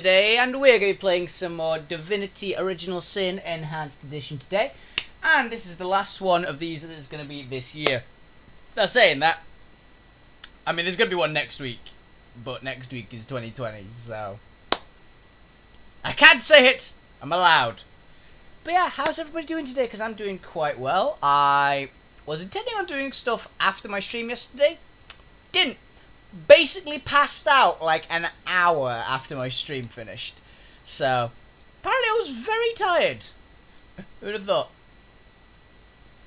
Today, and we're going to be playing some more Divinity Original Sin Enhanced Edition today, and this is the last one of these that is going to be this year. Now, saying that, I mean, there's going to be one next week, but next week is 2020, so I can't say it. I'm allowed. But yeah, how's everybody doing today? Because I'm doing quite well. I was intending on doing stuff after my stream yesterday. Didn't. Basically passed out like an hour after my stream finished. So, apparently I was very tired. Who'd have thought?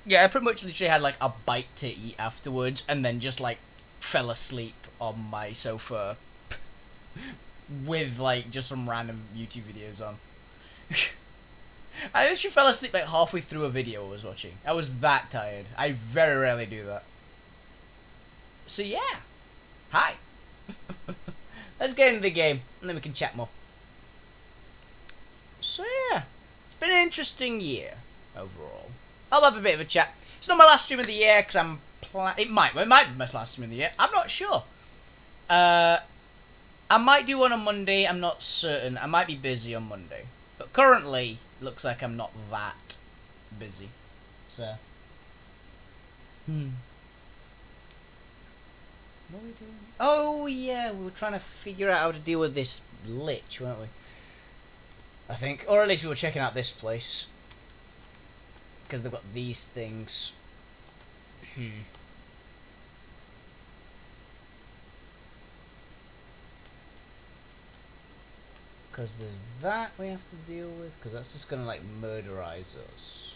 Yeah, I pretty much literally had like a bite to eat afterwards and then just like fell asleep on my sofa with like just some random YouTube videos on. I literally fell asleep like halfway through a video I was watching. I was that tired. I very rarely do that. So yeah. Hi. Let's get into the game, and then we can chat more. So yeah, it's been an interesting year overall. I'll have a bit of a chat. It's not my last stream of the year because it might be my last stream of the year. I'm not sure. I might do one on Monday. I'm not certain. I might be busy on Monday, but currently looks like I'm not that busy. So. What are we doing? Oh yeah, we were trying to figure out how to deal with this lich, weren't we? I think, or at least we were checking out this place because they've got these things. Because there's that we have to deal with, because that's just gonna like murderize us.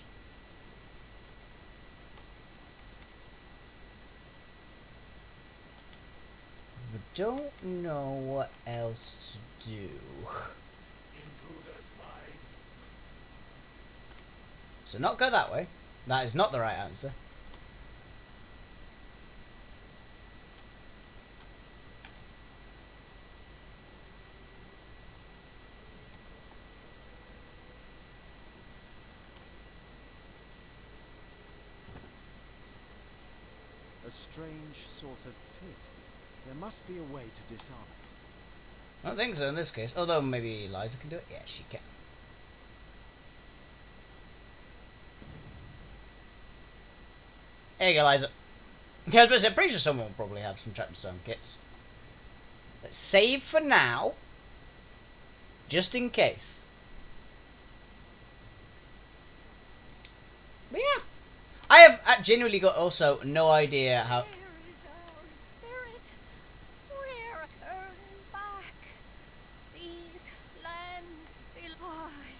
I don't know what else to do. So not go that way. That is not the right answer. A strange sort of pit. There must be a way to disarm it. I don't think so in this case. Although maybe Eliza can do it. Yeah, she can. There you go, Eliza. Yeah, I'm pretty sure someone will probably have some trap disarm kits. Let's save for now. Just in case. But yeah. I have genuinely got also no idea how... Where is our spirit? We're turning back. These lands belie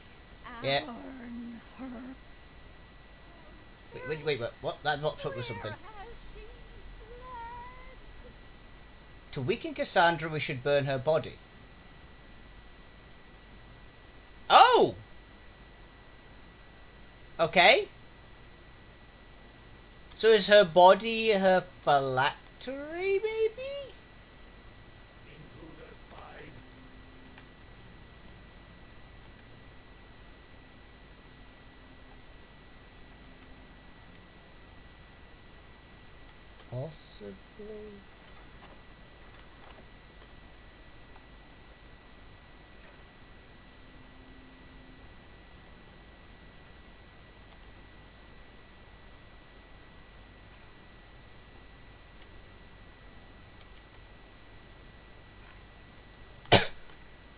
Yeah. her. Wait, what? That popped up with something. To weaken Cassandra, we should burn her body. Oh! Okay. So is her body her phylactery, maybe? Into the spine. Possibly.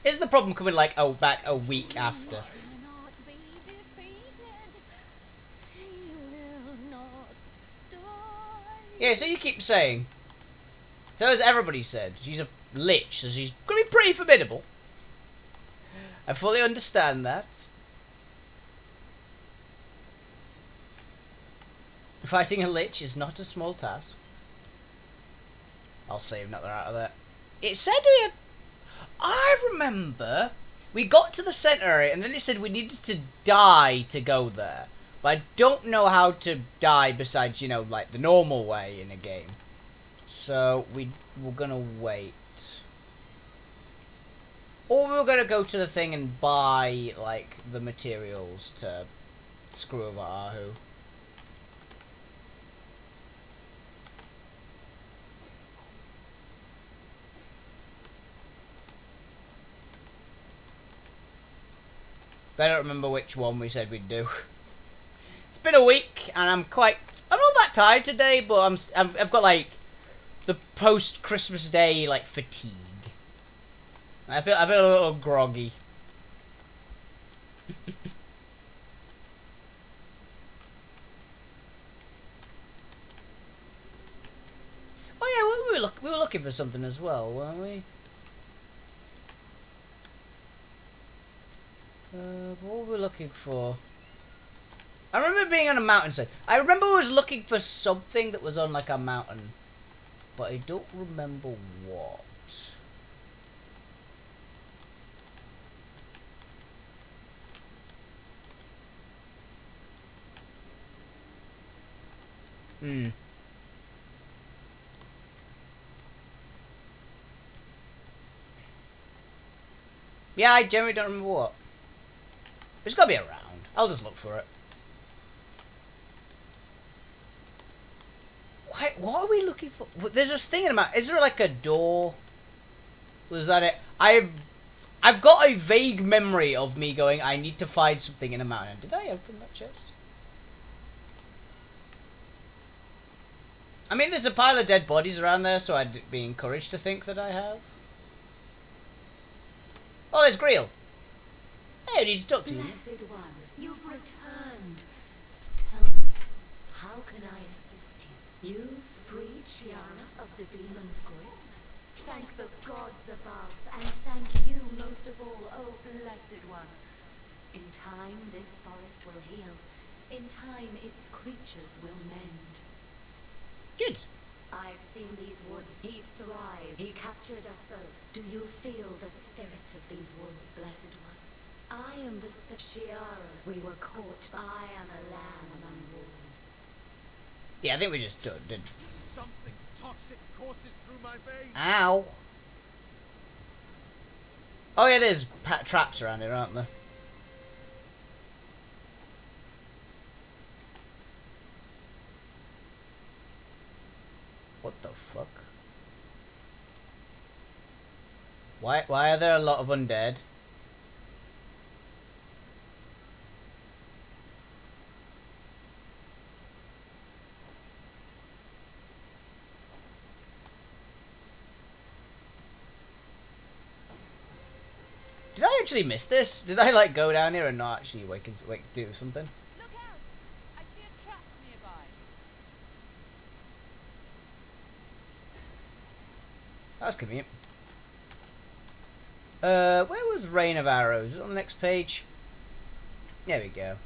Is the problem coming like back a week after? Yeah, so you keep saying. So as everybody said, she's a lich, so she's gonna be pretty formidable. I fully understand that. Fighting a lich is not a small task. I'll save not out of that. It said we had... I remember we got to the center area and then it said we needed to die to go there. But I don't know how to die besides, you know, like the normal way in a game. So we're gonna wait. Or we were gonna go to the thing and buy, like, the materials to screw over Ahu. I don't remember which one we said we'd do. It's been a week, and I'm not that tired today, but I've got like the post Christmas day like fatigue. I feel a little groggy. Oh yeah, we were looking for something as well, weren't we? What were we looking for? I remember being on a mountainside. I remember I was looking for something that was on like a mountain, but I don't remember what. Yeah, I generally don't remember what. It's gotta be around. I'll just look for it. What are we looking for? There's this thing in the map. Is there like a door? Was that it? I've got a vague memory of me going, I need to find something in a mountain. Did I open that chest? I mean, there's a pile of dead bodies around there, so I'd be encouraged to think that I have. Oh, there's Greel. Hey, I need to talk to you. Blessed One, you've returned. Tell me, how can I assist you? You freed Chiara of the demon's grip? Thank the gods above, and thank you most of all, oh Blessed One. In time, this forest will heal. In time, its creatures will mend. Good. I've seen these woods. He thrived. He captured us both. Do you feel the spirit of these woods, Blessed One? I am the Chiara. We were caught. I am a lamb among wolves. Yeah, I think we just did. Something toxic courses through my veins. Ow. Oh yeah, there's traps around here, aren't there? What the fuck? Why are there a lot of undead? Did I actually miss this? Did I like go down here and not actually wake do something? Look out! I see a trap nearby. That was convenient. Where was Rain of Arrows? Is it on the next page? There we go.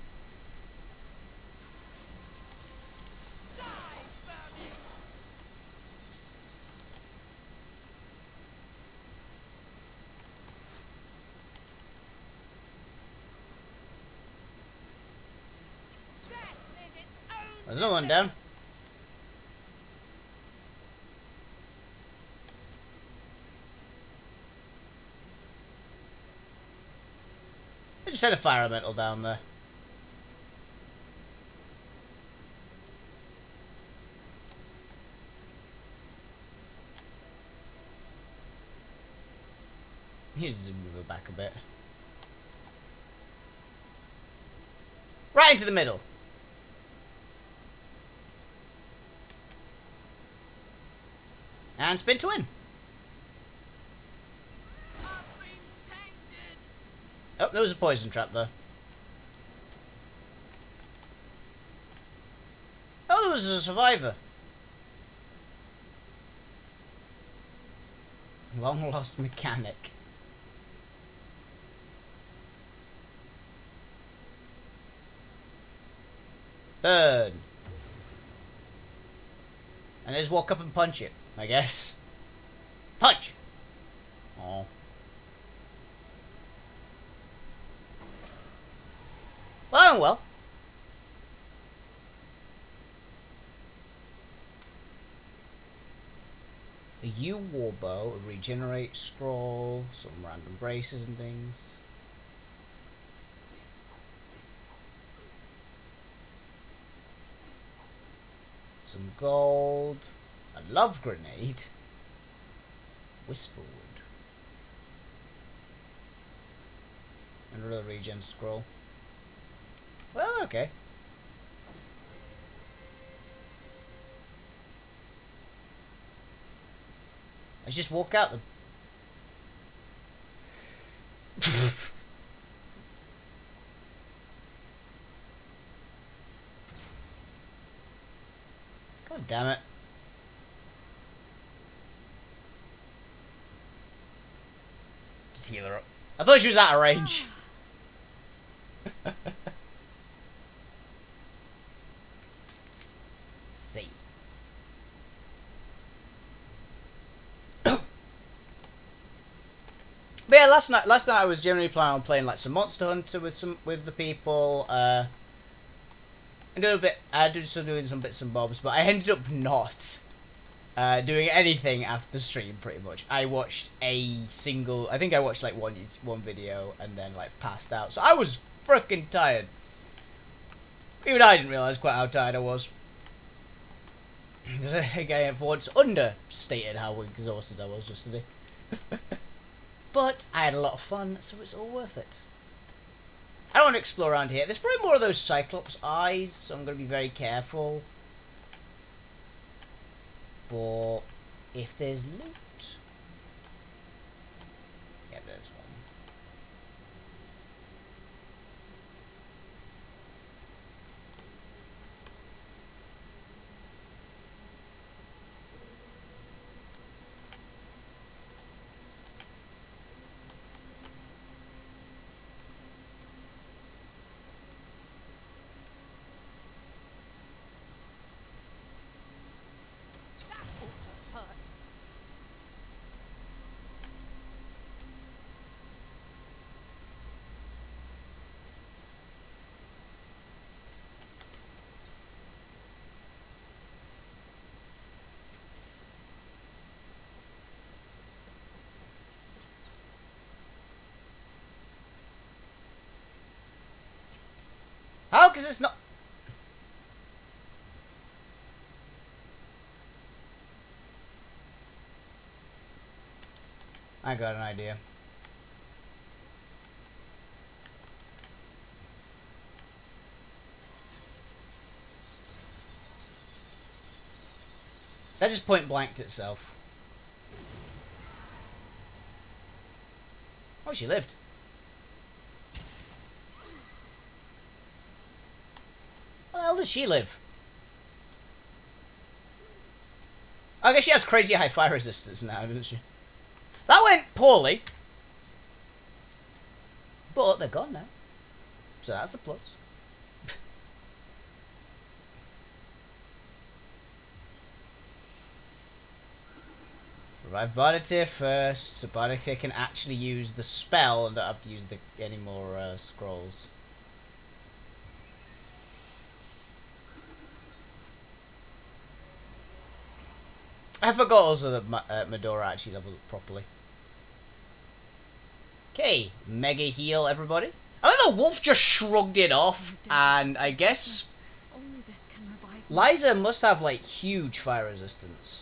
There's another one down. I just had a fire elemental down there. Here's move it back a bit. Right into the middle. And spin to win. Oh, there was a poison trap there. Oh, there was a survivor. Long lost mechanic. Burn. And just walk up and punch it, I guess. Punch! Oh. Well. A U warbow, a regenerate scroll, some random braces and things. Some gold, a love grenade, Whisperwood. Another regen scroll. Well, okay. Let's just walk out the... God damn it. Just heal her up. I thought she was out of range. See. But yeah, last night I was generally planning on playing like some Monster Hunter with the people, and doing some bits and bobs, but I ended up not doing anything after the stream. Pretty much, I watched I think I watched like one video and then like passed out. So I was freaking tired. Even I didn't realize quite how tired I was. I think I have once understated how exhausted I was yesterday. But I had a lot of fun, so it's all worth it. I don't want to explore around here. There's probably more of those Cyclops eyes, so I'm going to be very careful. But if there's loot... Yeah, there's one. That ought to hurt. How? Because it's not... I got an idea. That just point blanked itself. Oh, she lived. Where the hell does she live? I guess she has crazy high fire resistance now, doesn't she? That went poorly. But they're gone now. So that's a plus. Revive Barditir first, so Barditir can actually use the spell and don't have to use any more scrolls. I forgot also that Medora actually leveled up properly. Okay, mega heal everybody. I think the wolf just shrugged it off, and I guess Only this can revive me. Liza must have like huge fire resistance.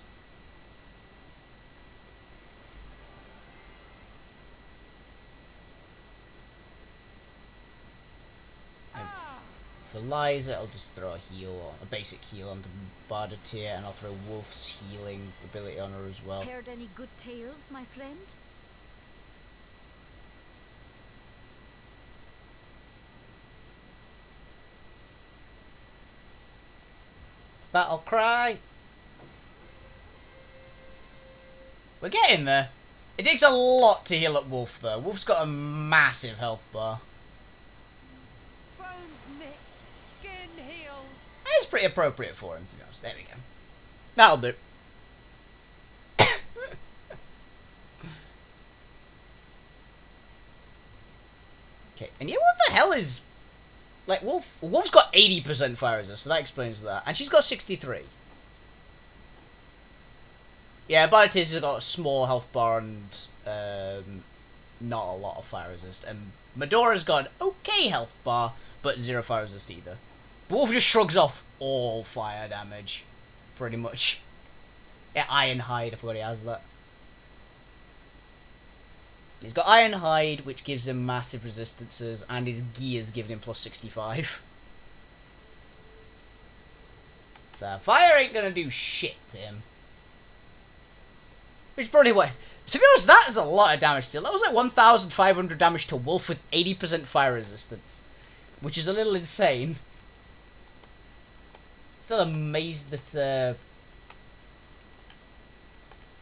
For Liza, I'll just throw a basic heal onto Barditir, and I'll throw Wolf's healing ability on her as well. Heard any good tales, my friend? Battle cry. We're getting there. It takes a lot to heal up Wolf though. Wolf's got a massive health bar. Bones knit, skin heals. It's pretty appropriate for him, to be honest. There we go. That'll do. Okay, and yeah, what the hell is... Like, Wolf's got 80% fire resist, so that explains that. And she's got 63. Yeah, Barditir's got a small health bar and not a lot of fire resist. And Medora's got an okay health bar, but 0 fire resist either. But Wolf just shrugs off all fire damage, pretty much. Yeah, Iron Hide, I forgot he has that. He's got Iron Hide, which gives him massive resistances, and his gears giving him plus 65. So fire ain't gonna do shit to him. Which is probably what... To be honest, that is a lot of damage still. That was like 1,500 damage to Wolf with 80% fire resistance. Which is a little insane. Still amazed that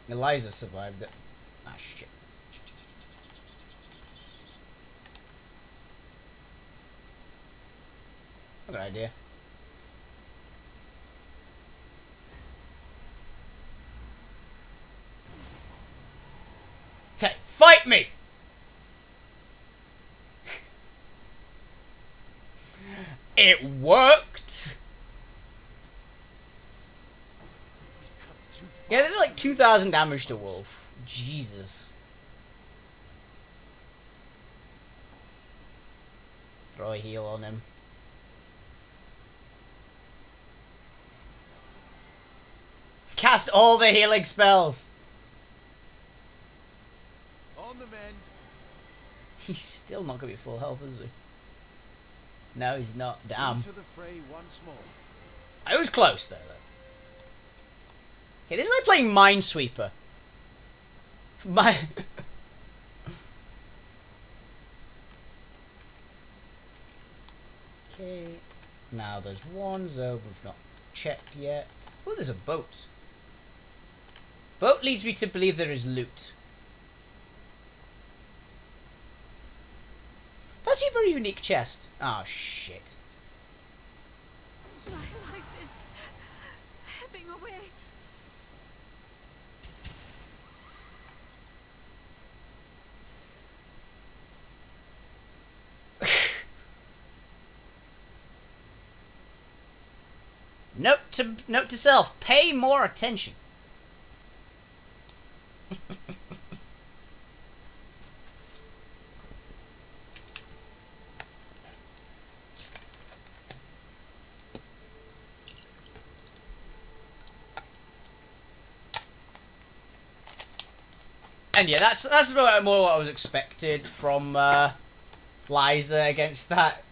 Eliza survived it. Ah, shit. Good idea. Fight me! It worked! Yeah, they did like 2,000 damage to Wolf. Jesus. Throw a heal on him. Cast all the healing spells! On the mend. He's still not gonna be full health, is he? No, he's not. Damn. Into the fray once more. I was close though. Okay, this is like playing Minesweeper. My. Okay. Now there's one zone we've not checked yet. Oh, there's a boat. Boat leads me to believe there is loot. That's a very unique chest. Oh shit. My life is ebbing away. Note to self: pay more attention. And yeah, that's more what I was expected from Liza against that.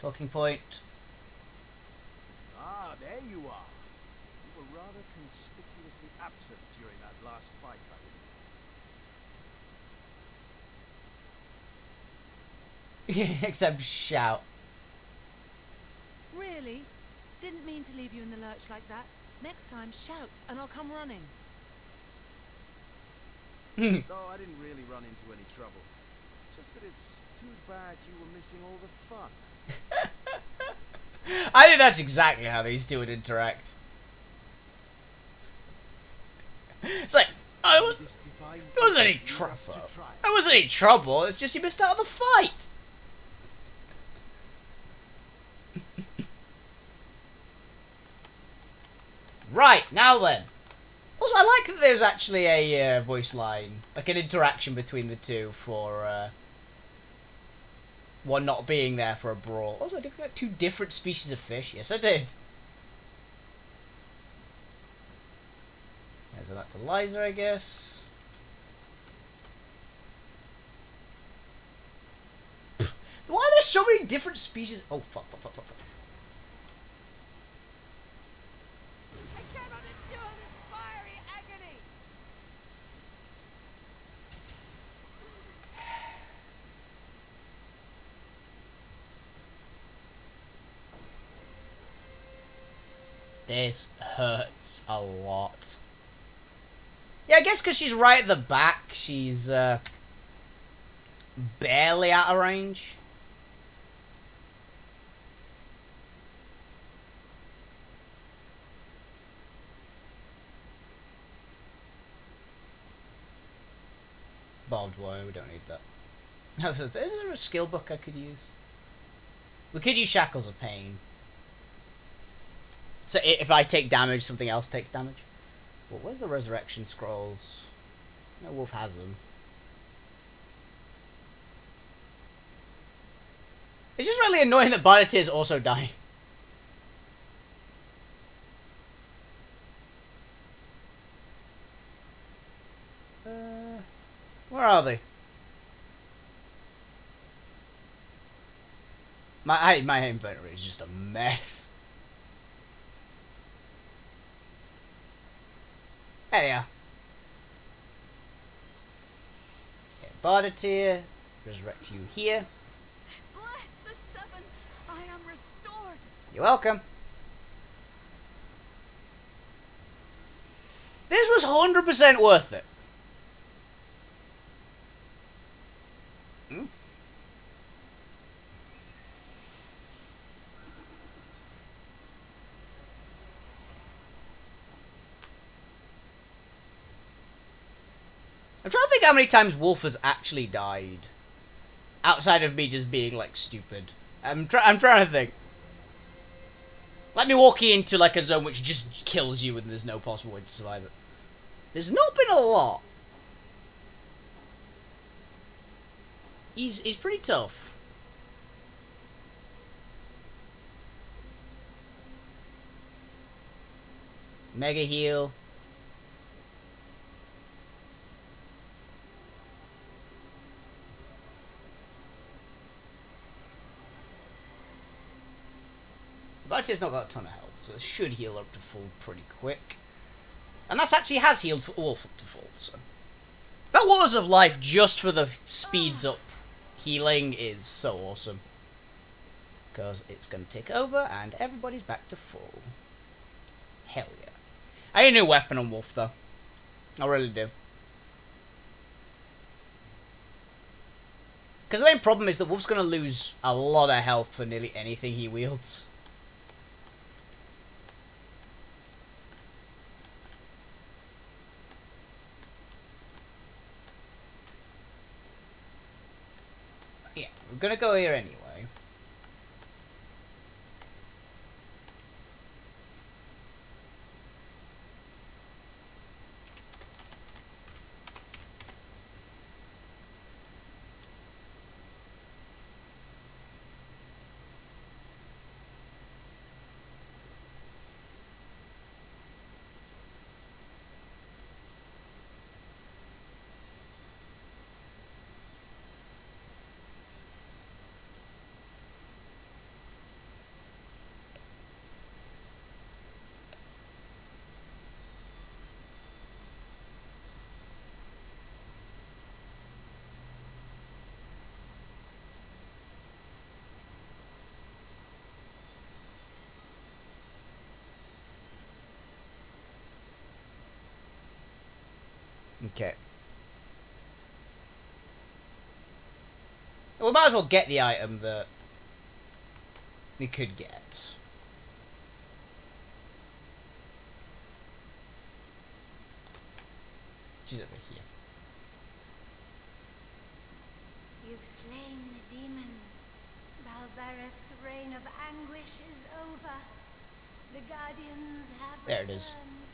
Talking point. Ah, there you are. You were rather conspicuously absent during that last fight, I remember. Except shout. Really? Didn't mean to leave you in the lurch like that. Next time, shout, and I'll come running. No, I didn't really run into any trouble. Just that it's too bad you were missing all the fun. I think that's exactly how these two would interact. It's like, there wasn't any trouble. There wasn't any trouble, it's just you missed out on the fight. Right, now then. Also, I like that there's actually a voice line, like an interaction between the two for one not being there for a brawl. Also, did we get two different species of fish? Yes, I did. There's that to Liza, I guess. Why are there so many different species? Oh, fuck. I cannot endure this fiery agony. This hurts a lot. Yeah, I guess because she's right at the back, she's barely out of range. Barbed wire, we don't need that. Is there a skill book I could use? We could use Shackles of Pain. So if I take damage, something else takes damage. Well, where's the resurrection scrolls? No wolf has them. It's just really annoying that Divinity is also dying. Where are they? My inventory is just a mess. There you are. Divinity, resurrect you here. Bless the seven. I am restored. You're welcome. This was 100% worth it. Hmm? I'm trying to think how many times Wolf has actually died. Outside of me just being, like, stupid. I'm trying to think. Let me walk you into, like, a zone which just kills you and there's no possible way to survive it. There's not been a lot. He's pretty tough. Mega heal. Vanity's not got a ton of health, so it should heal up to full pretty quick. And that's actually has healed for Wolf up to full, so. That Waters of Life just for the speeds up healing is so awesome. Because it's going to take over and everybody's back to full. Hell yeah. I need a new weapon on Wolf though. I really do. Because the main problem is that Wolf's going to lose a lot of health for nearly anything he wields. Yeah, we're going to go here anyway. Okay. We might as well get the item that we could get. She's over here. You've slain the demon. Balvareth's reign of anguish is over. The guardians have There it is. returned,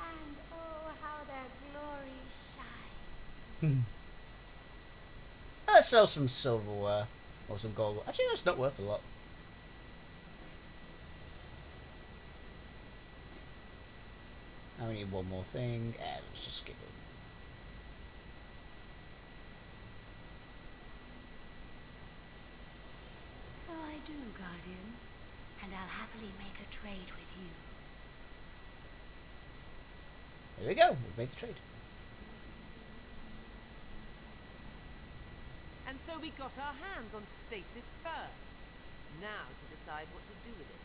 and oh, how their glory shines. Let's sell some silverware or some gold. Actually, that's not worth a lot. Now we need one more thing, and let's just skip it. So I do, Guardian, and I'll happily make a trade with you. There we go. We've made the trade. And so we got our hands on Stasis fur. Now to decide what to do with it.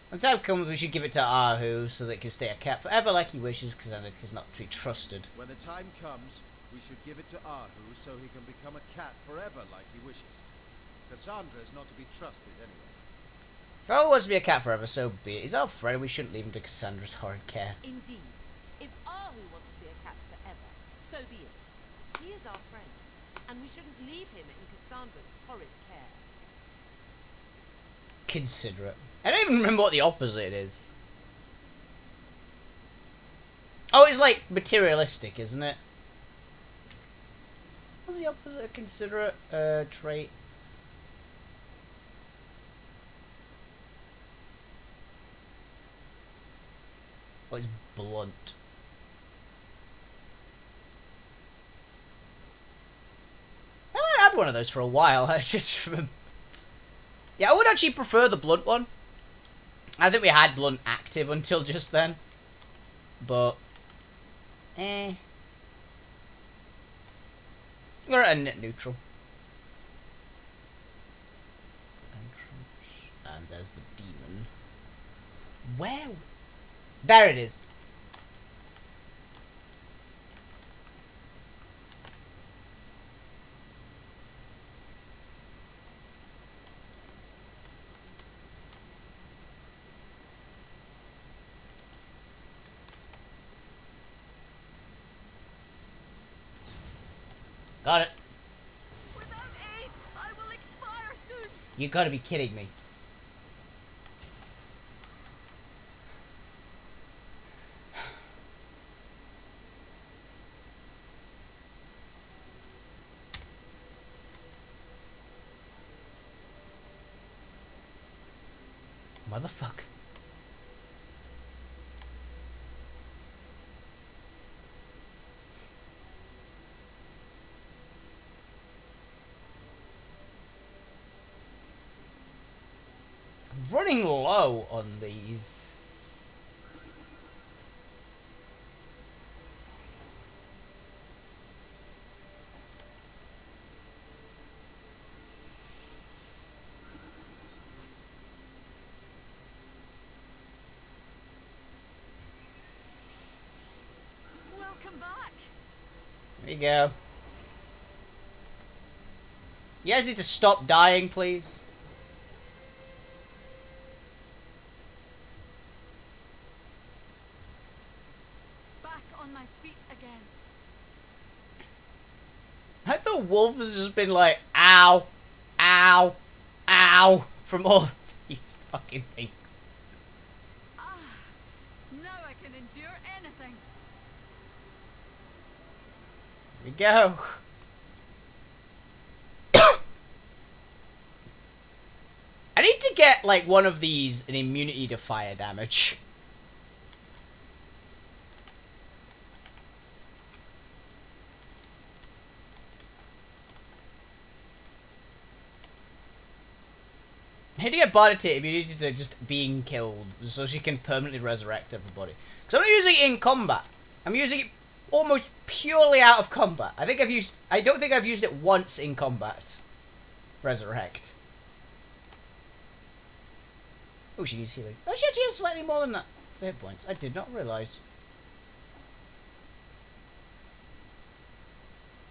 When time comes, we should give it to Ahu so that it can stay a cat forever like he wishes, because then it is not to be trusted. When the time comes, we should give it to Ahu so he can become a cat forever like he wishes. Cassandra is not to be trusted anyway. If Ahu wants to be a cat forever, so be it. He's our friend, we shouldn't leave him to Cassandra's horrid care. Indeed. If Ahu wants to be a cat forever, so be it. He is our friend. And we shouldn't leave him in Cassandra's horrid care. Considerate. I don't even remember what the opposite is. Oh, it's like materialistic, isn't it? What's the opposite of considerate? Traits. Oh, it's blunt. I haven't had one of those for a while. I just remember. Yeah, I would actually prefer the blunt one. I think we had blunt active until just then. But, we're at a net neutral. Entrance. And there's the demon. Where? There it is. Got it. Without aid, I will expire soon. You gotta be kidding me. Motherfucker. I'm running low on these. Welcome back. There you go. You guys need to stop dying, please. Back on my feet again. I thought Wolf has just been like, ow, ow, ow, from all of these fucking things. Ah, now I can endure anything. Here we go. I need to get, like, one of these an immunity to fire damage. I need to get Bonnetit immunity to just being killed, so she can permanently resurrect everybody. Because I'm not using it in combat. I'm using it almost purely out of combat. I don't think I've used it once in combat. Resurrect. Oh, she needs healing. Oh, she actually has slightly more than that. Hit points. I did not realise.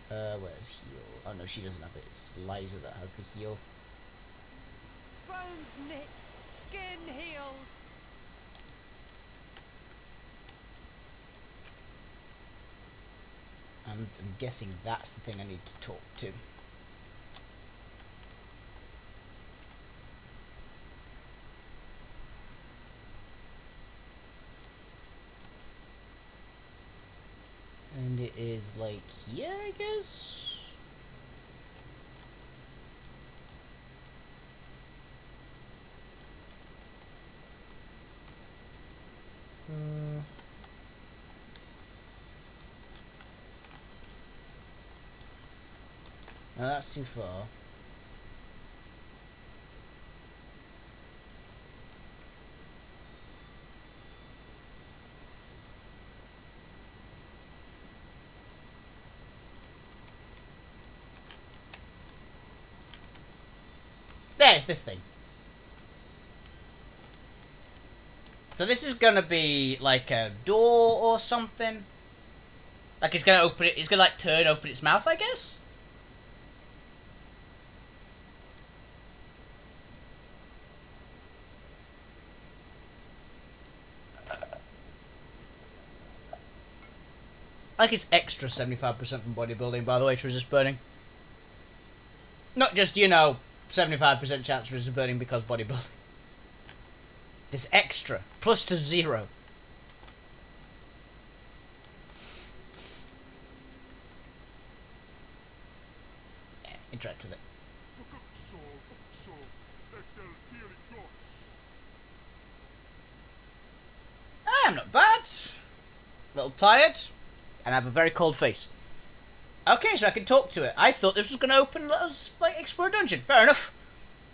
Where's heal? Oh no, she doesn't have it. It's Liza that has the heal. Bones knit, skin healed. And I'm guessing that's the thing I need to talk to. And it is like here, I guess? No, that's too far. There's this thing. So this is gonna be like a door or something. Like it's gonna open it. It's gonna like turn open its mouth, I guess. Like it's extra 75% from bodybuilding, by the way, to resist burning. Not just, you know, 75% chance for it burning because bodybuilding. This extra. Plus to 0. Yeah, interact with it. I am not bad. A little tired. And I have a very cold face. Okay, so I can talk to it. I thought this was going to open and let us, like, explore a dungeon. Fair enough.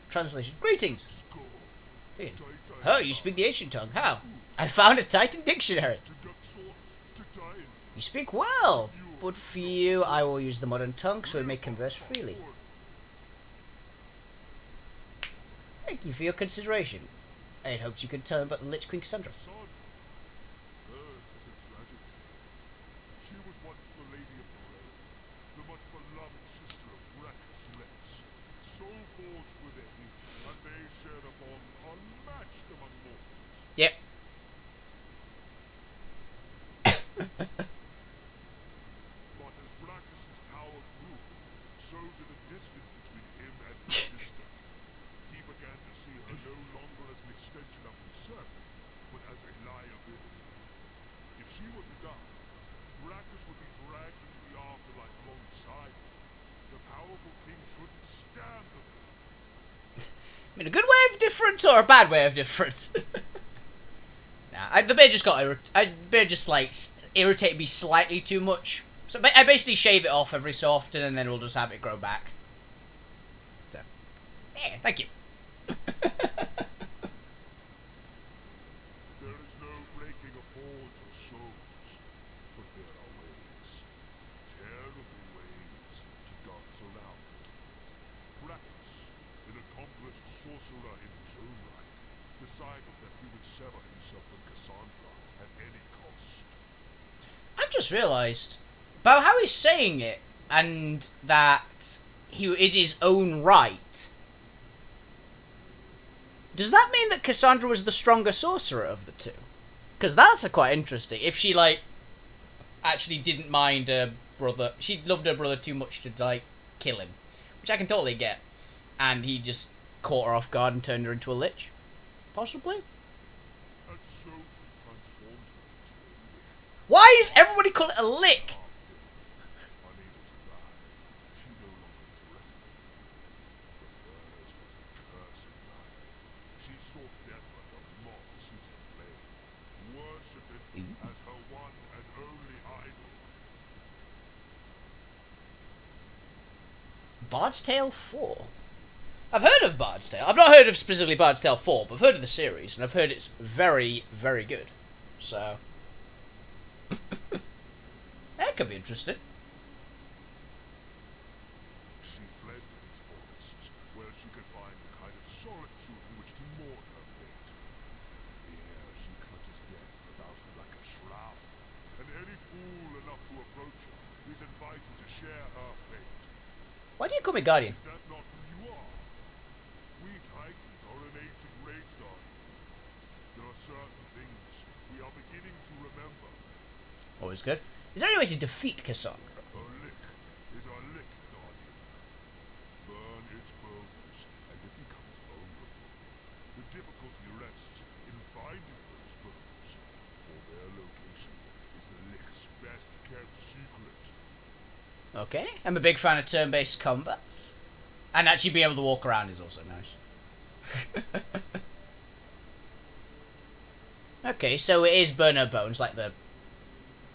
Translation. Greetings. Oh, you speak the ancient tongue. How? I found a Titan dictionary. You speak well. But for you, I will use the modern tongue so we may converse freely. Thank you for your consideration. I had hoped you could tell him about the Lich Queen Cassandra. Yep. In a good way of difference or a bad way of difference? Nah, the beard just like irritated me slightly too much. So I basically shave it off every so often, and then we'll just have it grow back. So, yeah, thank you. I've just realised about how he's saying it, and that in his own right. Does that mean that Cassandra was the stronger sorcerer of the two? Because that's quite interesting. If she, like, actually didn't mind her brother, she loved her brother too much to, like, kill him, which I can totally get, and he just caught her off guard and turned her into a lich, possibly. Why is everybody calling it a lick? Bard's Tale 4? I've heard of Bard's Tale. I've not heard of specifically Bard's Tale 4, but I've heard of the series, and I've heard it's very, very good. So... that could be interesting. She fled to these forests, where she could find the kind of solitude in which to mourn her fate. Here she clutches death about her like a shroud, and any fool enough to approach her is invited to share her fate. Why do you call me Guardian? Is that not who you are? We Titans are an ancient race, Guardian. There are certain things we are beginning to remember. Always good. Is there any way to defeat Cassandra? A lick is a lick, Guardian. Burn its bones, and it becomes vulnerable. The difficulty rests in finding those bones, for their location is the lick's best kept secret. Okay, I'm a big fan of turn-based combat. And actually being able to walk around is also nice. Okay, so it is burn her bones, like the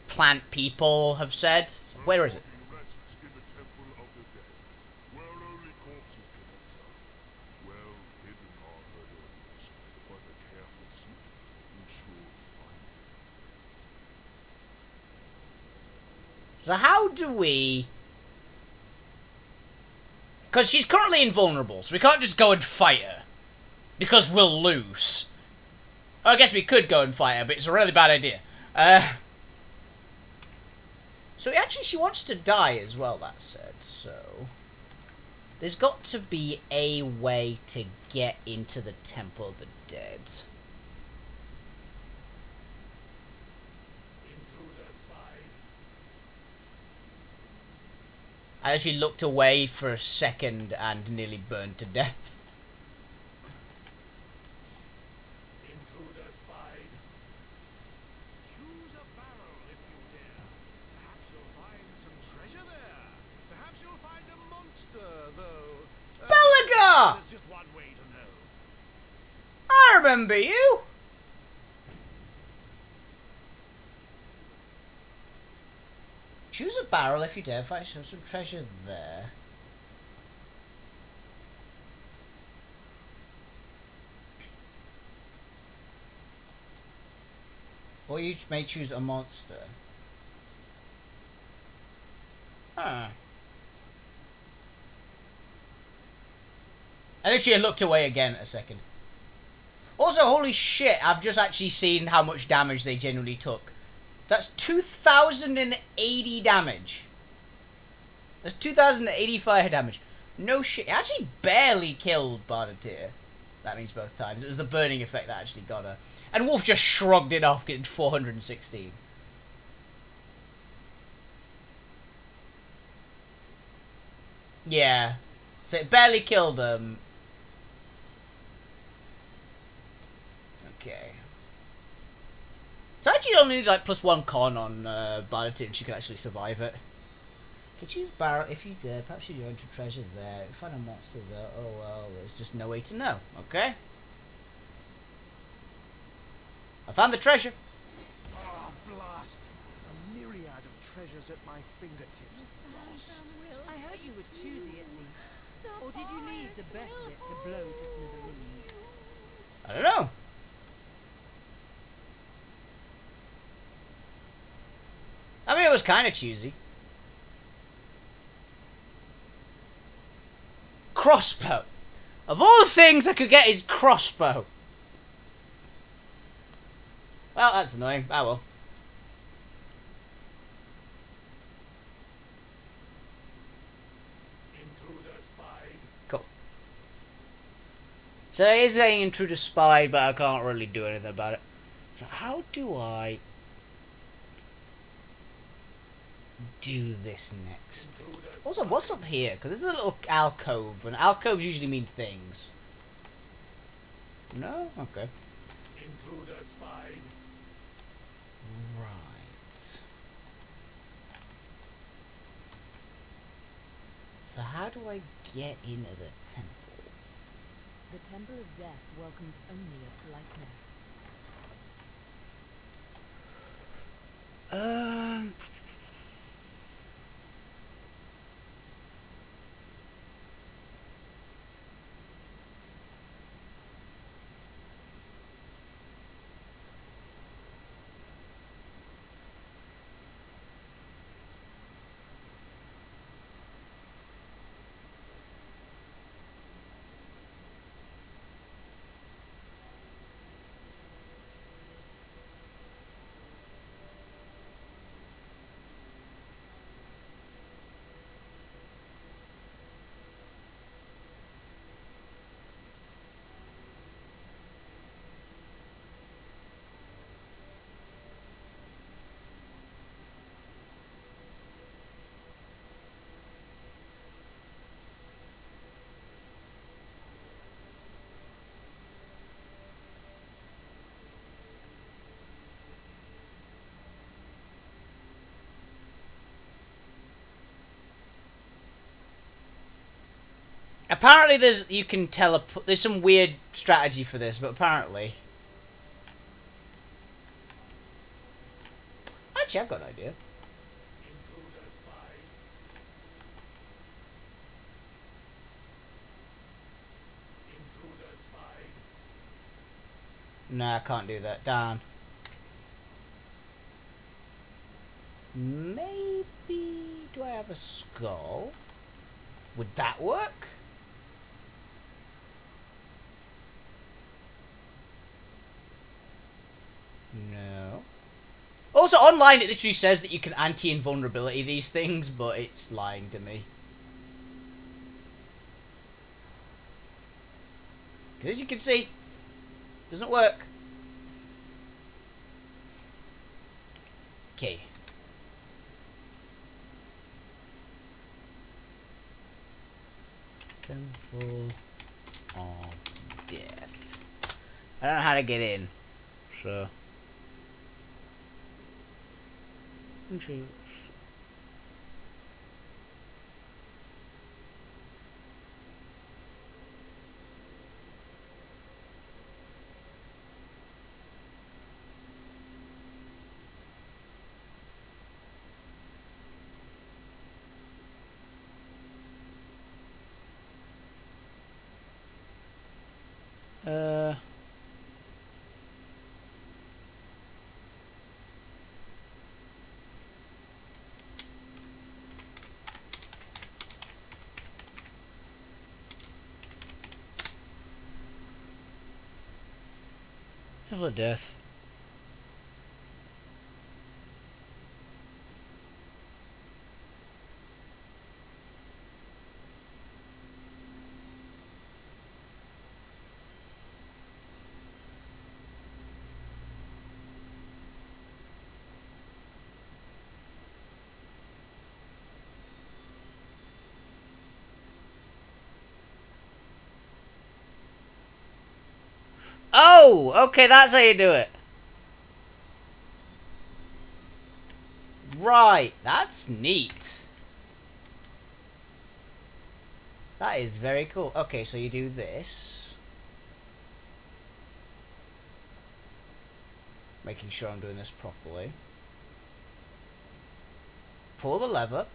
plant people have said. Where is it? Rests in the Temple of the Dead, where only corpses can enter. Well hidden are her doors, but a careful seeker will surely find them. So how do we... Because she's currently invulnerable, so we can't just go and fight her. Because we'll lose. I guess we could go and fight her, but it's a really bad idea. So actually she wants to die as well, that said, so... There's got to be a way to get into the Temple of the Dead. I actually looked away for a second and nearly burned to death. Intruder spied. Choose a barrel if you dare. Perhaps you'll find some treasure there. Perhaps you'll find a monster, though. Belagar! There's just one way to know. I remember you! Choose a barrel if you dare, find some treasure there. Or you may choose a monster. Huh. I literally looked away again a second. Also, holy shit, I've just actually seen how much damage they genuinely took. That's 2,080 damage. That's 2,085 damage. No shit. It actually barely killed Bardatir. That means both times. It was the burning effect that actually got her. And Wolf just shrugged it off, getting 416. Yeah. So it barely killed them. Okay. So I actually only need like +1 con on Bardatir and she can actually survive it. Okay, choose barrel if you dare. Perhaps you're going to treasure there. Find a monster there. Oh well, there's just no way to know. Okay. I found the treasure. Ah, blast! A myriad of treasures at my fingertips. Lost. I heard you were choosy at least. Or did you leave the best of it to blow to smithereens? I don't know. I mean, it was kind of choosy. Crossbow. Of all the things I could get is crossbow. Well, that's annoying. Ah well. Intruder spied. Cool. So it is getting intruder spy, but I can't really do anything about it. So how do I do this next? Also, what's up here? Because there's a little alcove, and alcoves usually mean things. No? Okay. Intruder spied. Right. So how do I get into the temple? The Temple of Death welcomes only its likeness. Apparently you can teleport. There's some weird strategy for this, but apparently. Actually, I've got an idea. Intruder spied. Intruder spied. Nah, I can't do that. Darn. Maybe... Do I have a skull? Would that work? No. Also, online it literally says that you can anti-invulnerability these things, but it's lying to me. As you can see, doesn't work. Okay. Temple of Death. I don't know how to get in, so. Entry. Temple of Death. Oh, okay, that's how you do it. Right, that's neat. That is very cool. Okay, so you do this. Making sure I'm doing this properly. Pull the lever.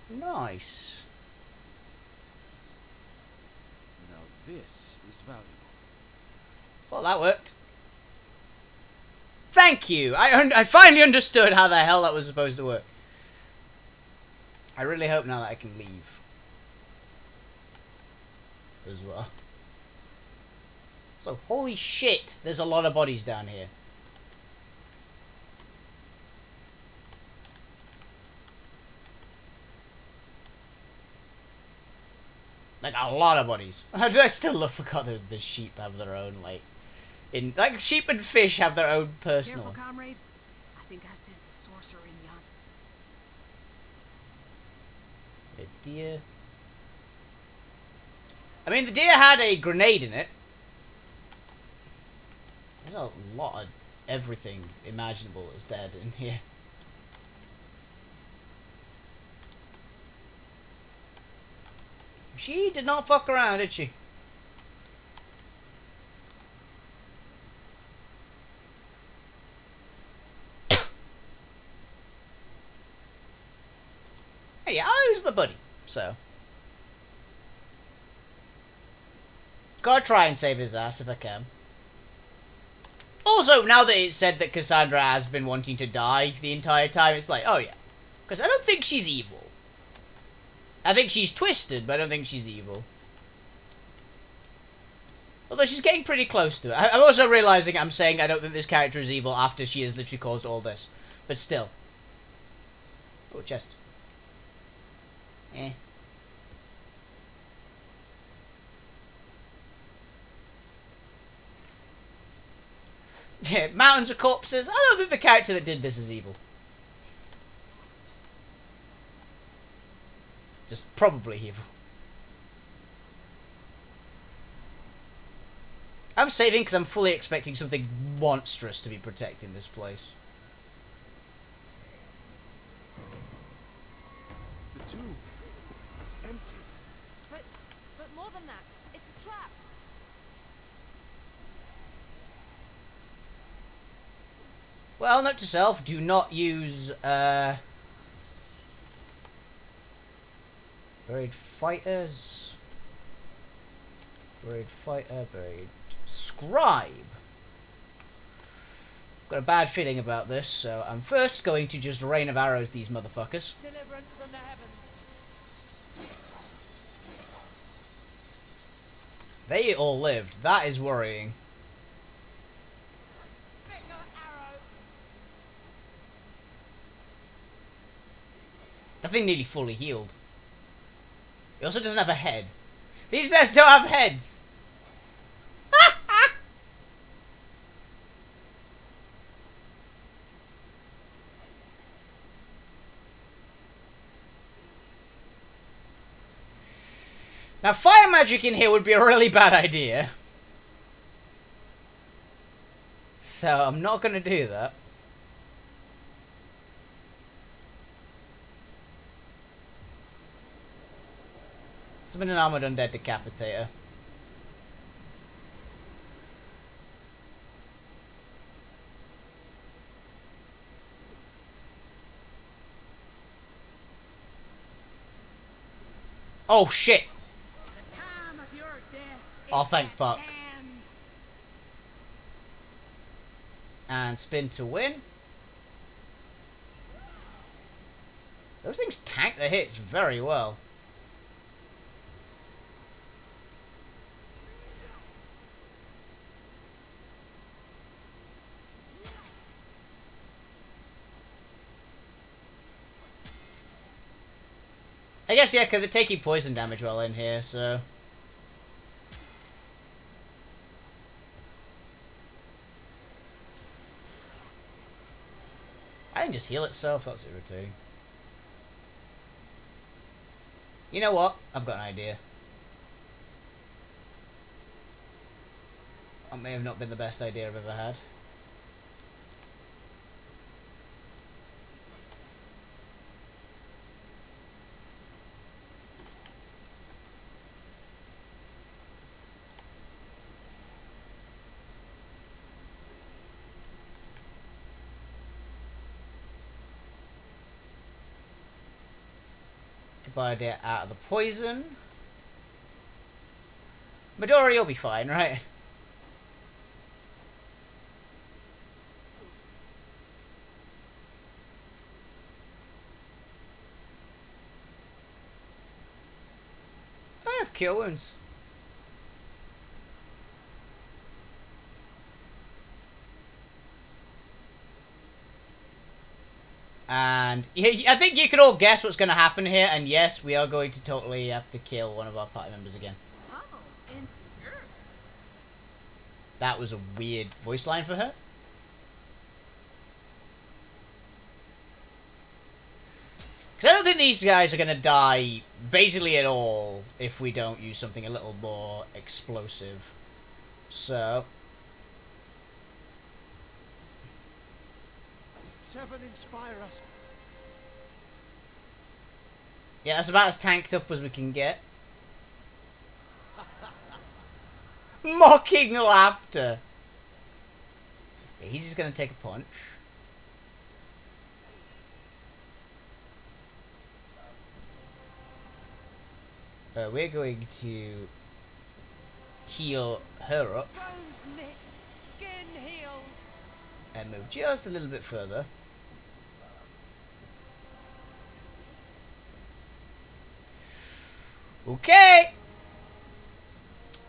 Nice. Now this is valuable. Well, that worked. Thank you! I finally understood how the hell that was supposed to work. I really hope now that I can leave. As well. So, holy shit, there's a lot of bodies down here. Like, a lot of bodies. I still forgot that the sheep have their own, like... like, sheep and fish have their own personal... Careful, comrade. I think I sense a sorcerer in yon. A deer. I mean, the deer had a grenade in it. There's a lot of everything imaginable that's dead in here. She did not fuck around, did she? Hey, I was my buddy, so. Gotta try and save his ass if I can. Also, now that it's said that Cassandra has been wanting to die the entire time, it's like, oh yeah. Because I don't think she's evil. I think she's twisted, but I don't think she's evil. Although she's getting pretty close to it. I'm also realizing I'm saying I don't think this character is evil after she has literally caused all this. But still. Oh, chest. Eh. Yeah, mountains of corpses. I don't think the character that did this is evil. Just probably evil. I'm saving because I'm fully expecting something monstrous to be protecting this place. The tomb. It's empty. But more than that, it's a trap. Well, note to self, do not use, buried fighters. Buried fighter, buried scribe. Got a bad feeling about this, so I'm first going to just rain of arrows these motherfuckers. Deliverance from the heavens. They all lived. That is worrying. That thing nearly fully healed. It also doesn't have a head. These guys don't have heads! Now, fire magic in here would be a really bad idea. So, I'm not going to do that. Summon an armored undead decapitator. Oh shit! The time of your death Oh, is thank at fuck. hand. And spin to win. Those things tank the hits very well. I guess, yeah, because they're taking poison damage while in here, so... I can just heal itself, that's irritating. You know what? I've got an idea. That may have not been the best idea I've ever had. Idea out of the poison. Midori will be fine, right? I have cure wounds. And I think you can all guess what's going to happen here. And yes, we are going to totally have to kill one of our party members again. Oh, and That was a weird voice line for her. Because I don't think these guys are going to die basically at all if we don't use something a little more explosive. So... Seven, inspire us. yeah, that's about as tanked up as we can get. Mocking laughter. Yeah, he's just going to take a punch. We're going to heal her up Bones knit, skin heals. and move just a little bit further. Okay.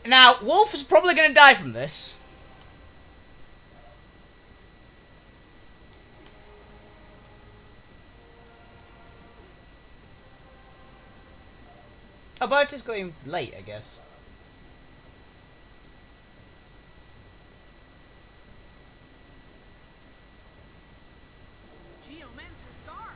Now, Wolf is probably going to die from this. Oh, but it's going late, I guess. Geomancer's Guard.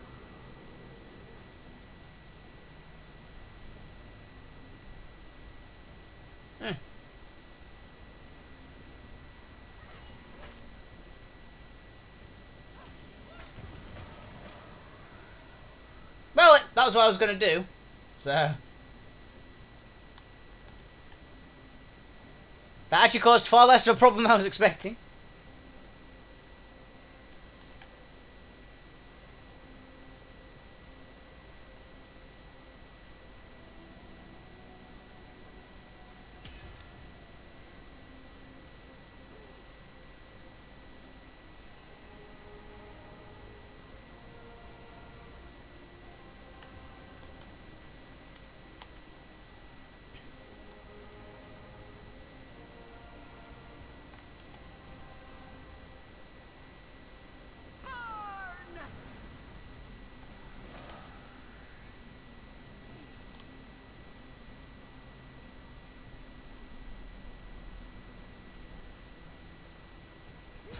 Well, that was what I was going to do. So... that actually caused far less of a problem than I was expecting.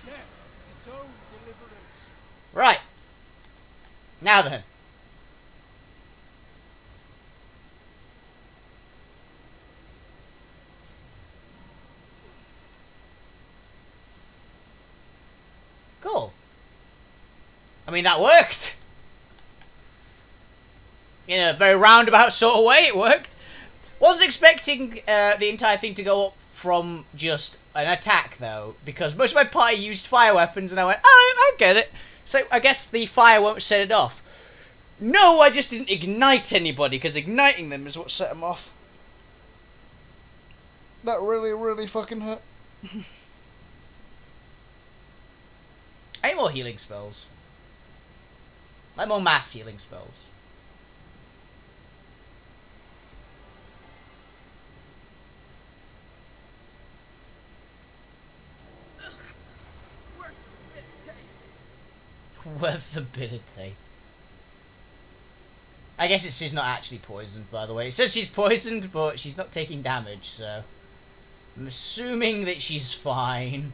Death is its own deliverance. Right. Now then. I mean, that worked. In a very roundabout sort of way, it worked. Wasn't expecting the entire thing to go up from just an attack, though, because most of my party used fire weapons, and I went, oh, I get it. So I guess the fire won't set it off. No, I just didn't ignite anybody, because igniting them is what set them off. That really, really fucking hurt. I need more healing spells. Like more mass healing spells. Worth the bitter taste. I guess she's not actually poisoned, by the way. It says she's poisoned, but she's not taking damage, so I'm assuming that she's fine.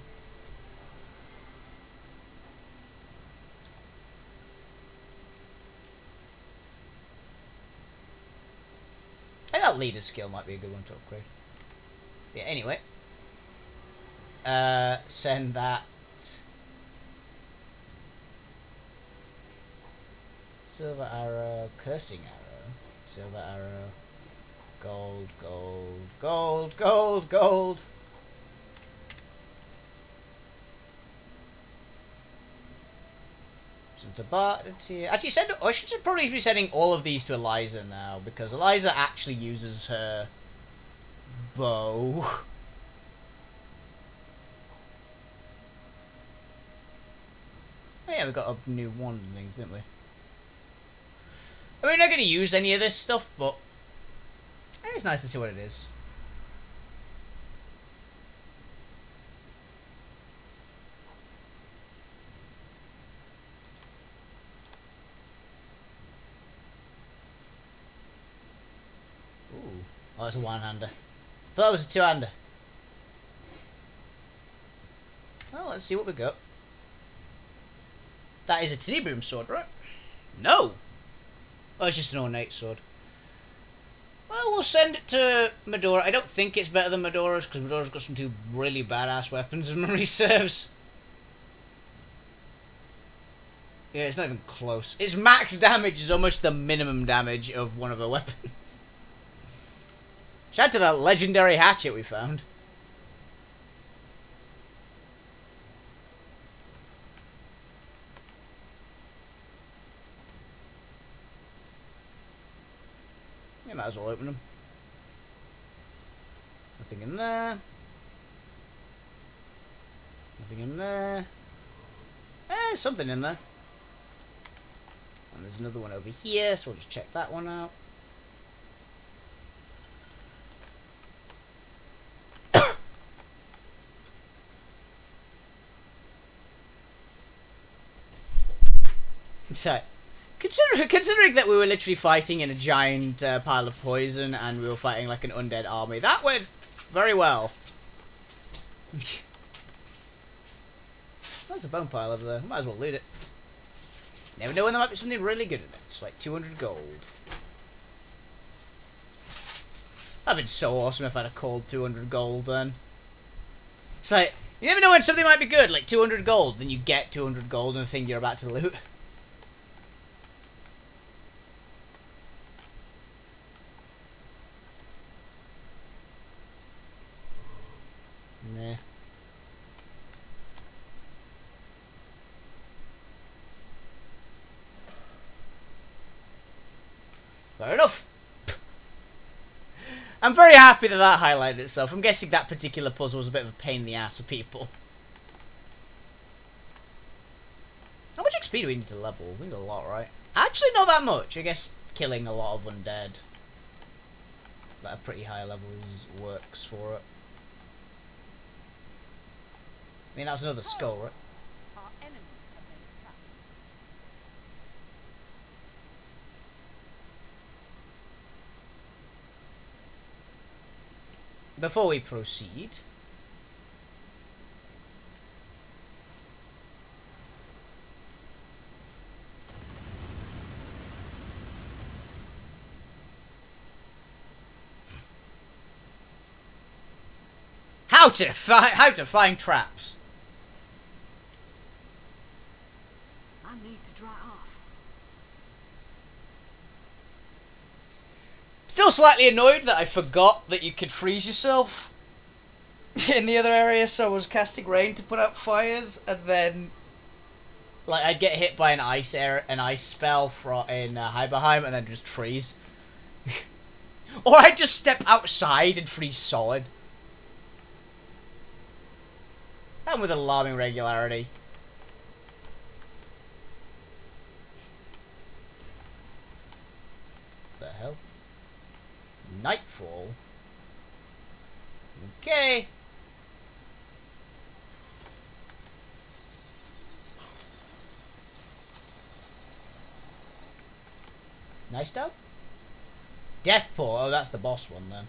I think that leader skill might be a good one to upgrade. Yeah, anyway. Send that. Silver arrow, cursing arrow, silver arrow, gold, gold, gold, gold, gold. Send to Barty. Actually, I should probably be sending all of these to Eliza now, because Eliza actually uses her bow. Oh yeah, we got a new wand and things, didn't we? I mean, we're not going to use any of this stuff, but it's nice to see what it is. Ooh. Oh, that's a one-hander. Thought that was a two-hander. Well, let's see what we got. That is a Tenebrium sword, right? No! Oh, it's just an ornate sword. Well, we'll send it to Medora. I don't think it's better than Medora's, because Medora's got some two really badass weapons, if memory serves. Yeah, it's not even close. Its max damage is almost the minimum damage of one of her weapons. Shout out to that legendary hatchet we found. You might as well open them. Nothing in there. Nothing in there. There's something in there. And there's another one over here, so we'll just check that one out. So, considering that we were literally fighting in a giant pile of poison and we were fighting like an undead army, that went very well. There's a bone pile over there. Might as well loot it. Never know when there might be something really good in it. It's like 200 gold. That'd been so awesome if I had a cold 200 gold then. It's like, you never know when something might be good, like 200 gold, then you get 200 gold in the thing you're about to loot. Nah. Fair enough. I'm very happy that that highlighted itself. I'm guessing that particular puzzle was a bit of a pain in the ass for people. How much XP do we need to level? We need a lot, right? Actually, not that much. I guess killing a lot of undead at a pretty high levels works for it. I mean, that's another skull, right? Our enemies have made a trap. Before we proceed, how to find traps. I need to dry off. Still slightly annoyed that I forgot that you could freeze yourself in the other area, so I was casting rain to put out fires, and then like I'd get hit by an ice spell in Hyberheim, and then just freeze. Or I'd just step outside and freeze solid. And with alarming regularity. What the hell? Nightfall? Okay. Nice stuff. Deathpaw. Oh, that's the boss one then.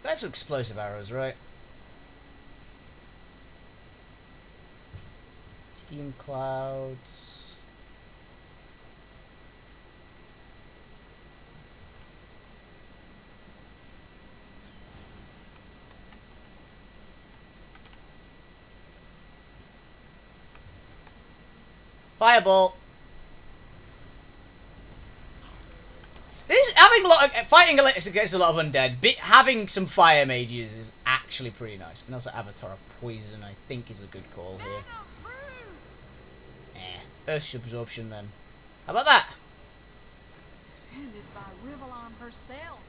That's explosive arrows, right? Steam clouds. Fireball. Having a lot of fighting against a lot of undead, having some fire mages is actually pretty nice. And also Avatar of Poison, I think, is a good call here. Earth absorption then. How about that? Defended by Rivellon herself.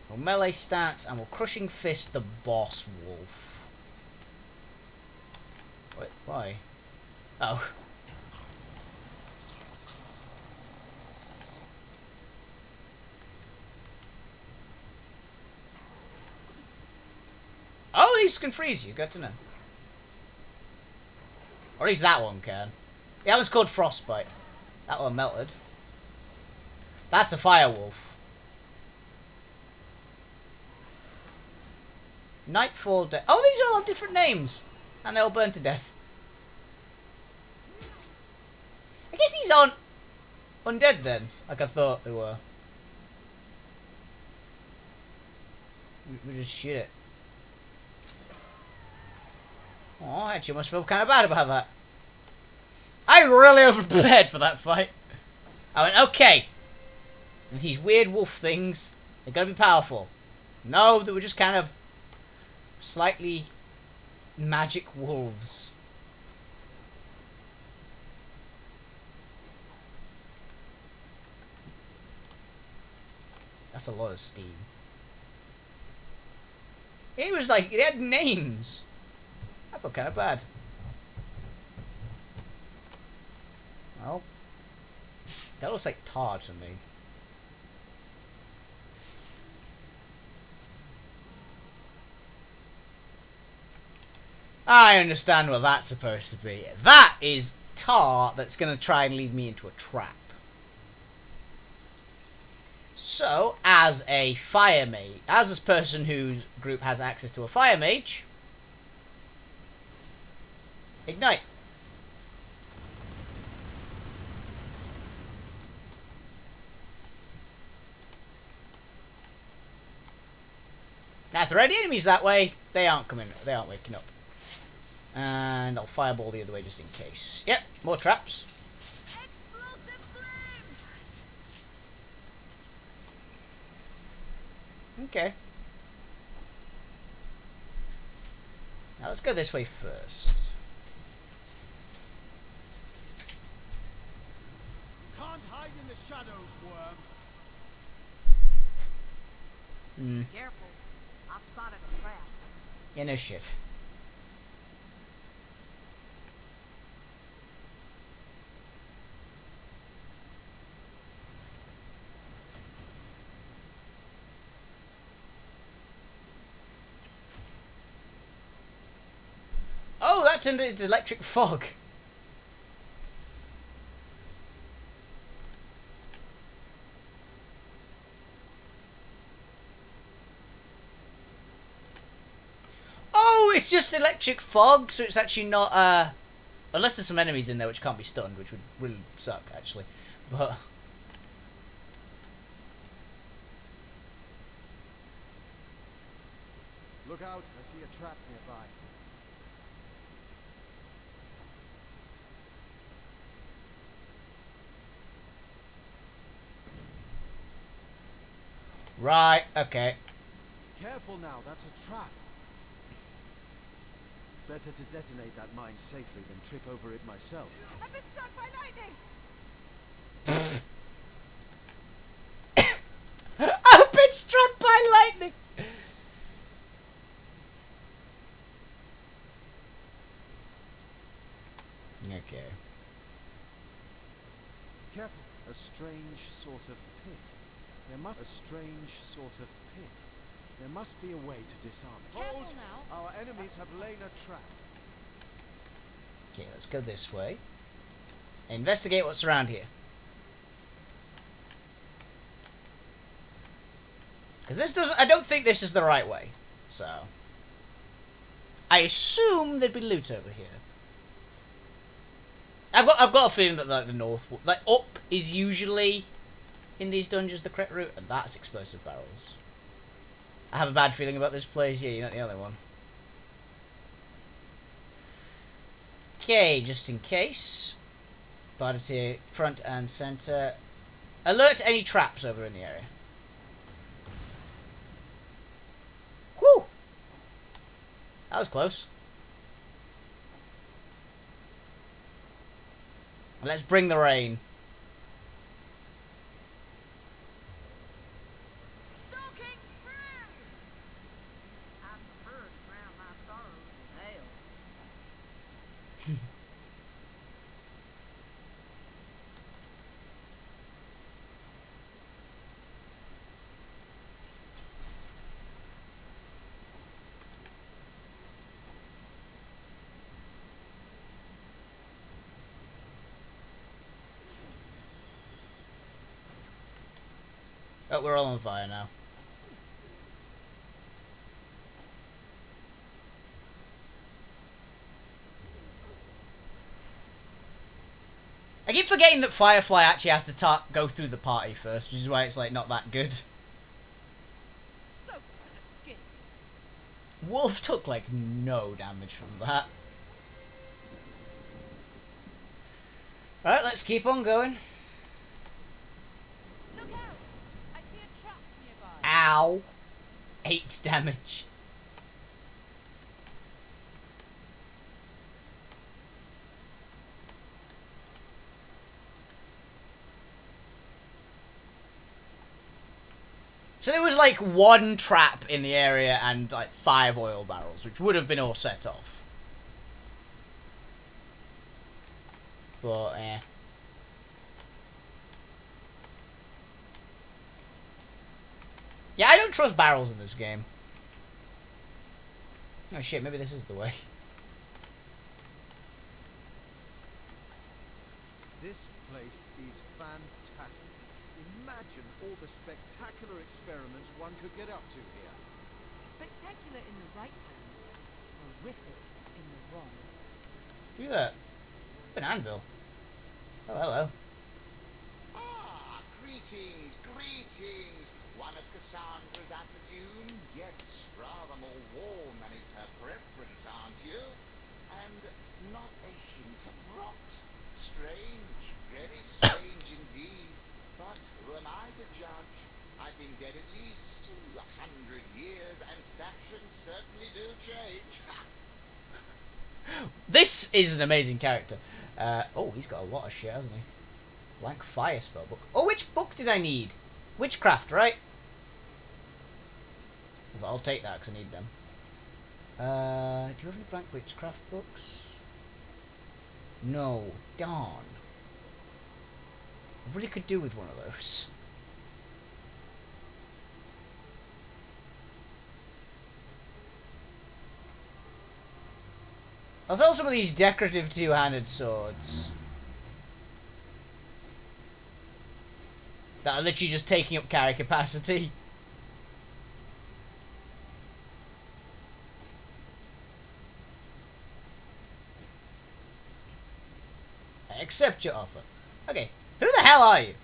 We'll melee stance and we'll crushing fist the boss wolf. Wait, why? Oh. Oh, these can freeze you. Good to know. Or at least that one can. The other one's called Frostbite. That one melted. That's a fire wolf. Nightfall death. Oh, these all have different names. And they all burn to death. I guess these aren't undead then, like I thought they were. We just shoot it. Oh, I actually must feel kind of bad about that. I really overprepared for that fight. I went, okay. These weird wolf things, they're gonna be powerful. No, they were just kind of slightly magic wolves. That's a lot of steam. It was like, they had names. I felt kind of bad. Well, that looks like tar to me. I understand what that's supposed to be. That is tar that's going to try and lead me into a trap. So, as a fire mage, as this person whose group has access to a fire mage, ignite. Now, if there are any enemies that way, they aren't waking up. And I'll fireball the other way just in case. Yep, more traps. Explosive flames! Okay. Now let's go this way first. Can't hide in the shadows, worm. Hmm. Careful. I've spotted a trap. Yeah, no shit. Oh, that turned into electric fog. Oh, it's just electric fog, so it's actually not, unless there's some enemies in there which can't be stunned, which would really suck, actually. But Look out, I see a trap nearby. Right, okay. Careful now, that's a trap. Better to detonate that mine safely than trip over it myself. I've been struck by lightning! I've been struck by lightning! Okay. Careful. A strange sort of pit. A strange sort of pit. There must be a way to disarm it. Careful Hold! now. Our enemies have laid a trap. Okay, let's go this way. Investigate what's around here. Because this doesn't... I don't think this is the right way. So... I assume there'd be loot over here. I've got a feeling that like the north... Like, up is usually... in these dungeons the correct route, and that's explosive barrels. I have a bad feeling about this place. Yeah, you're not the only one. Okay, just in case. Party front and center. Alert any traps over in the area. Whew! That was close. Let's bring the rain. Oh, we're all on fire now. I keep forgetting that Firefly actually has to go through the party first, which is why it's like not that good. Soaked to the skin. Wolf took like no damage from that. Alright, let's keep on going. Look out! I see a trap nearby. Ow! 8 damage. So there was like 1 trap in the area and like 5 oil barrels, which would have been all set off. But, eh. Yeah, I don't trust barrels in this game. Oh shit, maybe this is the way. This place is fantastic. Imagine all the spectacular experiments one could get up to here. Spectacular in the right hands, horrific in the wrong. Look at that. An anvil. Oh, hello. Ah, greetings, greetings! One of Cassandra's, I presume, yet rather more warm than is her preference, aren't you? And not a hint of rot. Strange, very strange indeed. But who am I to judge? I've been dead at least 100 years, and fashions certainly do change. This is an amazing character. Oh, he's got a lot of shit, hasn't he? Blank fire spell book. Oh, which book did I need? Witchcraft, right? I'll take that because I need them. Do you have any blank witchcraft books? No. Darn. I really could do with one of those. I'll sell some of these decorative two-handed swords. That are literally just taking up carry capacity. I accept your offer. Okay, who the hell are you?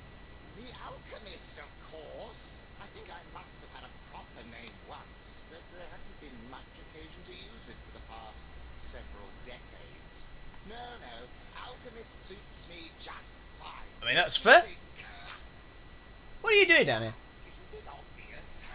The alchemist, of course. I think I must have had a proper name once, but there hasn't been much suits me just fine. I mean, that's fair. Nothing- What are you doing down here? Isn't it obvious?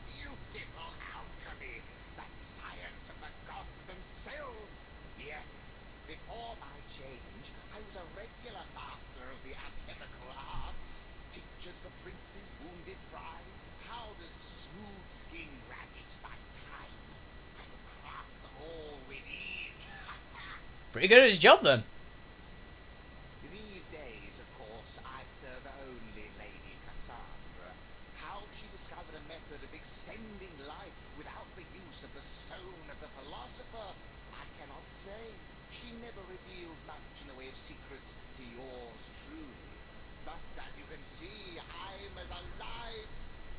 Beautiful alchemy, that science of the gods themselves. Yes, before my change, I was a regular master of the alchemical arts. Tinctures for princes' wounded pride, powders to smooth skin ravaged by time. I could craft them all with ease. Pretty good at his job then. These days, of course, I serve only Lady Cassandra. How she discovered a method of extending life without the use of the stone of the philosopher, I cannot say. She never revealed much in the way of secrets to yours truly. But as you can see, I'm as alive,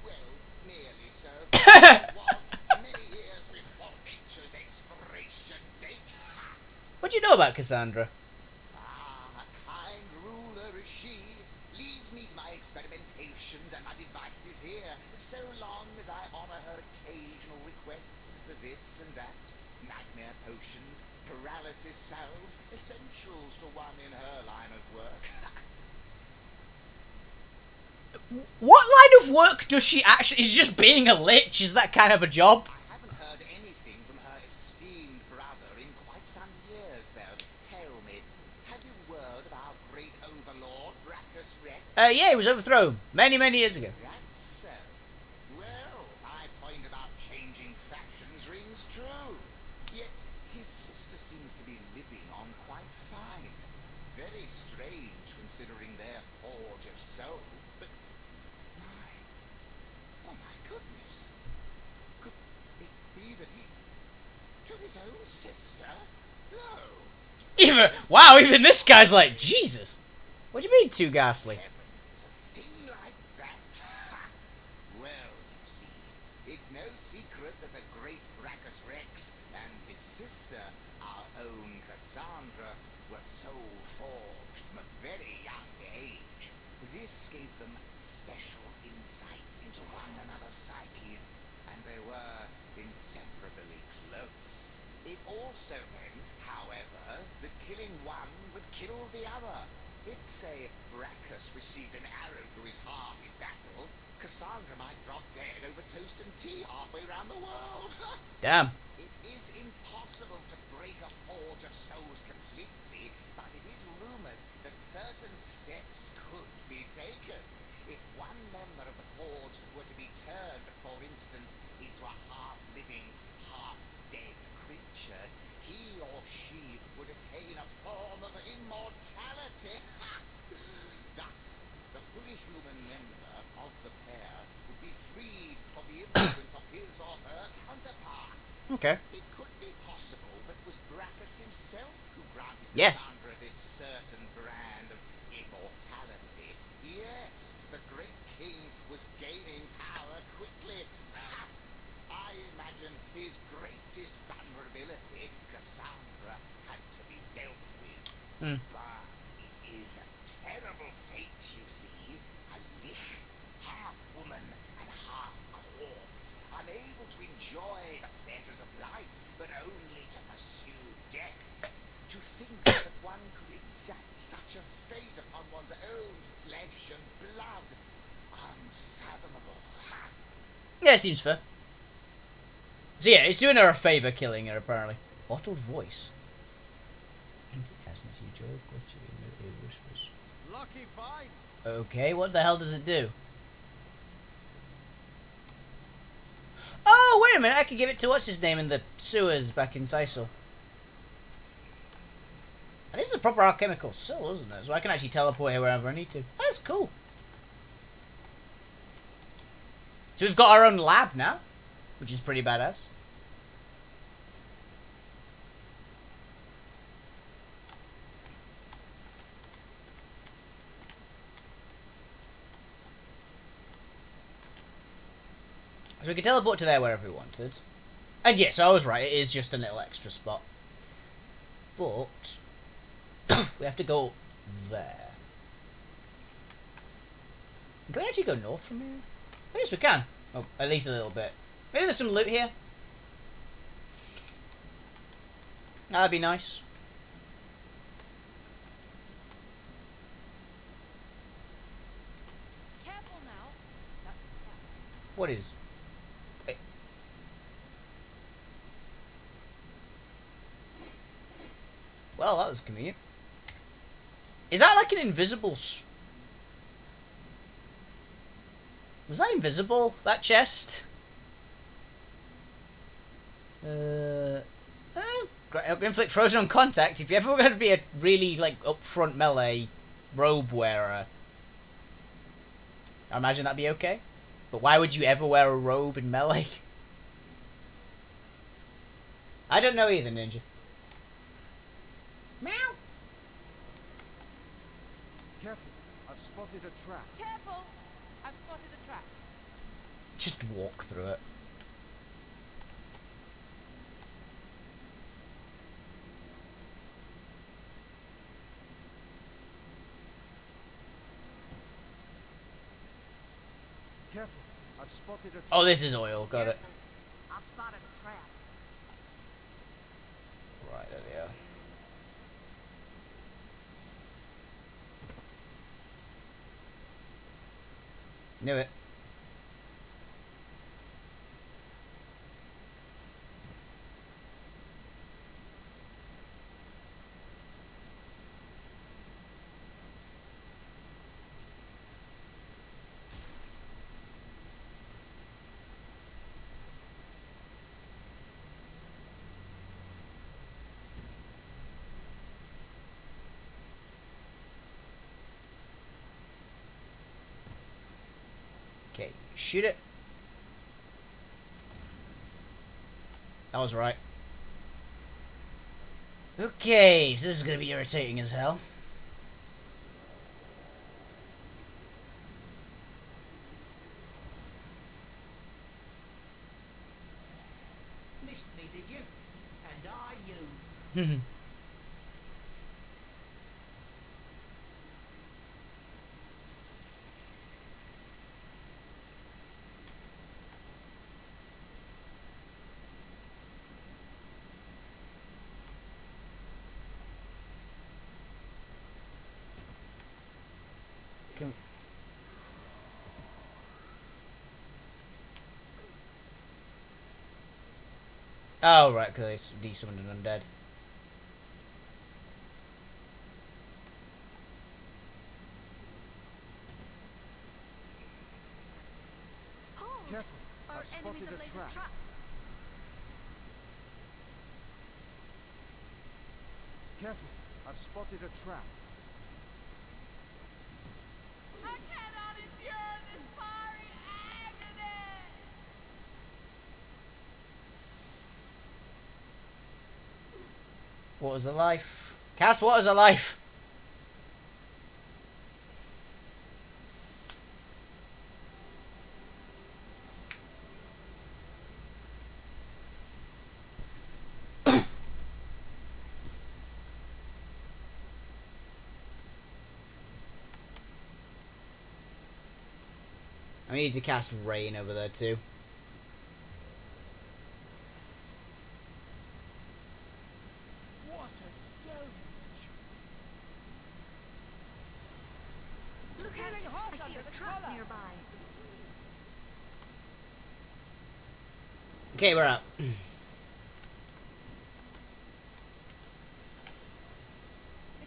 well, nearly so, as I was many years before nature's expiration date. What do you know about Cassandra? Ah, a kind ruler is she. Leaves me to my experimentations and my devices here, so long as I honor her occasional requests for this and that. Nightmare potions, paralysis salves, essentials for one in her line of work. What line of work does she actually... Is just being a lich? Is that kind of a job? I haven't heard anything from her esteemed brother in quite some years, though. Tell me, have you word of our great overlord, Brachus Rex? Yeah, he was overthrown many, many years ago. That's so. Well, my point about changing factions rings true. Yet his sister seems to be living on quite fine. Very strange considering their forge of soul. But oh my goodness. Could it be that he took his own sister? No. Even this guy's like, Jesus. What do you mean too ghastly? Heavens, a thing like that? Well, you see, it's no secret that the great Brachus Rex and his sister, our own Cassandra, were soul forged from a very young age. This gave them special insights into one another's psyches, and they were inseparably close. It also meant, however, that killing one would kill the other. If, say, Brachus received an arrow through his heart in battle, Cassandra might drop dead over toast and tea halfway around the world. Damn. It is impossible to break a forge of souls completely, but it is rumored that certain steps could be taken. If one member of the forge were to be turned, for instance, into a half-living, half-dead creature, he or she would attain a form of immortality. Thus, the fully human member of the pair would be freed from the influence of his or her counterparts. Okay. It could be possible that it was Brachus himself who granted Yeah. Cassandra this certain brand of immortality. Yes, the great king was gaining power quickly. I imagine his greatest vulnerability, Cassandra, had to be dealt with. Hmm. But it is a terrible fate, you see. A lich, half woman and half corpse, unable to enjoy the pleasures of life, but only to pursue death. To think that one could exact such a fate upon one's own flesh and blood. Unfathomable. Ha! Yeah, seems fair. So yeah, he's doing her a favour killing her, apparently. Bottled voice. Lucky find. Okay, what the hell does it do? Oh, wait a minute, I could give it to what's his name in the sewers back in Sisal. And this is a proper alchemical soul, isn't it? So I can actually teleport here wherever I need to. That's cool. So we've got our own lab now, which is pretty badass. So we can teleport to there wherever we wanted. And yes, I was right, it is just a little extra spot. But we have to go there. Can we actually go north from here? Yes, we can. Oh, at least a little bit. Maybe there's some loot here. That'd be nice. What is... Wait. Well, that was convenient. Is that like an invisible... Was that invisible, that chest? Inflict frozen on contact. If you're ever going to be a really, like, upfront melee robe wearer, I imagine that'd be okay. But why would you ever wear a robe in melee? I don't know either, Ninja. Meow. Careful, I've spotted a trap. Careful! I've spotted a trap. Just walk through it. Careful, I've spotted a trap. Oh, this is oil. Got it. I've spotted a trap. Right, there we are. Knew it. Okay, shoot it. That was right. Okay, so this is gonna be irritating as hell. Missed me, did you? And I you. Oh, right, because it's desummoned and undead. Hold! Careful, Our I've enemies spotted have a laid trap. a trap. Careful, I've spotted a trap. I cannot endure this fiery agony! What is a life? Cass, what is a life? I need to cast rain over there too. What a deluge. Look Feeling out! hot I see under a the trap collar. nearby. Okay, we're out. It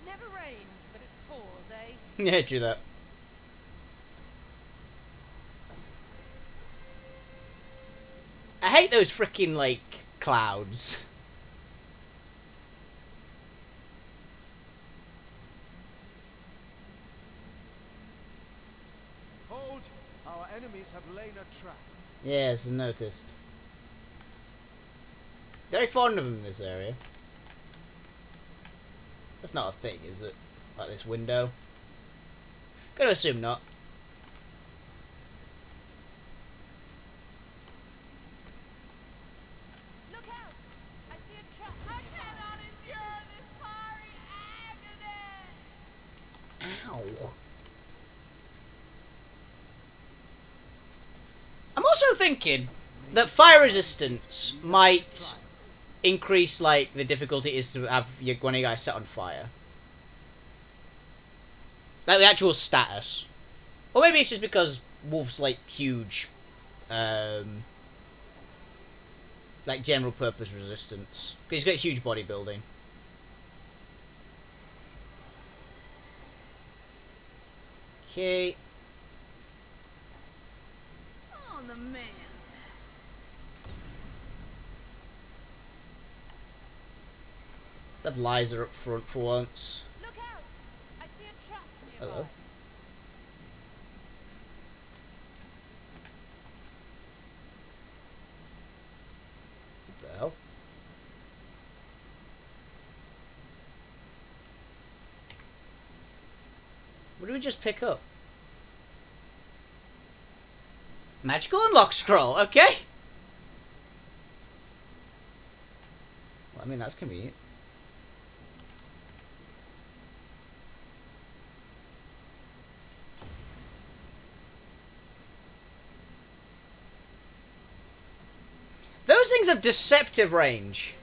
never rains, but it pours, eh? Yeah, do that. I hate those freaking like clouds. Hold! Our enemies have laid a trap. Yes, I noticed. Very fond of them in this area. That's not a thing, is it? Like this window? Gonna assume not. Look out! I see a trap. I cannot endure this fiery agony! Ow. I'm also thinking that fire resistance might increase like the difficulty is to have one of you guys set on fire. Like the actual status. Or maybe it's just because Wolf's like huge like general purpose resistance. Because he's got huge bodybuilding. Okay. Oh, the man. Let's have Liza up front for once. Look out! I see a trap nearby. Hello. What the hell? What did we just pick up? Magical unlock scroll, okay. Well, I mean, that's convenient. Those things have deceptive range.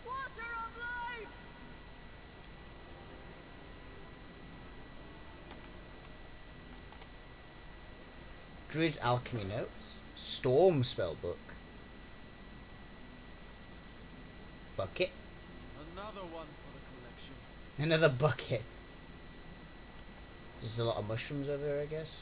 Water of life! Druid's alchemy notes. Storm spellbook. Bucket. Another one for the collection. Another bucket. There's a lot of mushrooms over there, I guess.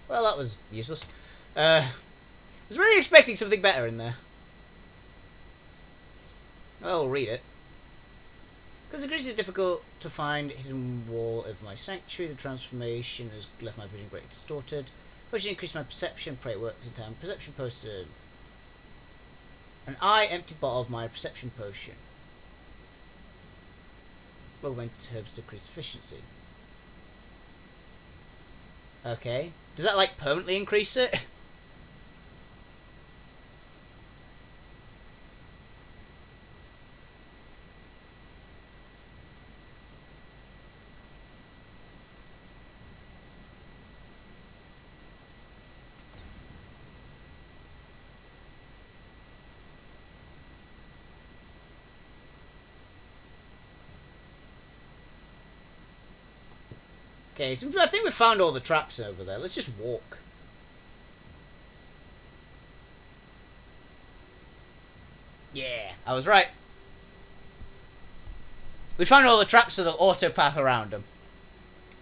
Well, that was useless. I was really expecting something better in there. I'll read it. Because the grease is difficult to find hidden wall of my sanctuary, the transformation has left my vision greatly distorted. Potion increased my perception, pray it works in time. Perception potion. An eye empty bottle of my perception potion. Augmented herbs decrease efficiency. Okay. Does that like permanently increase it? Okay, so I think we found all the traps over there. Let's just walk. Yeah, I was right. We found all the traps, so they'll auto path around them,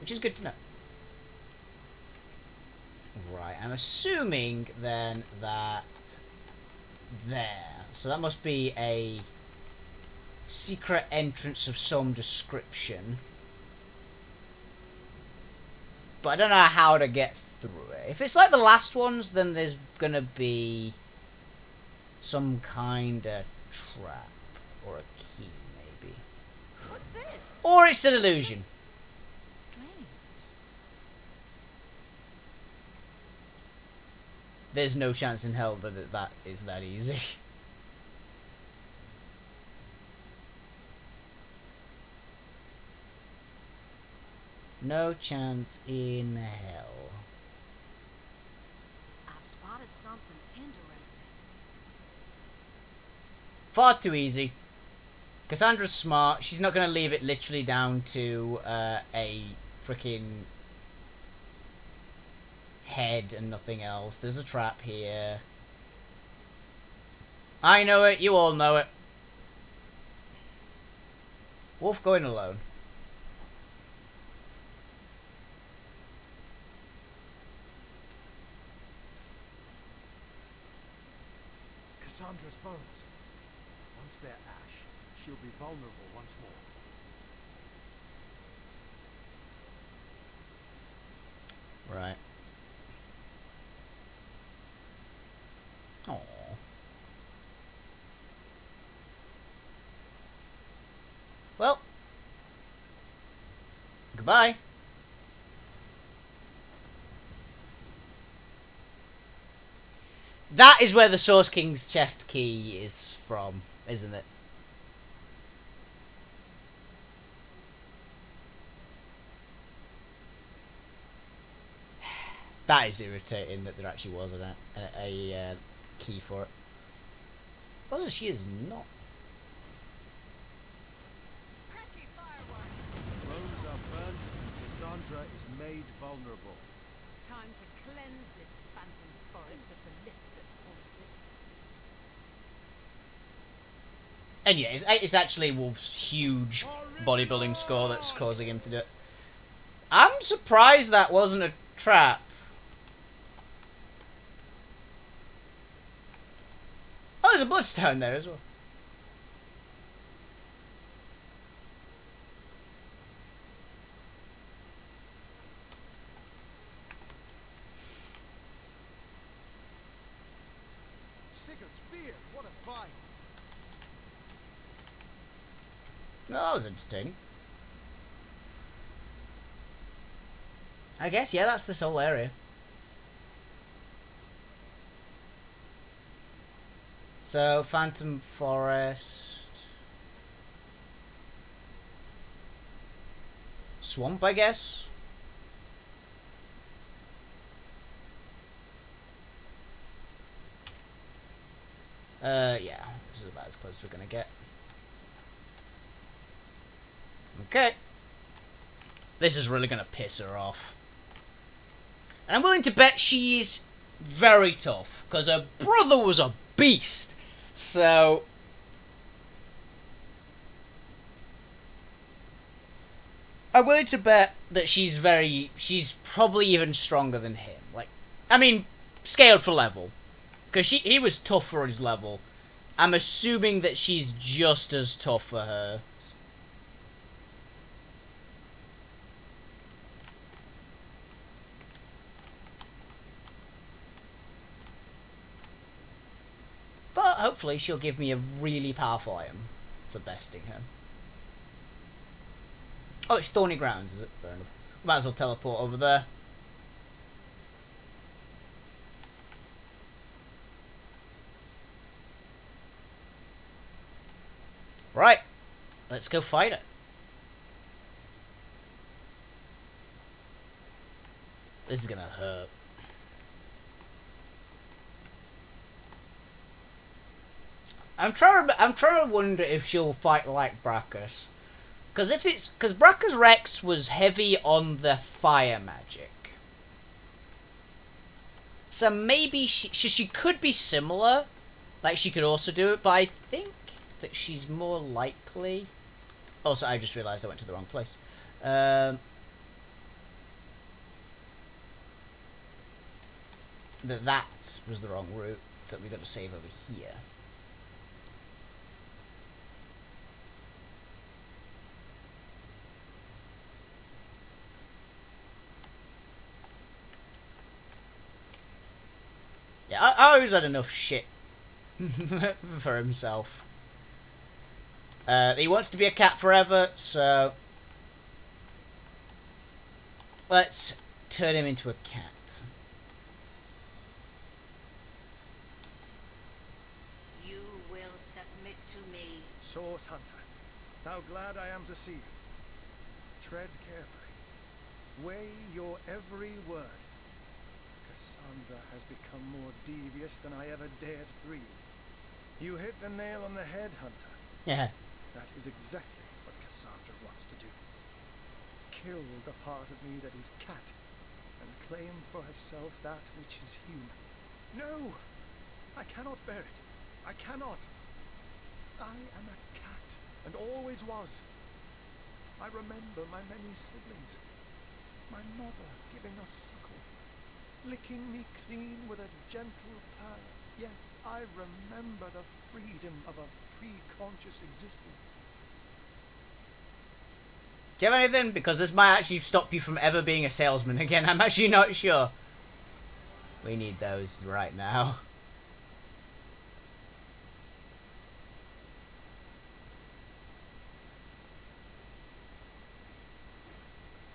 which is good to know. Right, I'm assuming then that there. So that must be a secret entrance of some description. But I don't know how to get through it. If it's like the last ones, then there's gonna be some kind of trap or a key, maybe. What's this? Or it's an illusion. Strange. There's no chance in hell that that is that easy. No chance in hell. I've spotted something interesting. Far too easy. Cassandra's smart. She's not going to leave it literally down to a freaking head and nothing else. There's a trap here. I know it. You all know it. Wolf going alone. Cassandra's bones. Once they're ash, she'll be vulnerable once more. Right. Aww. Well. Goodbye. That is where the Source King's chest key is from, isn't it? That is irritating that there actually was a key for it. Also, she is not. Bones are burnt and Cassandra is made vulnerable. Time to cleanse this phantom forest of the myth that haunts it. And yeah, it's actually Wolf's huge bodybuilding score that's causing him to do it. I'm surprised that wasn't a trap. Oh, there's a bloodstone there as well. Sigurd's beard, what a fight! No, that was entertaining. I guess, yeah, that's this whole area. So, Phantom Forest... Swamp, I guess? Yeah, this is about as close as we're gonna get. Okay. This is really gonna piss her off. And I'm willing to bet she's very tough, because her brother was a beast. So... I'm willing to bet that she's probably even stronger than him. Like, I mean, scaled for level. Because he was tough for his level. I'm assuming that she's just as tough for her. But hopefully she'll give me a really powerful item for besting her. Oh, it's Thorny Grounds, is it? Fair enough. Might as well teleport over there. Right. Let's go fight it. This is gonna hurt. I'm trying to wonder if she'll fight like Brackus. Because Brackus Rex was heavy on the fire magic. So maybe she could be similar. Like, she could also do it, but I think that she's more likely... Also, I just realised I went to the wrong place. That was the wrong route that we got to save over here. Yeah, I always had enough shit for himself. He wants to be a cat forever, so let's turn him into a cat. You will submit to me. Source Hunter, how glad I am to see you. Tread carefully. Weigh your every word. Cassandra has become more devious than I ever dared dream. You hit the nail on the head, Hunter. Yeah. That is exactly what Cassandra wants to do. Kill the part of me that is cat, and claim for herself that which is human. No! I cannot bear it. I cannot. I am a cat, and always was. I remember my many siblings. My mother giving us suckle, licking me clean with a gentle purr. Yes, I remember the freedom of a pre-conscious existence. Do you have anything? Because this might actually stop you from ever being a salesman again. I'm actually not sure. We need those right now.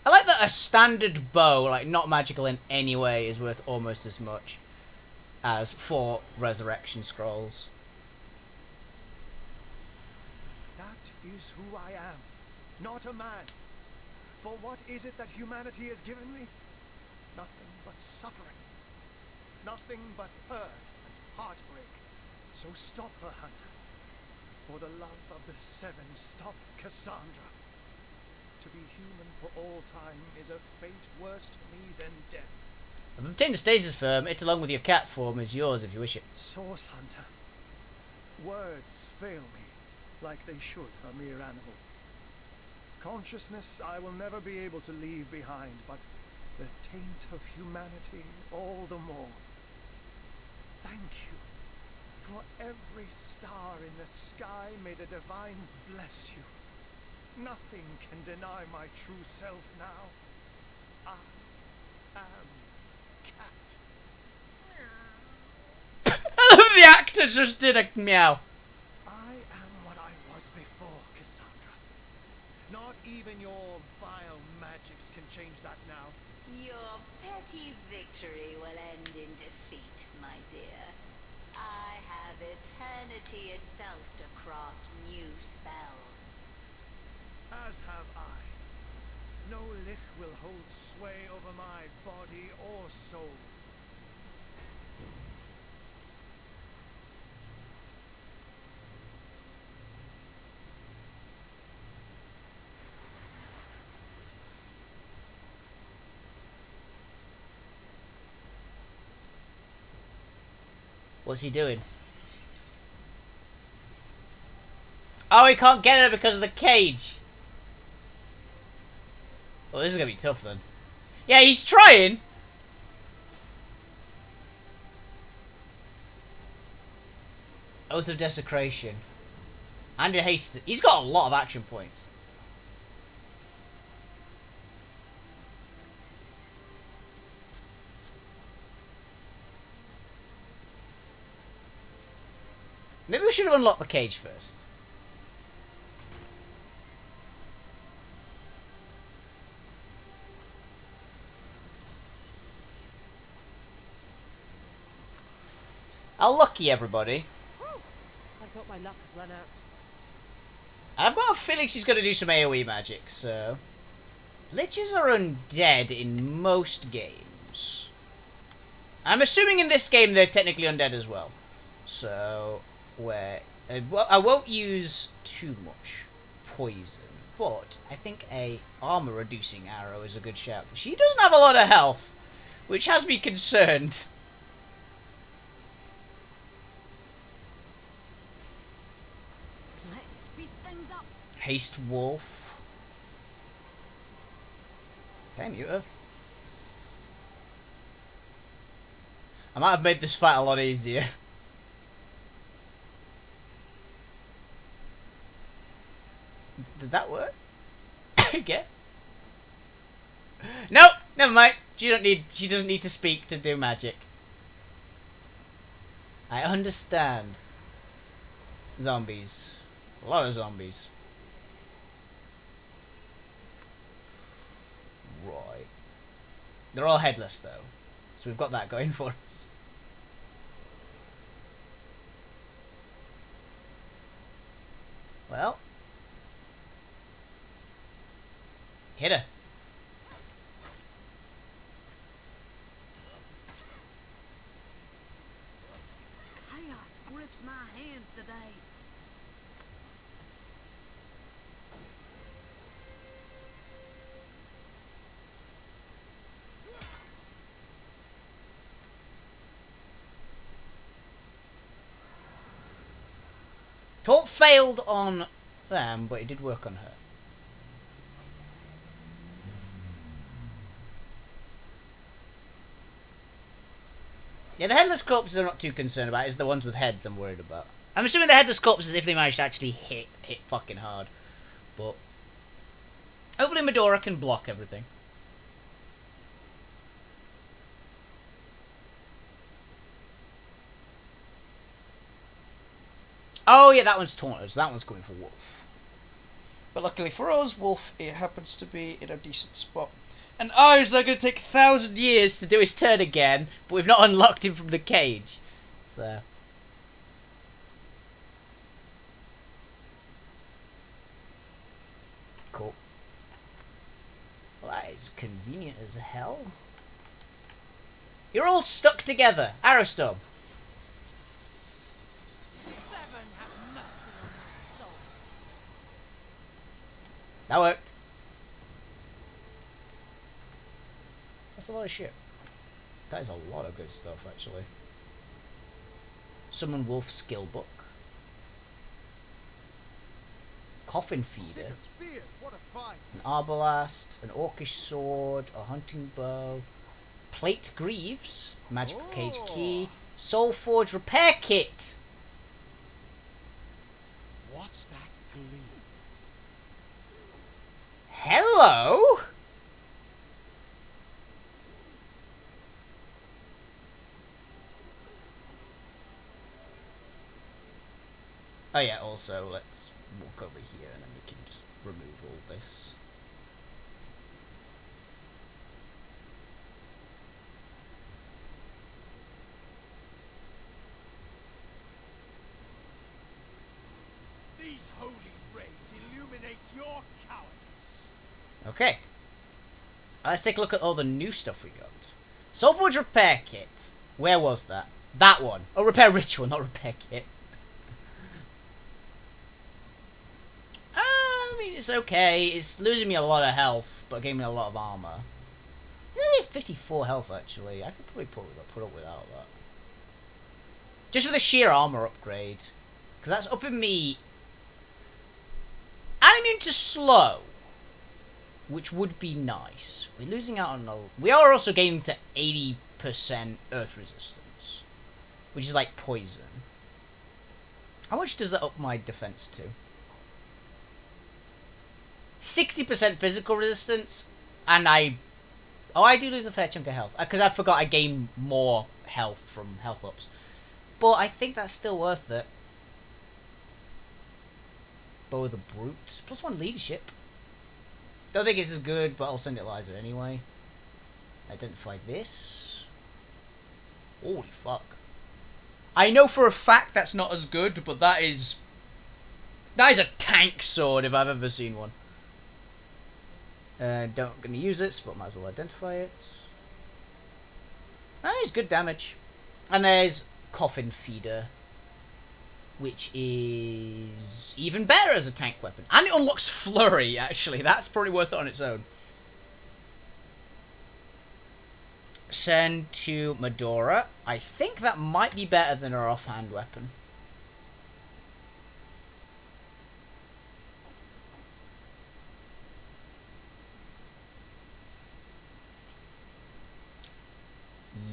I like that a standard bow, like not magical in any way, is worth almost as much as 4 resurrection scrolls. That is who I am, not a man. For what is it that humanity has given me? nothing but suffering. Nothing but hurt and heartbreak. So stop her, Hunter. For the love of the Seven, stop Cassandra. To be human for all time is a fate worse to me than death. I've obtained a stasis firm. It, along with your cat form, is yours if you wish it. Source Hunter. Words fail me, like they should a mere animal. Consciousness I will never be able to leave behind, but the taint of humanity all the more. Thank you. For every star in the sky, may the divines bless you. Nothing can deny my true self now. I am Cat. I love the actor just did a meow. I am what I was before, Cassandra. Not even your vile magics can change that now. Your petty victory will end in defeat, my dear. I have eternity itself to craft new spells. As have I. No lich will hold sway over my body or soul. What's he doing? Oh, he can't get her because of the cage. Well, this is gonna be tough then. Yeah, he's trying. Oath of Desecration. And a haste. He's got a lot of action points. Maybe we should have unlocked the cage first. How lucky, everybody. I thought my luck had run out. I've got a feeling she's going to do some AoE magic, so... Liches are undead in most games. I'm assuming in this game they're technically undead as well. So, I won't use too much poison, but I think a armor reducing arrow is a good shout. She doesn't have a lot of health, which has me concerned. Let's speed things up. Haste Wolf. Okay, mute her. I might have made this fight a lot easier. Did that work? I guess. Nope, never mind. She doesn't need to speak to do magic. I understand. Zombies. A lot of zombies. Right. They're all headless though. So we've got that going for us. Well. Hit her. Chaos grips my hands today. Talk failed on them, but it did work on her. Yeah, the headless corpses I'm not too concerned about. It's the ones with heads I'm worried about. I'm assuming the headless corpses, if they manage to actually hit fucking hard. But hopefully Medora can block everything. Oh yeah, that one's taunted, so that one's going for Wolf. But luckily for us, Wolf, it happens to be in a decent spot. And is not going to take 1,000 years to do his turn again, but we've not unlocked him from the cage. So. Cool. Well, that is convenient as hell. You're all stuck together. Arrowstorm. Seven, have mercy on my soul. That worked. That's a lot of shit. That is a lot of good stuff, actually. Summon Wolf skill book. Coffin feeder. Sigurd's beard, what a find! An arbalast. An orcish sword. A hunting bow. Plate greaves. Magical cage key. Soul forge repair kit. What's that gleam? Hello? Oh yeah, also let's walk over here and then we can just remove all this. These holy rays illuminate your cowardice. Okay. Let's take a look at all the new stuff we got. Soulforge repair kit. Where was that? That one. Oh, repair ritual, not repair kit. I mean, it's okay. It's losing me a lot of health, but gave me a lot of armor. Only 54 health, actually. I could probably put up without that. Just for the sheer armor upgrade. Because that's upping me... I'm immune to slow. Which would be nice. We're losing out on... We are also gaining to 80% earth resistance. Which is like poison. How much does that up my defense to? 60% physical resistance, and I do lose a fair chunk of health because I forgot I gain more health from health ups, but I think that's still worth it. Bow of the Brute, +1 leadership. Don't think it's as good, but I'll send it Liza anyway. Identify this. Holy fuck! I know for a fact that's not as good, but that is a tank sword if I've ever seen one. Don't gonna use it, but might as well identify it. It's good damage. And there's Coffin Feeder, which is even better as a tank weapon. And it unlocks Flurry, actually. That's probably worth it on its own. Send to Medora. I think that might be better than her offhand weapon.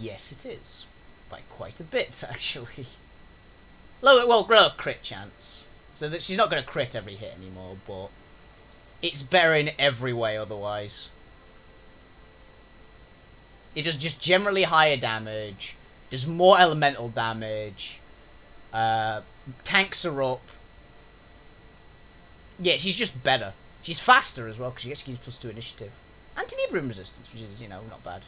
Yes, it is. By quite a bit, actually. Lower crit chance. So that she's not going to crit every hit anymore, but it's better in every way otherwise. It does just generally higher damage, does more elemental damage, tanks her up. Yeah, she's just better. She's faster as well, because she gets +2 initiative. Anti-Nebrium resistance, which is, not bad.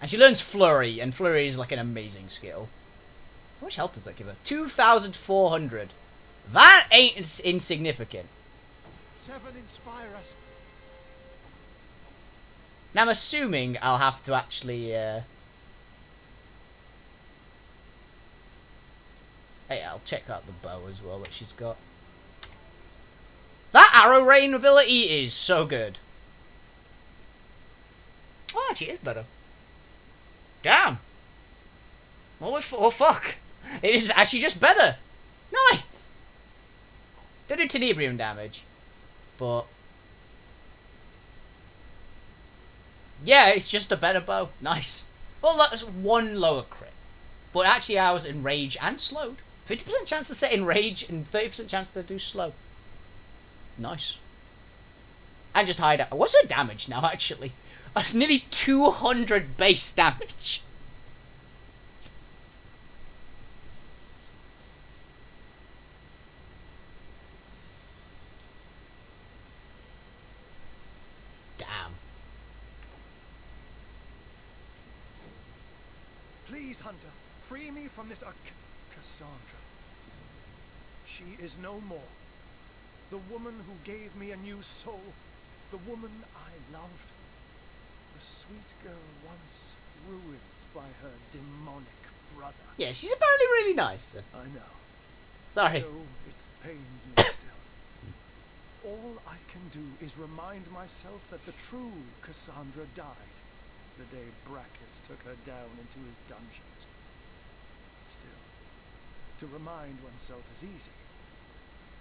And she learns Flurry, and Flurry is like an amazing skill. How much health does that give her? 2,400. That ain't insignificant. Seven, inspire us. Now I'm assuming I'll have to actually... Hey, I'll check out the bow as well that she's got. That arrow rain ability is so good. Oh, actually, it is better. Damn. Oh, fuck. It is actually just better. Nice. Don't do Tenebrium damage. But... yeah, it's just a better bow. Nice. Well, that's one lower crit. But actually, I was enraged and slowed. 50% chance to set enrage and 30% chance to do slow. Nice. And just hide out. What's her damage now, actually? Nearly 200 base damage. Damn. Please, Hunter, free me from this Cassandra. She is no more. The woman who gave me a new soul. The woman I loved. The sweet girl once ruined by her demonic brother. Yeah, she's apparently really nice. I know. Sorry. Though it pains me still. All I can do is remind myself that the true Cassandra died the day Brachus took her down into his dungeons. Still, to remind oneself is easy.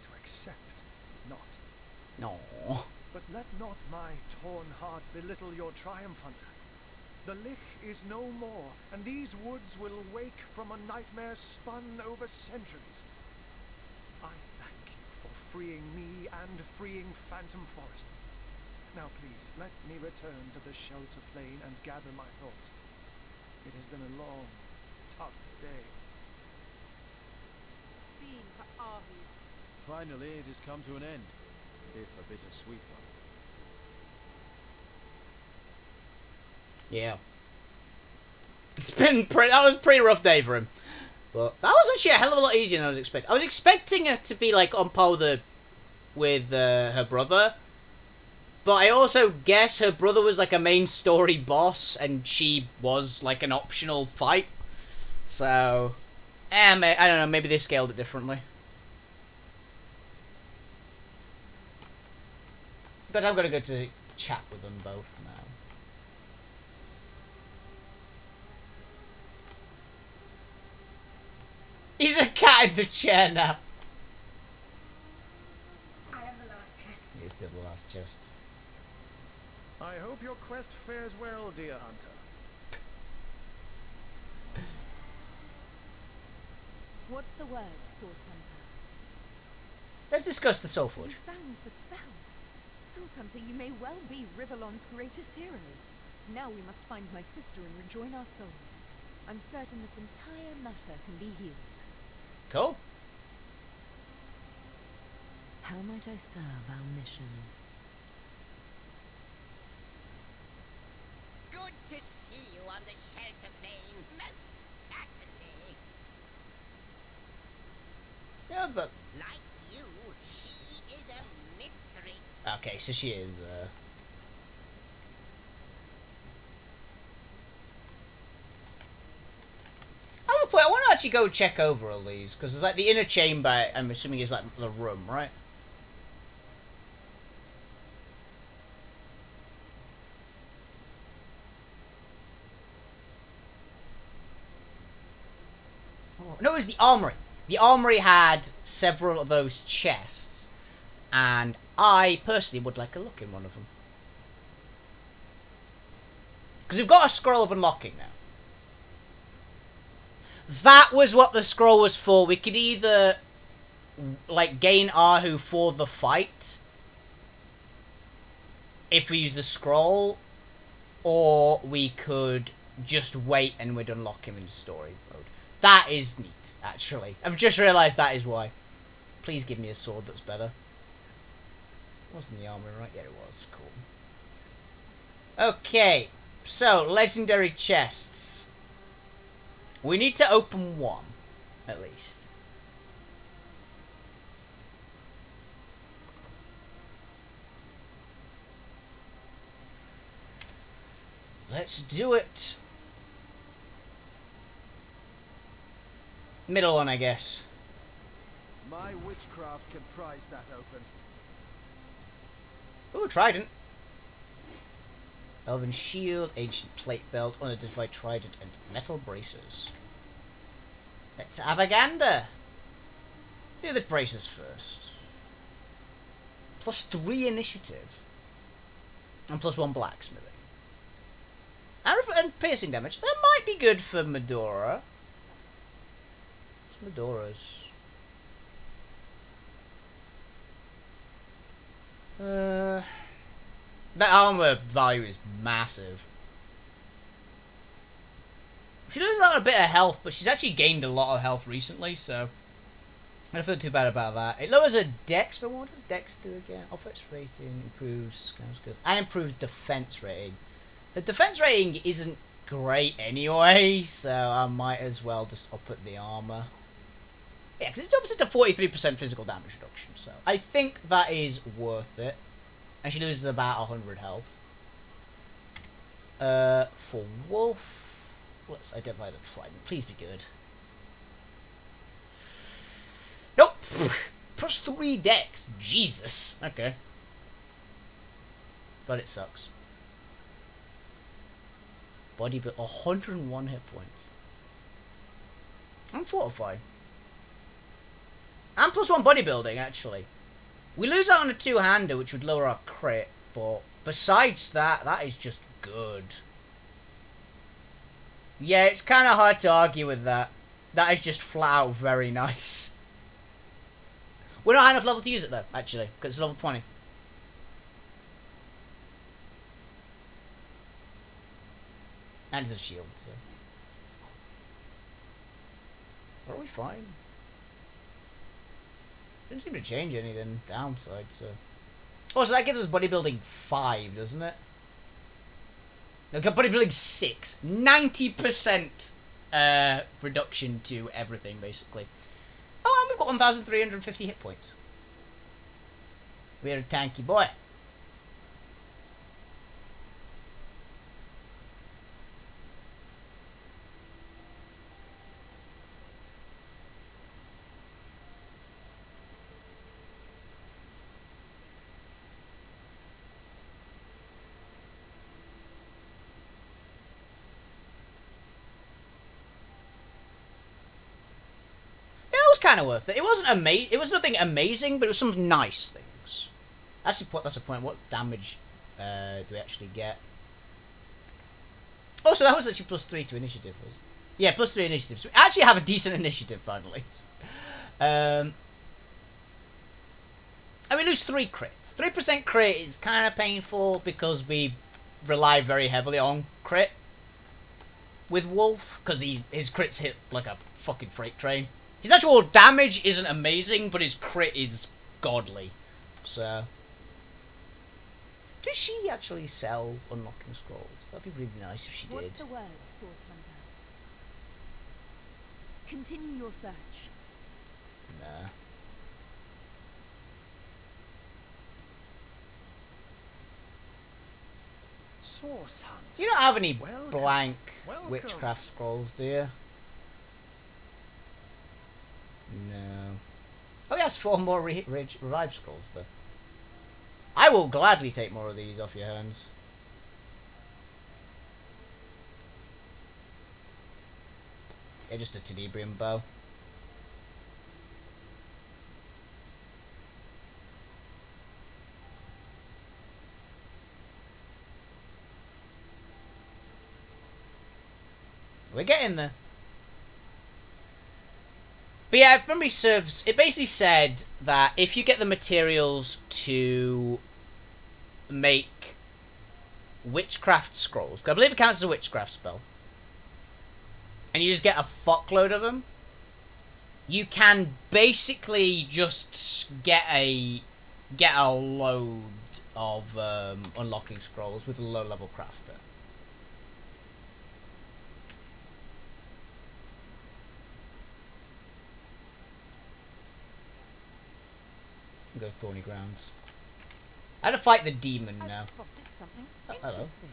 To accept is not. No. But let not my torn heart belittle your triumph, Hunter. The Lich is no more, and these woods will wake from a nightmare spun over centuries. I thank you for freeing me and freeing Phantom Forest. Now please, let me return to the shelter plain and gather my thoughts. It has been a long, tough day. Being for Ahu. Finally, it has come to an end, if a bittersweet one. Yeah. It's been that was a pretty rough day for him. But that was actually a hell of a lot easier than I was expecting. I was expecting her to be like on par with her brother. But I also guess her brother was like a main story boss and she was like an optional fight. So, I don't know, maybe they scaled it differently. But I'm gonna go to chat with them both now. He's a cat in the chair now. I am the last test. He's still the last chest. I hope your quest fares well, dear Hunter. What's the word, Source Hunter? Let's discuss the Soul You Forge. found the spell. Source Hunter, you may well be Rivalon's greatest hero. Now we must find my sister and rejoin our souls. I'm certain this entire matter can be healed. Cool. How might I serve our mission? Good to see you on the shelter plane, most certainly. Yeah, but... Like you, she is a mystery. Okay, so she is, I want to actually go check over all these, because there's like the inner chamber, I'm assuming is like the room, right? No, it was the armory. The armory had several of those chests, and I personally would like a look in one of them. Because we've got a scroll of unlocking now. That was what the scroll was for. We could either, like, gain Ahu for the fight, if we use the scroll, or we could just wait and we'd unlock him in the story mode. That is neat, actually. I've just realised that is why. Please give me a sword that's better. Wasn't the armor right? Yeah, it was. Cool. Okay, so, legendary chests. We need to open one, at least. Let's do it. Middle one, I guess. My witchcraft can prise that open. Ooh, trident. Elven shield, ancient plate belt, unidentified trident, and metal braces. Let's have a gander. Do the braces first. +3 initiative. And +1 blacksmithing. And piercing damage. That might be good for Medora. What's Medora's? That armor value is massive. She does have a bit of health, but she's actually gained a lot of health recently, so I don't feel too bad about that. It lowers her dex, but what does dex do again? Offense rating improves, and improves defense rating. The defense rating isn't great anyway, so I might as well just up at the armor. Yeah, because it jumps into 43% physical damage reduction, so I think that is worth it. And she loses about 100 health. For Wolf, Let's identify the trident. Please be good. Nope. Plus 3 dex. Jesus. Okay. But it sucks. Body build 101 hit points. I'm fortified. And +1 bodybuilding, actually. We lose out on a 2-hander, which would lower our crit, but besides that, that is just good. Yeah, it's kind of hard to argue with that. That is just flat out very nice. We're not high enough level to use it, though, actually, because it's level 20. And it's a shield, so... Are we fine? Didn't seem to change anything downside, so... Oh, so that gives us bodybuilding 5, doesn't it? No, bodybuilding 6. 90% reduction to everything, basically. Oh, and we've got 1,350 hit points. We're a tanky boy. Kind of worth it. It wasn't amazing. It was nothing amazing, but it was some nice things. That's the point. What damage do we actually get? Oh, so that was actually +3 to initiative, was it? Yeah, +3 initiative. So we actually have a decent initiative finally. And we lose 3 crits. 3% crit is kind of painful because we rely very heavily on crit with Wolf because his crits hit like a fucking freight train. His actual damage isn't amazing, but his crit is godly. So... Does she actually sell unlocking scrolls? That'd be really nice if she did. What's the word, Source Hunter? Continue your search. Nah. Source Hunter. You don't have any Welcome. blank Welcome. witchcraft scrolls, do you? No. Oh yes, 4 more revive scrolls though. I will gladly take more of these off your hands. Yeah, just a Tenebrium bow. We're getting there. But yeah, if memory serves, it basically said that if you get the materials to make witchcraft scrolls, 'cause I believe it counts as a witchcraft spell, and you just get a fuckload of them, you can basically just get a load of unlocking scrolls with a low level crafter. Go Thorny Grounds. I had to fight the demon now. I've spotted something Oh, hello. interesting.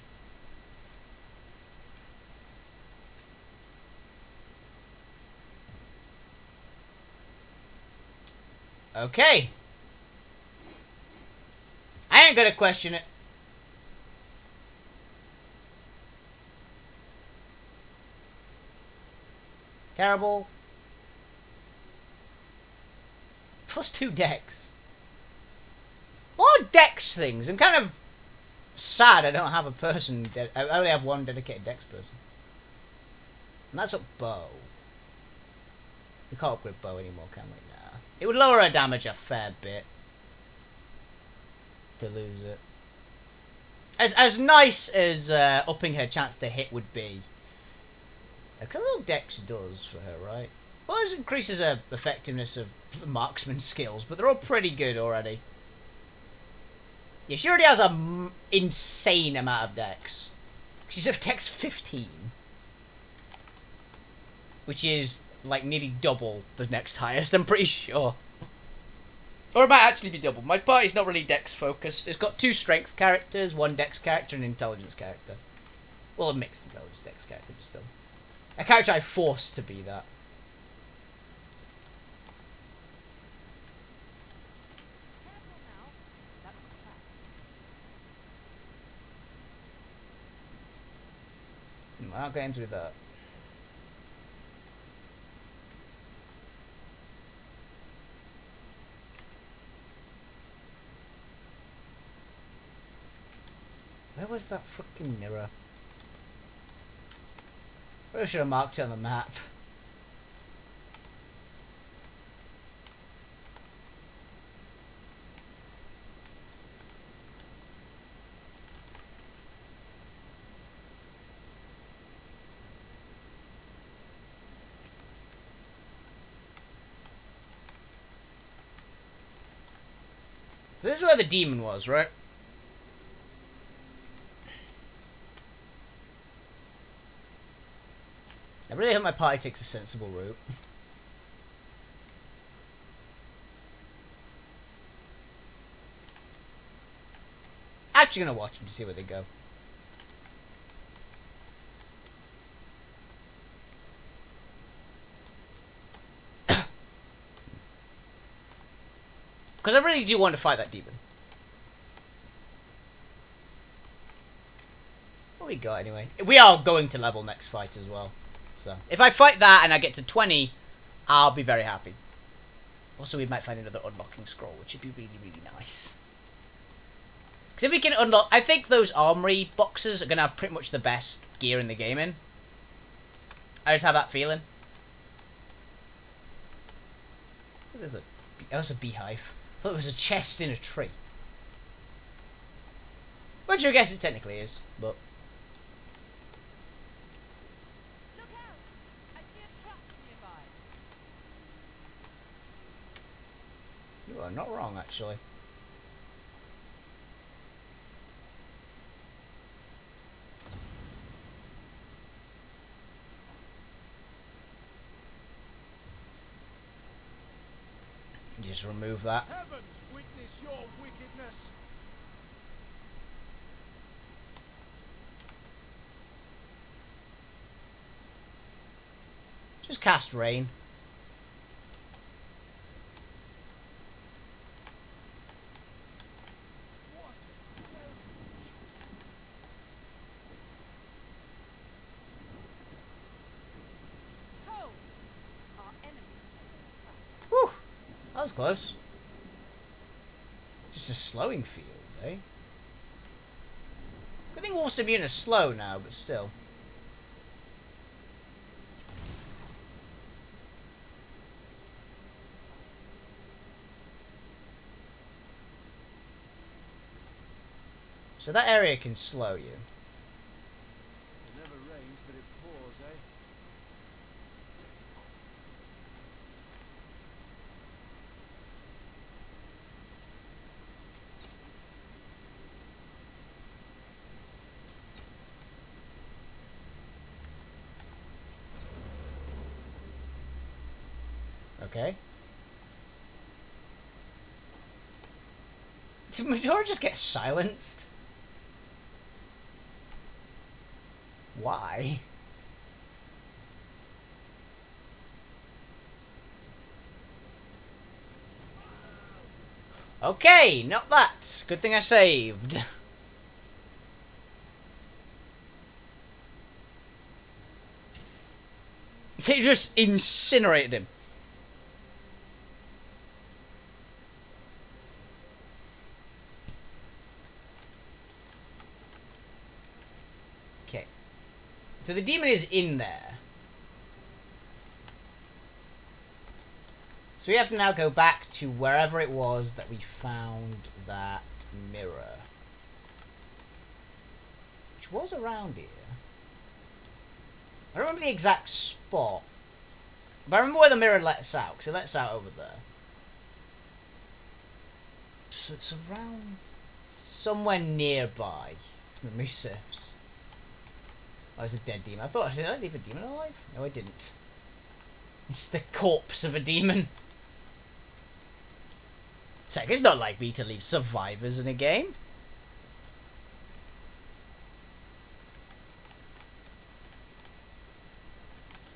Okay. I ain't gonna question it. Terrible. +2 dex. More dex things. I'm kind of sad I don't have a person. I only have one dedicated dex person. And that's up bow. We can't upgrade bow anymore, can we? Nah. It would lower our damage a fair bit to lose it. As nice as upping her chance to hit would be. Because a little dex does for her, right? Well, this increases her effectiveness of marksman skills, but they're all pretty good already. Yeah, she already has an insane amount of dex. She's at dex 15. Which is, like, nearly double the next highest, I'm pretty sure. Or it might actually be double. My party's not really dex focused. It's got 2 strength characters, 1 dex character, and an intelligence character. Well, a mixed intelligence dex character, but still. A character I forced to be that. Careful now. That was a trap. I'm not going through that. Where was that fucking mirror? I should have marked it on the map. So this is where the demon was, right? I really hope my party takes a sensible route. Actually gonna watch them to see where they go. Because I really do want to fight that demon. What we got anyway? We are going to level next fight as well. So if I fight that and I get to 20, I'll be very happy. Also, we might find another unlocking scroll, which would be really, really nice. Because if we can unlock... I think those armory boxes are going to have pretty much the best gear in the game in. I just have that feeling. So there's a... That was a beehive. I thought it was a chest in a tree. Which I guess it technically is, but... Look out! I see a trap nearby. You are not wrong, actually. Just remove that. Heavens witness your wickedness. Just cast rain. Ho! Our enemies are Whew! That was close. Just a slowing field, eh? Good thing Wolf's immune is slow now, but still. So that area can slow you. It never rains, but it pours, eh? Okay. Did Majora just get silenced? Why? Okay, not that. Good thing I saved. They just incinerated him. Okay. So the demon is in there. So we have to now go back to wherever it was that we found that mirror. Which was around here. I don't remember the exact spot. But I remember where the mirror lets out, because it lets out over there. So it's around somewhere nearby. If memory serves. Oh, it's a dead demon. I thought, did I leave a demon alive? No, I didn't. It's the corpse of a demon. It's like, it's not like me to leave survivors in a game.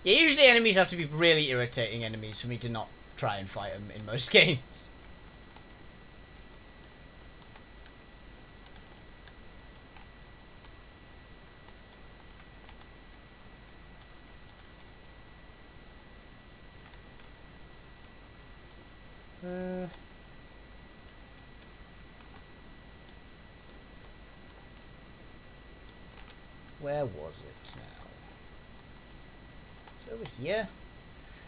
Yeah, usually enemies have to be really irritating enemies for me to not try and fight them in most games. Where was it now? It's over here.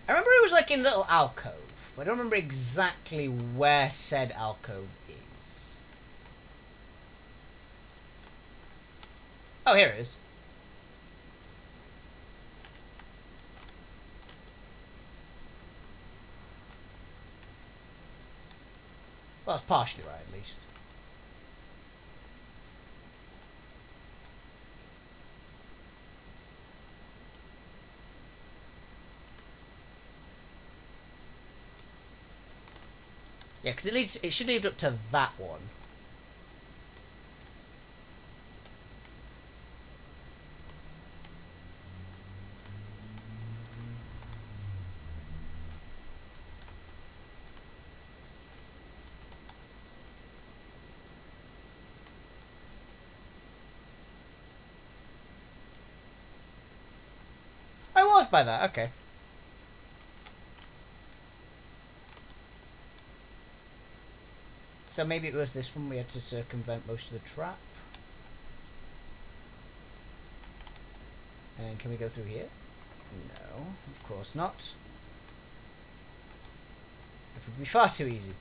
I remember it was like in a little alcove, but I don't remember exactly where said alcove is. Oh, here it is. Well, that's partially right, at least. Yeah, because it should lead up to that one. I was by that, okay. So maybe it was this one we had to circumvent most of the trap. And can we go through here? No, of course not. It would be far too easy.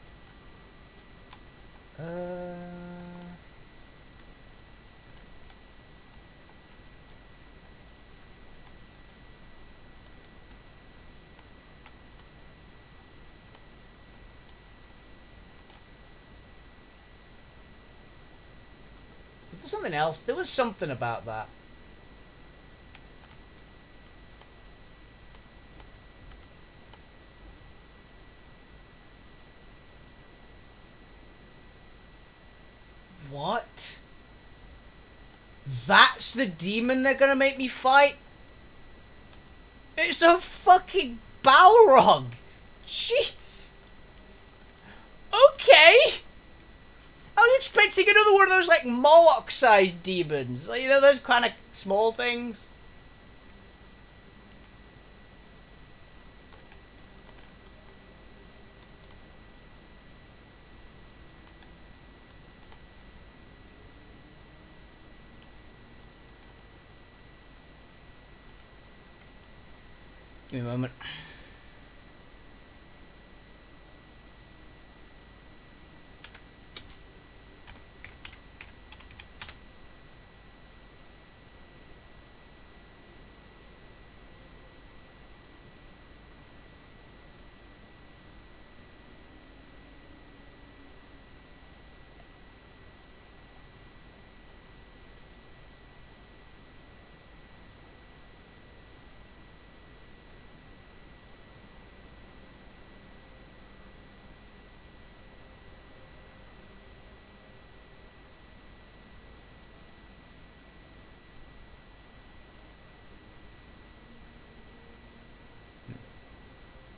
Was there something else? There was something about that. What? That's the demon they're gonna make me fight? It's a fucking Balrog! Jeez! Okay! I was expecting another one of those, like, Moloch-sized demons. Like, you know, those kind of small things? Give me a moment.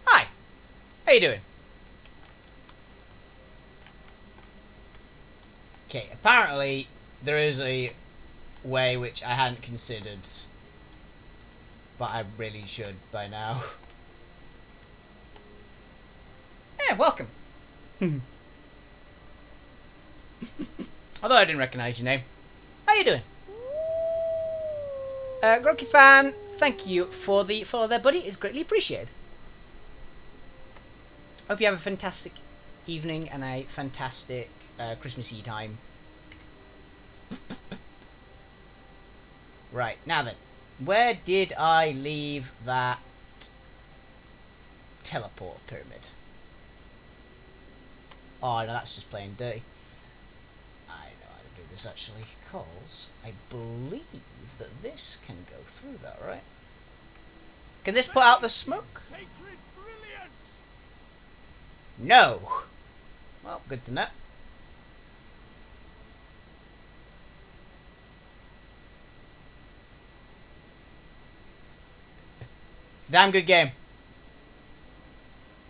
Hi! How you doing? Okay, apparently there is a way which I hadn't considered, but I really should by now. Yeah, welcome. Although I didn't recognise your name. How you doing? Groky fan, thank you for the follow there, buddy. It's greatly appreciated. Hope you have a fantastic evening and a fantastic Christmassy time. Right, now then. Where did I leave that teleport pyramid? Oh, no, that's just plain dirty. I know how to do this, actually, because I believe that this can go through that, right? Can this put out the smoke? No! Well, good to know. It's a damn good game.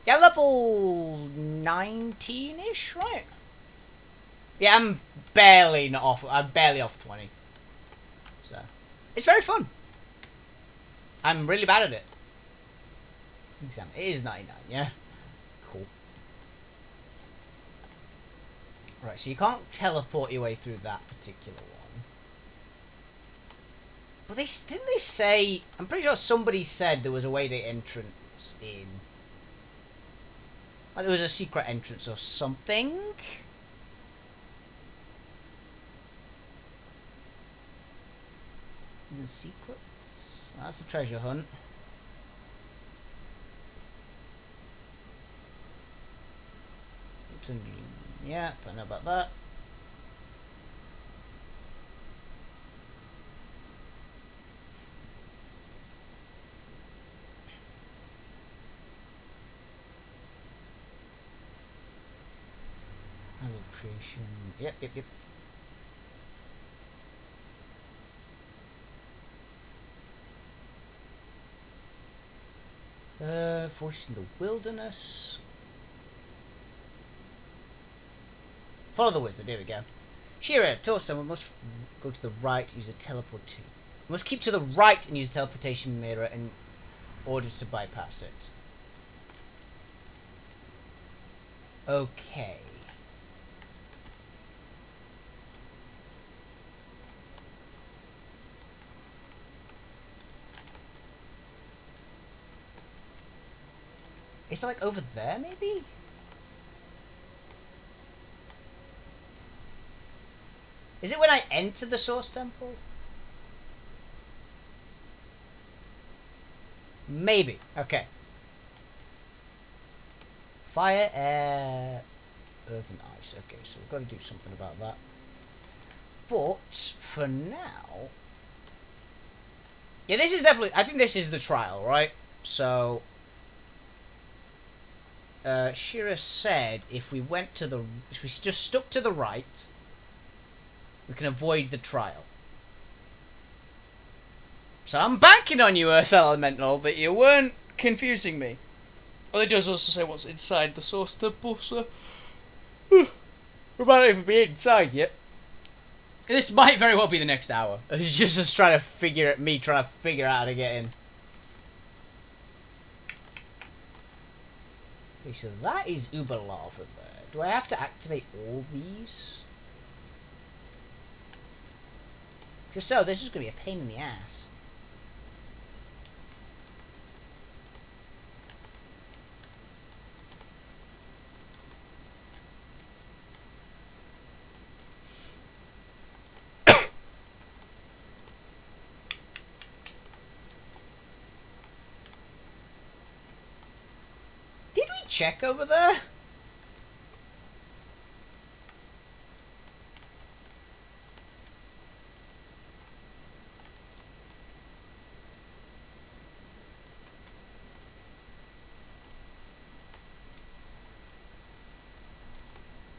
Yeah, level 19-ish, right? Yeah, I'm barely not off. I'm barely off 20. So, it's very fun. I'm really bad at it. Exam. It is 99, yeah? Cool. Right, so you can't teleport your way through that particular one. But didn't they say... I'm pretty sure somebody said there was a way to entrance in... Like there was a secret entrance or something? Is it secrets? That's a treasure hunt. Yeah, I know about that. Creation. Yep. Forces in the wilderness. Follow the wizard. Here we go. Shira, told someone must go to the right. Use a teleportation. Must keep to the right and use a teleportation mirror in order to bypass it. Okay. Is it like over there, maybe? Is it when I enter the Source Temple? Maybe. Okay. Fire, air, earth and ice. Okay, so we've got to do something about that. But, for now... Yeah, this is definitely... I think this is the trial, right? So... Shira said if we went to the... If we just stuck to the right, we can avoid the trial. So I'm banking on you, Earth Elemental, that you weren't confusing me. Well, it does also say what's inside the Source Temple, so... we might not even be inside yet. This might very well be the next hour. It's just us trying to figure out how to get in. Okay, so that is Uber Lava there. Do I have to activate all these? Just so, this is going to be a pain in the ass. Did we check over there?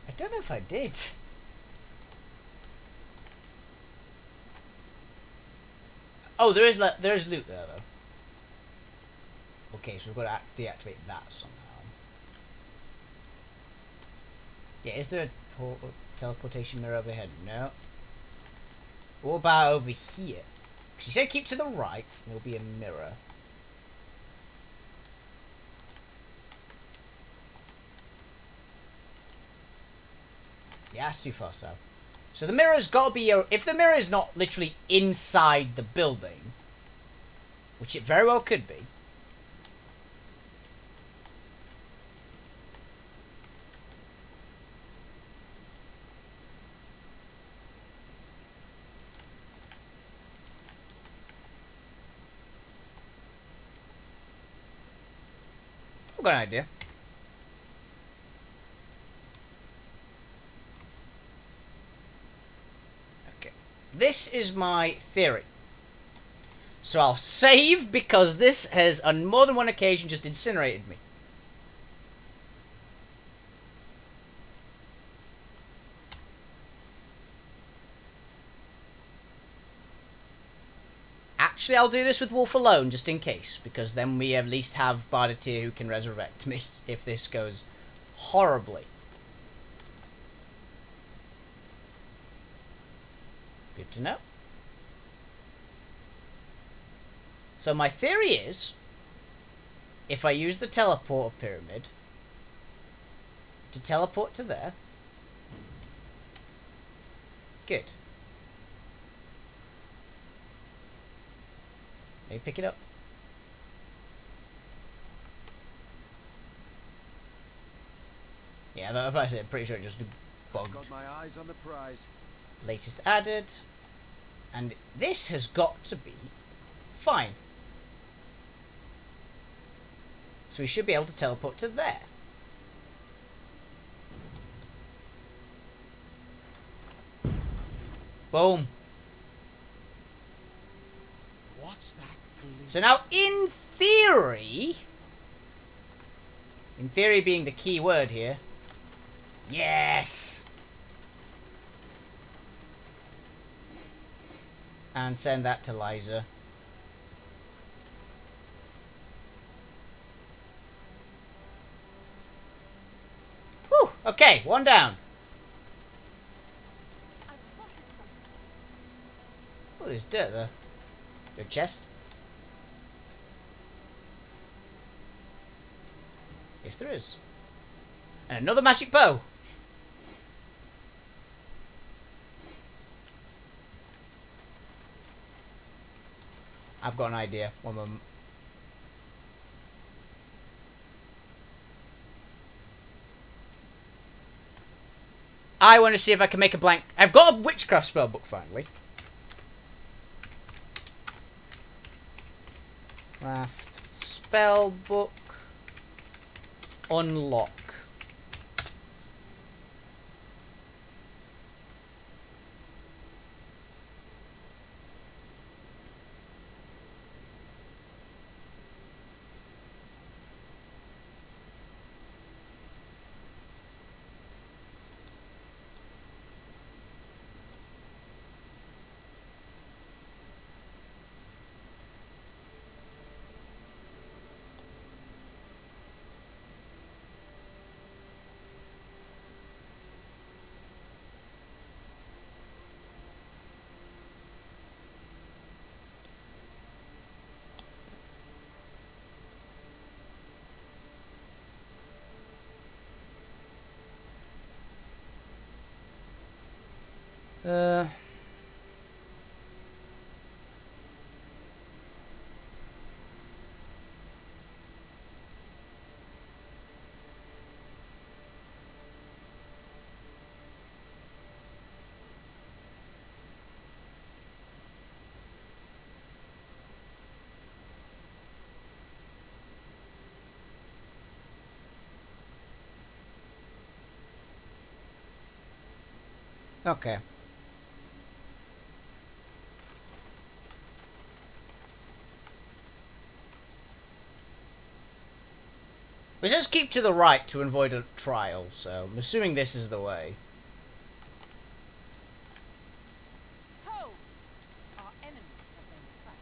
I don't know if I did. Oh, there's loot there though. Okay, so we've got to deactivate that somehow. Yeah, is there a teleportation mirror overhead? No. What about over here? She said keep to the right, and there'll be a mirror. Yeah, that's too far south. So the mirror's got to be... If the mirror is not literally inside the building, which it very well could be. I've got an idea. Okay. This is my theory. So I'll save because this has on more than one occasion just incinerated me. At Actually, I'll do this with Wolf alone, just in case, because then we at least have Bardatir who can resurrect me if this goes horribly. Good to know. So my theory is, if I use the teleporter pyramid to teleport to there, good. Let me pick it up. Yeah, that's what I said. I'm pretty sure it just bugged. Got my eyes on the prize. Latest added. And this has got to be fine. So we should be able to teleport to there. Boom. What's that gleam? So now, in theory being the key word here, yes! And send that to Liza. Whew, okay, one down. Oh, there's dirt there. Your chest? Yes, there is. And another magic bow. I've got an idea. One moment. I want to see if I can make a blank. I've got a witchcraft spellbook finally. Craft spellbook. Unlock. Okay. We just keep to the right to avoid a trial, so I'm assuming this is the way. Ho! Our enemies have been attacked.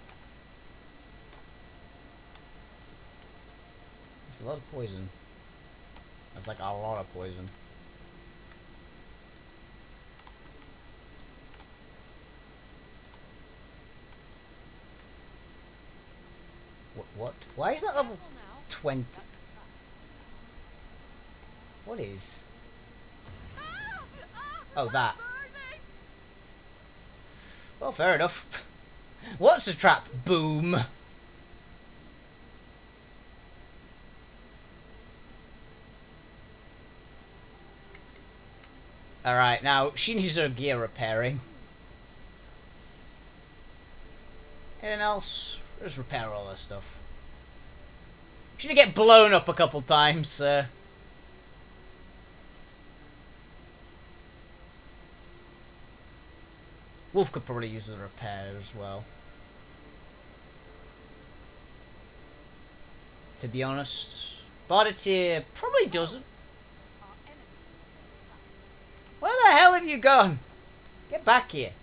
It's a lot of poison. That's like a lot of poison. What? Why is that level 20? What is? Oh, that. Well, fair enough. What's a trap? Boom. Alright, now, she needs her gear repairing. Anything else? Just repair all this stuff. Should have get blown up a couple times, Wolf could probably use the repair as well. To be honest. Bardatir probably doesn't. Where the hell have you gone? Get back here.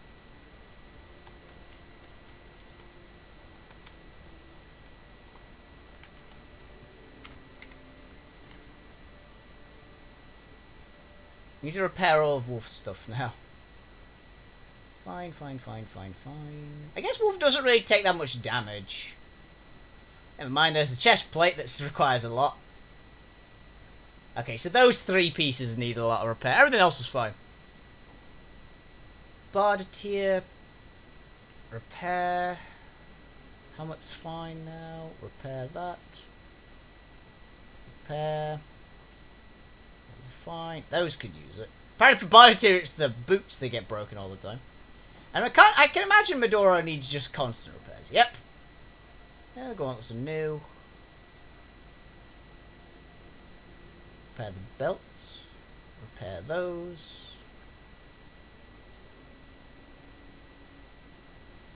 Need to repair all of Wolf's stuff now. Fine, fine, fine, fine, fine. I guess Wolf doesn't really take that much damage. Never mind, there's the chest plate that requires a lot. Okay, so those 3 pieces need a lot of repair. Everything else was fine. Barter tier. Repair. Helmet's fine now. Repair that. Repair. Those are fine. Those could use it. Apparently for barter tier, it's the boots that get broken all the time. And I can imagine Medora needs just constant repairs. Yep. Yeah, go on with some new. Repair the belts. Repair those.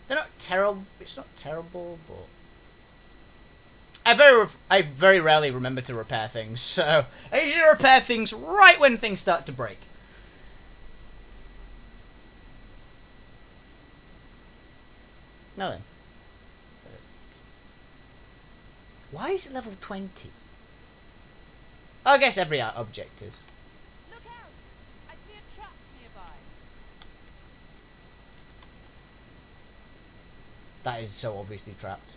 They're not terrible. It's not terrible, but I very rarely remember to repair things. So I usually repair things right when things start to break. No then. Why is it level 20? Oh, I guess every object is. Look out! I see a trap nearby. That is so obviously trapped.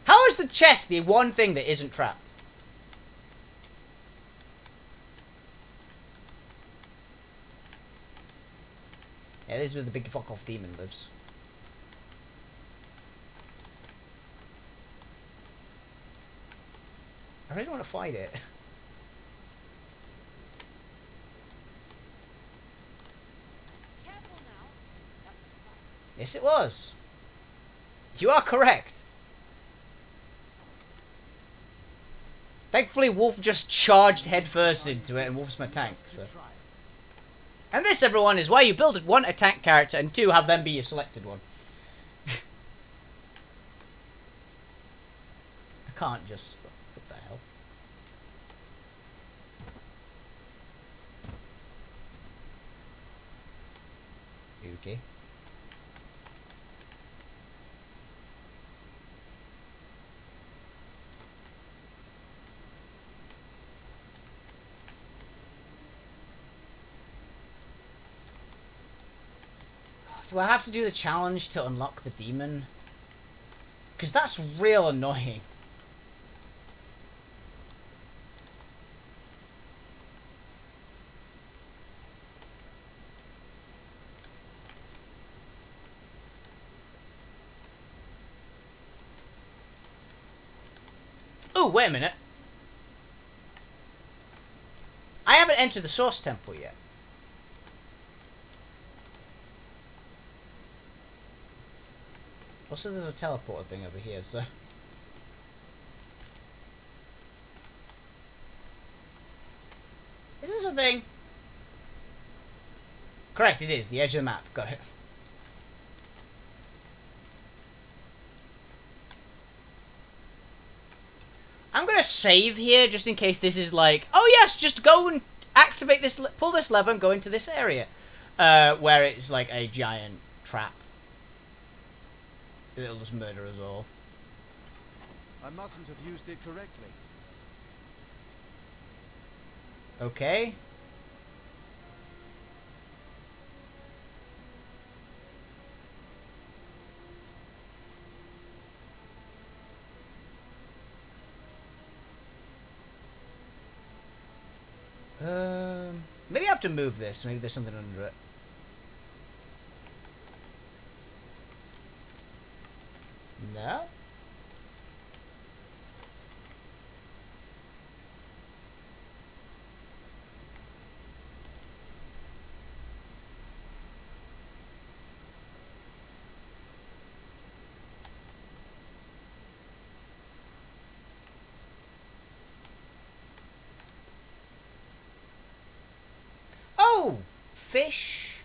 How is the chest the one thing that isn't trapped? Yeah, this is where the big fuck off demon lives. I really want to fight it. Careful now. Yes, it was. You are correct. Thankfully, Wolf just charged headfirst into it, and Wolf's my tank. So. And this, everyone, is why you build it: 1, a tank character, and 2, have them be your selected one. I can't just... What the hell? Okay. Do I have to do the challenge to unlock the demon? Because that's real annoying. Oh, wait a minute. I haven't entered the Source Temple yet. Also, there's a teleporter thing over here, so... Is this a thing? Correct, it is. The edge of the map. Got it. I'm gonna save here, just in case this is like... Oh yes, just go and activate this... Pull this lever and go into this area. Where it's like a giant trap. It'll just murder us all. I mustn't have used it correctly. Okay. Maybe I have to move this. Maybe there's something under it. No? Oh! Fish.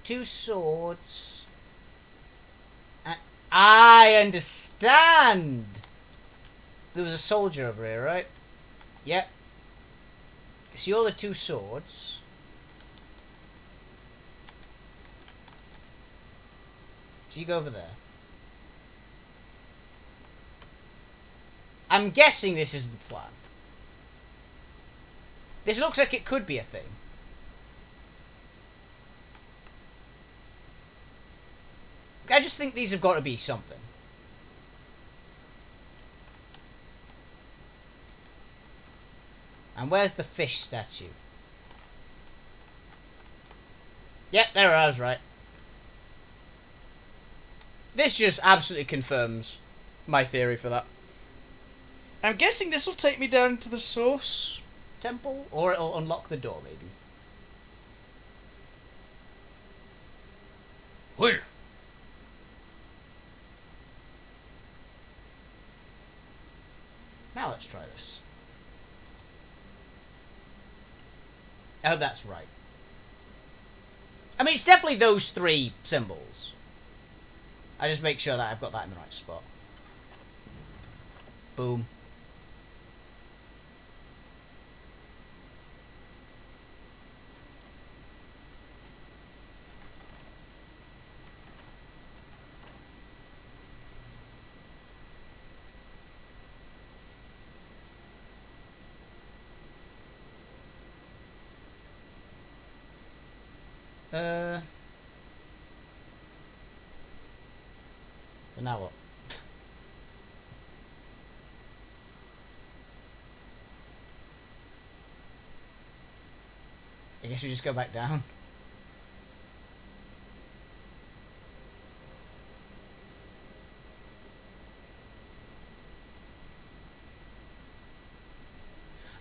2 swords. I understand! There was a soldier over here, right? Yep. So you're the 2 swords. So you go over there. I'm guessing this is the plan. This looks like it could be a thing. I just think these have got to be something. And where's the fish statue? Yep, there I was right. This just absolutely confirms my theory for that. I'm guessing this will take me down to the source temple, or it'll unlock the door, maybe. Where? Now let's try this. I hope that's right. I mean, it's definitely those three symbols. I just make sure that I've got that in the right spot. Boom. So now what? I guess we just go back down.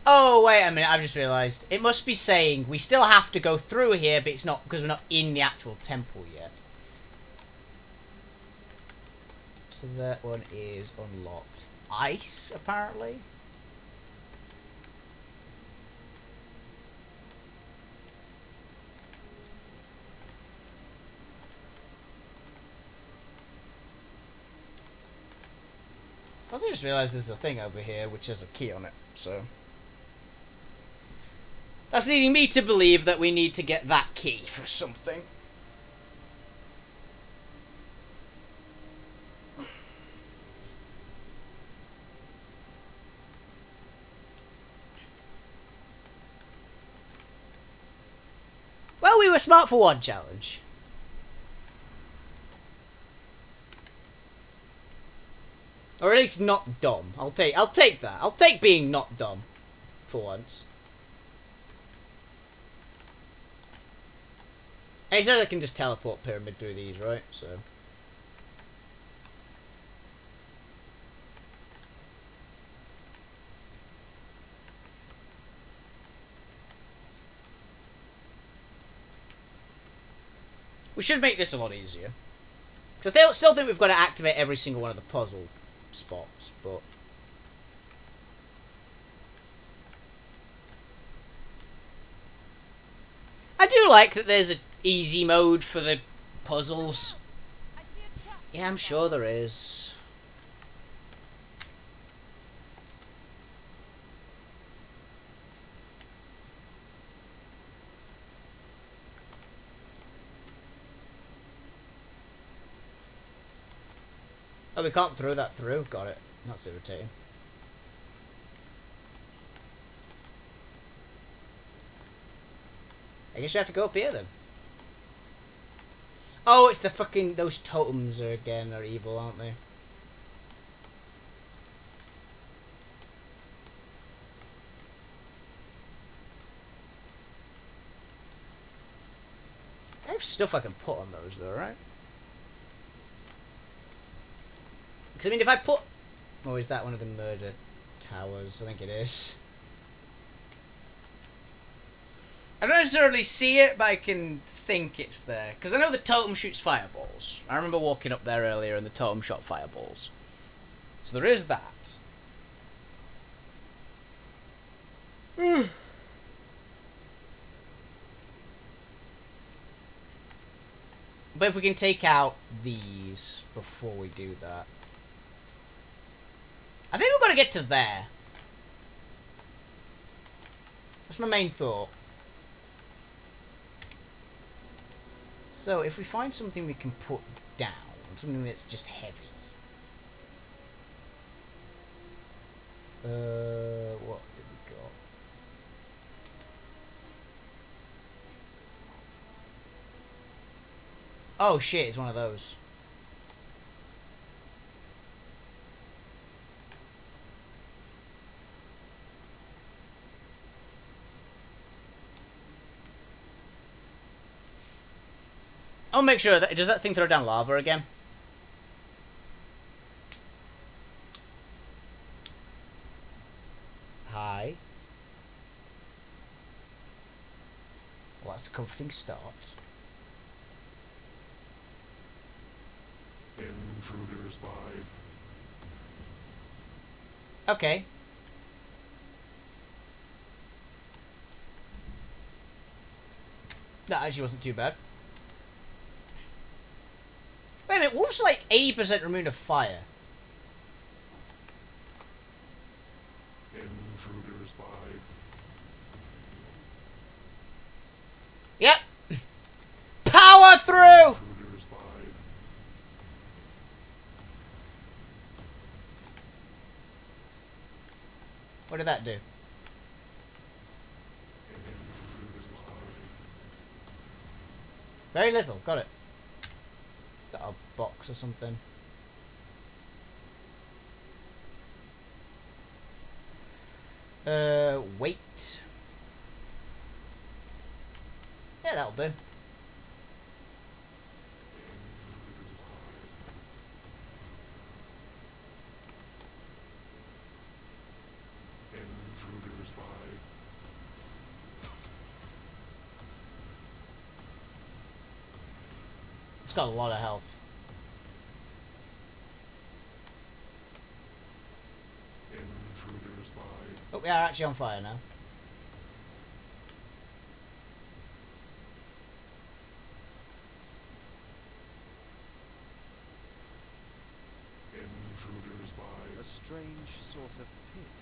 Oh, wait a minute, I've just realised. It must be saying we still have to go through here, but it's not, because we're not in the actual temple yet. So that one is unlocked. Ice, apparently? I also just realised there's a thing over here which has a key on it, so... That's leading me to believe that we need to get that key for something. Well, we were smart for one challenge. Or at least not dumb. I'll take that. I'll take being not dumb for once. And he says I can just teleport pyramid through these, right? So we should make this a lot easier. Because I still think we've got to activate every single one of the puzzle spots, but... I do like that there's an easy mode for the puzzles. Yeah, I'm sure there is. Oh, we can't throw that through? Got it. That's irritating. I guess you have to go up here then. Oh, it's the fucking... Those totems again are evil, aren't they? I have stuff I can put on those though, right? Because I mean, if I put... Oh, is that one of the murder towers? I think it is. I don't necessarily see it, but I can think it's there. Because I know the totem shoots fireballs. I remember walking up there earlier and the totem shot fireballs. So there is that. But if we can take out these before we do that. I think we've got to get to there. That's my main thought. So, if we find something we can put down, something that's just heavy. What did we got? Oh shit, it's one of those. I'll make sure that... Does that thing throw down lava again? Hi. Well, that's a comforting start. Intruders by. Okay. That actually wasn't too bad. Wait a minute, Wolf's like 80% immune to fire. Intruders by. Yep. Power through! Intruders by. What did that do? Intruders by. Very little, got it. Got a box or something. Wait. Yeah, that'll do. Intruders by. It's got a lot of health. Intruders by. Oh, we are actually on fire now. Intruders by. A strange sort of pit.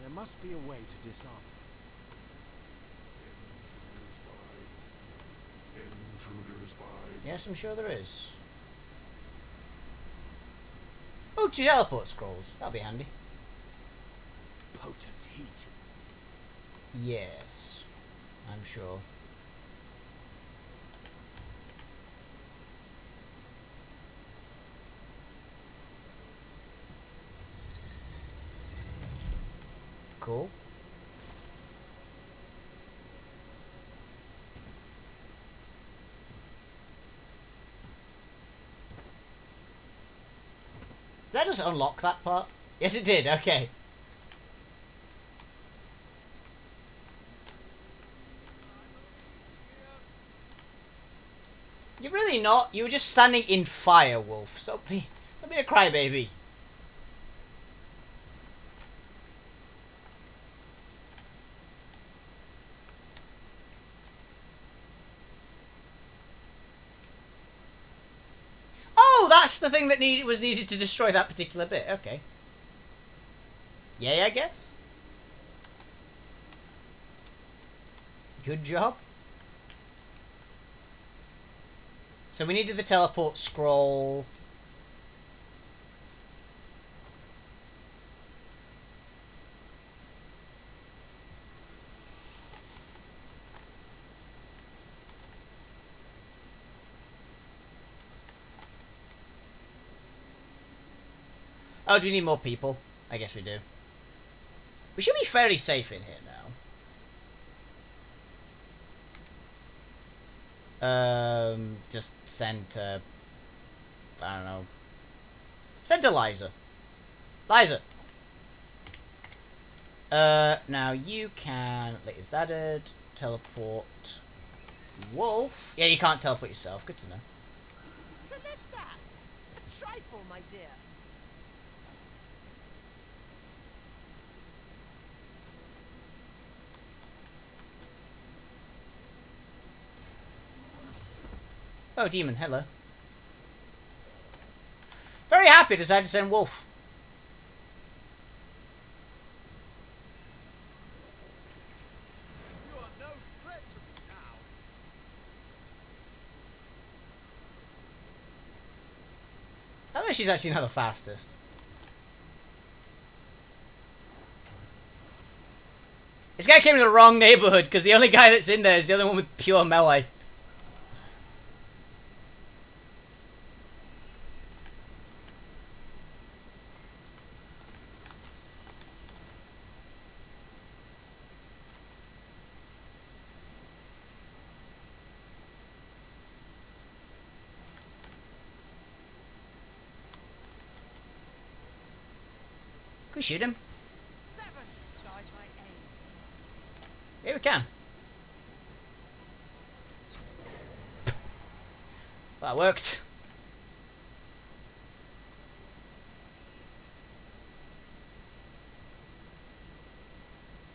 There must be a way to disarm it. Intruders by. Yes, I'm sure there is. Oh, teleport scrolls. That'll be handy. Potent heat. Yes, I'm sure. Cool. Did that just unlock that part? Yes, it did. Okay. You're really not. You were just standing in fire, Wolf. Stop being a crybaby. Oh, that's the thing that was needed to destroy that particular bit. Okay. Yay, I guess. Good job. So we needed the teleport scroll. Oh, do we need more people? I guess we do. We should be fairly safe in here now. Just send to... I don't know. Send to Liza. Liza! Now you can... Latest added. Teleport. Wolf? Yeah, you can't teleport yourself. Good to know. So let that. A trifle, my dear. Oh, demon, hello. Very happy to decide to send Wolf. You are no threat to me now. I think she's actually not the fastest. This guy came to the wrong neighborhood because the only guy that's in there is the only one with pure melee. we shoot him? 7 died by aim. Yeah, we can. That worked.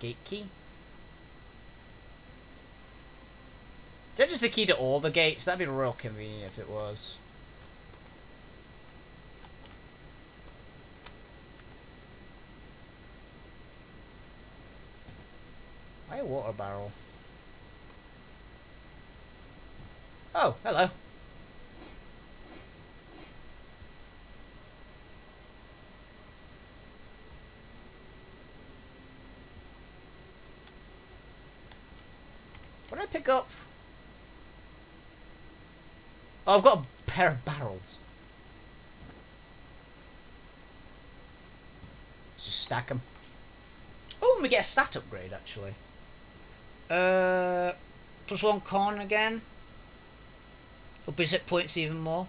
Gate key. Is that just the key to all the gates? That'd be real convenient if it was. Why a water barrel? Oh, hello. What did I pick up? Oh, I've got a pair of barrels. Let's just stack them. Oh, and we get a stat upgrade, actually. +1 con again. Up his hit points even more.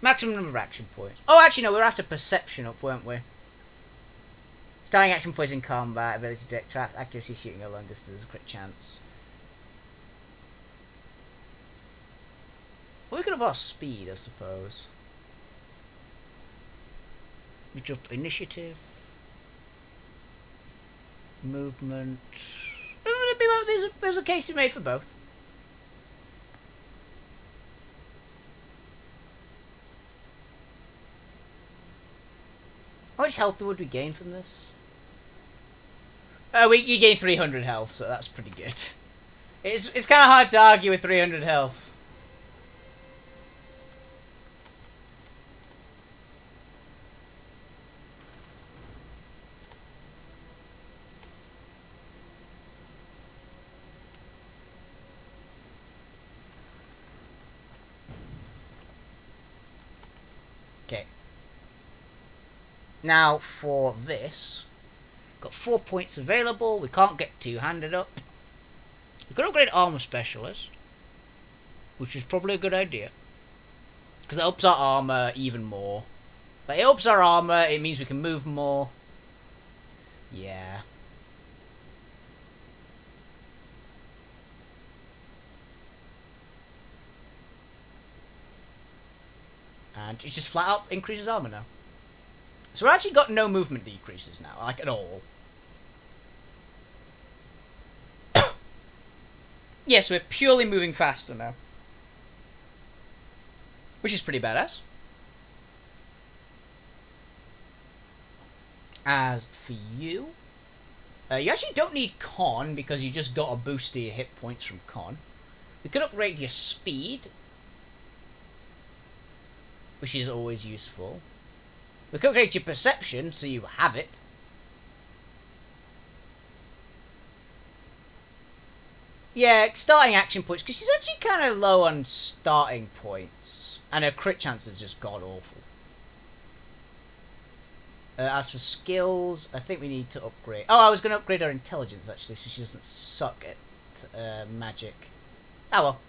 Maximum number of action points. Oh, actually, no, we were after perception up, weren't we? Starting action points in combat, ability to detect traps, accuracy, shooting a long distance, crit chance. Well, we could have our speed, I suppose. We jump initiative. Movement. There's a case made for both. How much health would we gain from this? You gain 300 health, so that's pretty good. It's kind of hard to argue with 300 health. Okay. Now for this. Got 4 points available. We can't get two-handed up. We could upgrade Armor Specialist, which is probably a good idea. Because it ups our armor even more. Like, it ups our armor, it means we can move more. Yeah. And it just flat out increases armor now. So we've actually got no movement decreases now, like at all. Yes, we're purely moving faster now. Which is pretty badass. As for you, you actually don't need con because you just got a boost to your hit points from con. We could upgrade your speed, which is always useful. We could upgrade your perception so you have it. Yeah, starting action points, because she's actually kind of low on starting points. And her crit chance is just god-awful. As for skills, I think we need to upgrade... Oh, I was going to upgrade her intelligence, actually, so she doesn't suck at magic. Oh, well.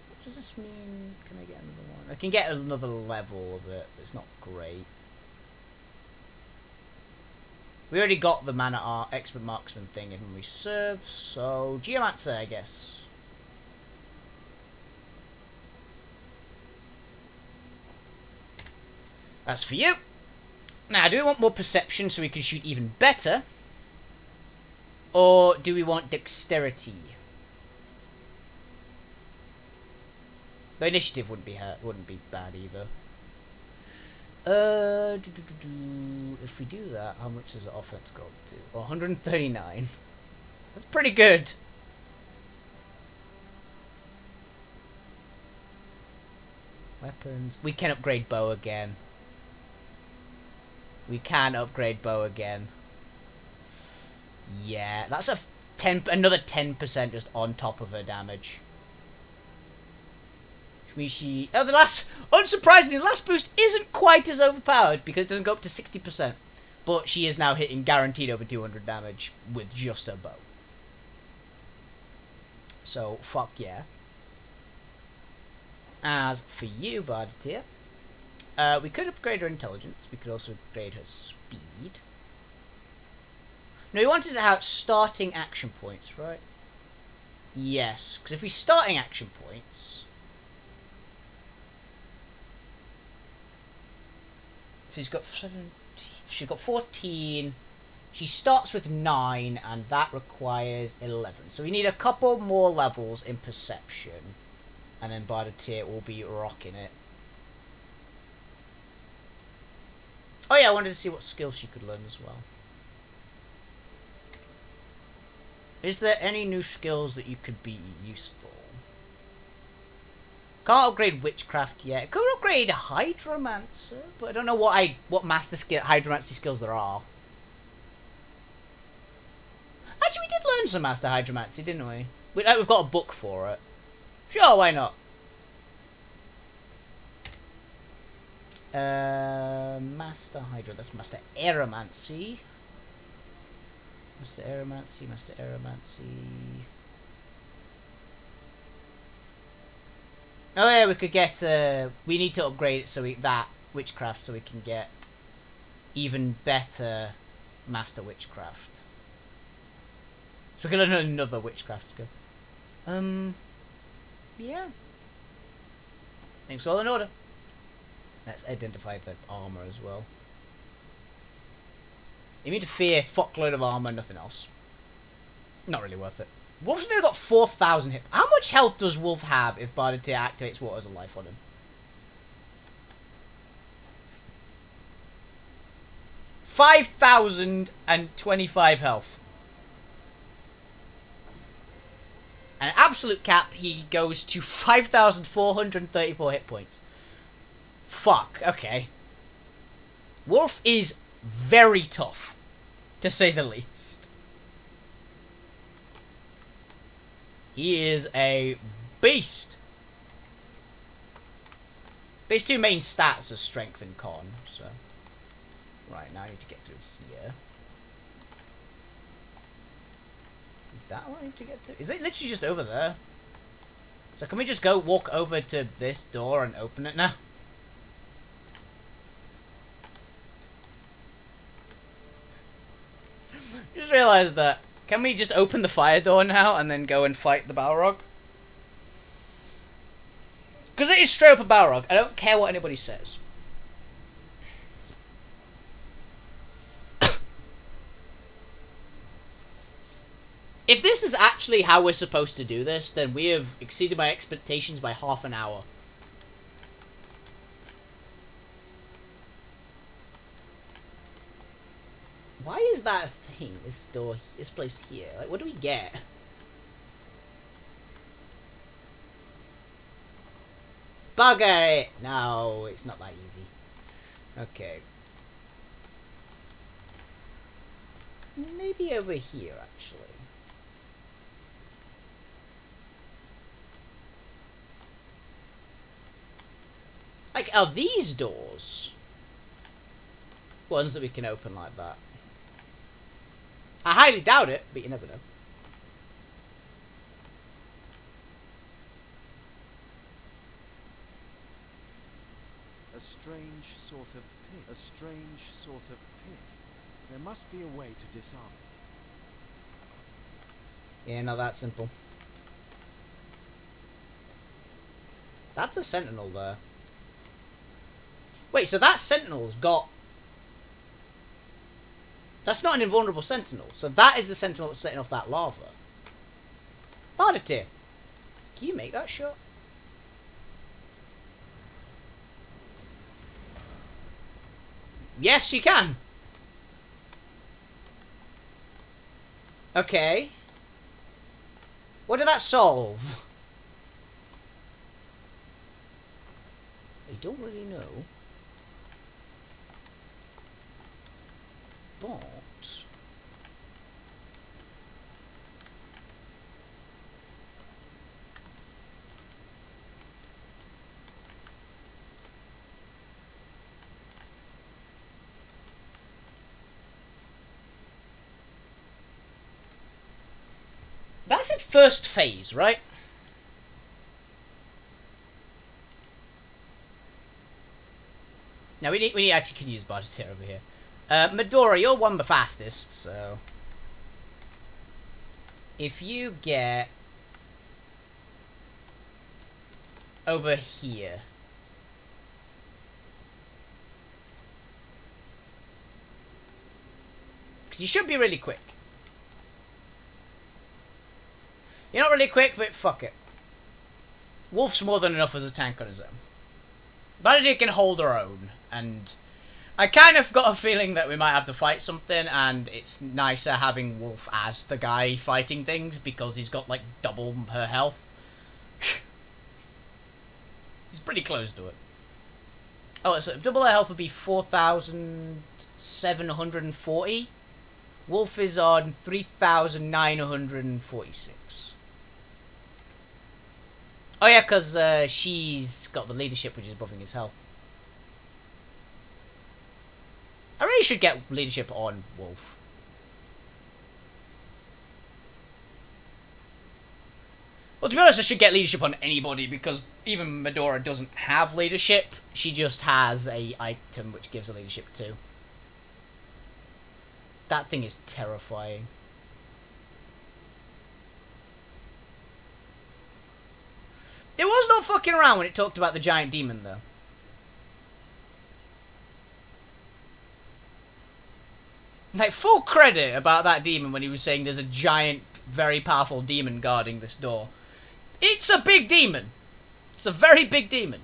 What does this mean? Can I get another one? I can get another level of it, but it's not great. We already got the mana expert marksman thing in reserve, so Geomancer, I guess. That's for you. Now, do we want more perception so we can shoot even better? Or do we want dexterity? The initiative wouldn't be bad either. If we do that, how much does the offense go up to? Well, 139. That's pretty good. Weapons. We can upgrade bow again. We can upgrade bow again. Yeah, that's another 10% just on top of her damage. Unsurprisingly, the last boost isn't quite as overpowered because it doesn't go up to 60%. But she is now hitting guaranteed over 200 damage with just her bow. So, fuck yeah. As for you, Bardatir, we could upgrade her intelligence. We could also upgrade her speed. No, we wanted to have starting action points, right? Yes, because if we starting action points... So she's got 14. She starts with 9, and that requires 11. So we need a couple more levels in perception. And then Bardatir will be rocking it. Oh yeah, I wanted to see what skills she could learn as well. Is there any new skills that you could be useful? Can't upgrade Witchcraft yet. Could upgrade Hydromancer, but I don't know what master skill Hydromancy skills there are. Actually, we did learn some Master Hydromancy, didn't we? We've got a book for it. Sure, why not? Master Hydro. That's Master Aeromancy. Master Aeromancy. Master Aeromancy. Oh yeah, we could get. We need to upgrade it so that Witchcraft so we can get even better Master Witchcraft. So we can learn another Witchcraft skill. Yeah. Things all in order. Let's identify the armor as well. You need to fear fuckload of armor, nothing else. Not really worth it. Wolf's only got 4,000 hit. How much health does Wolf have if Bardatir activates Waters of Life on him? 5,025 health. And absolute cap, he goes to 5,434 hit points. Fuck, okay. Wolf is very tough, to say the least. He is a beast. But his two main stats are strength and con, so... Right, now I need to get through here. Is that what I need to get to? Is it literally just over there? So can we just go walk over to this door and open it now? Just realised that. Can we just open the fire door now and then go and fight the Balrog? Because it is straight up a Balrog. I don't care what anybody says. If this is actually how we're supposed to do this, then we have exceeded my expectations by half an hour. Why is that a thing, this door, this place here? Like, what do we get? Bugger it! No, it's not that easy. Okay. Maybe over here, actually. Like, are these doors ones that we can open like that? I highly doubt it, but you never know. A strange sort of pit. A strange sort of pit. There must be a way to disarm it. Yeah, not that simple. That's a sentinel there. Wait, so that sentinel's got... That's not an invulnerable sentinel. So that is the sentinel that's setting off that lava. Bardatir, can you make that shot? Yes, you can. Okay. What did that solve? I don't really know. But... That's at first phase, right? Now we need actually can use Barditeur over here. Medora, you're one of the fastest, so if you get over here. Because you should be really quick. You're not really quick, but fuck it. Wolf's more than enough as a tank on his own. Divinity can hold her own, and I kind of got a feeling that we might have to fight something, and it's nicer having Wolf as the guy fighting things, because he's got, like, double her health. He's pretty close to it. Oh, so double her health would be 4,740. Wolf is on 3,946. Oh yeah, because she's got the leadership, which is buffing his health. I really should get leadership on Wolf. Well, to be honest, I should get leadership on anybody, because even Medora doesn't have leadership. She just has a item which gives her leadership too. That thing is terrifying. It was not fucking around when it talked about the giant demon, though. Like, full credit about that demon when he was saying there's a giant, very powerful demon guarding this door. It's a big demon. It's a very big demon.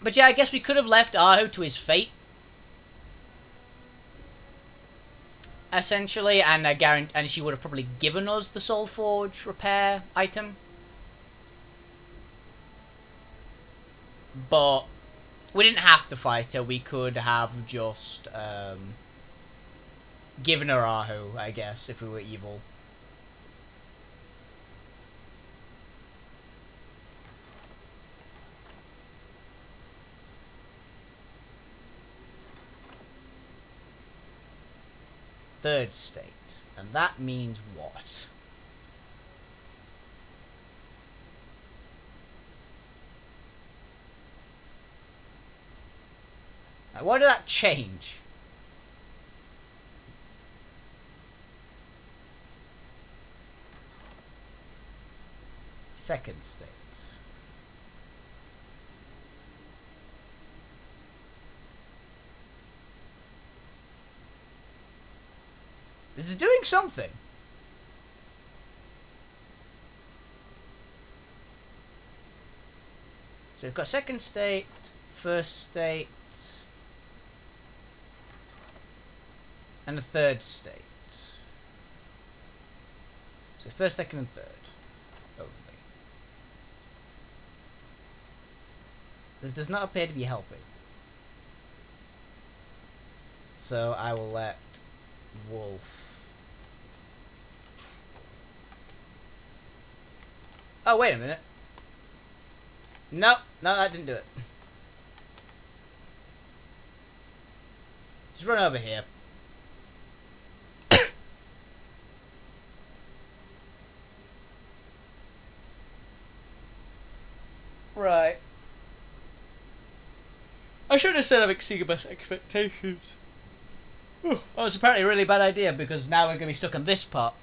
But yeah, I guess we could have left Ahu to his fate. Essentially, and I guarantee, and she would have probably given us the Soul Forge repair item. But we didn't have to fight her. We could have just given her Ahu, I guess, if we were evil. Third state. And that means what? Now, why did that change? Second state. This is doing something. So we've got second state, first state, and a third state. So first, second, and third only. This does not appear to be helping. So I will let Wolf. Oh, wait a minute. No, that didn't do it. Just run over here. Right. I should have said I'm exceeding my expectations. Oh, it's apparently a really bad idea, because now we're going to be stuck on this part.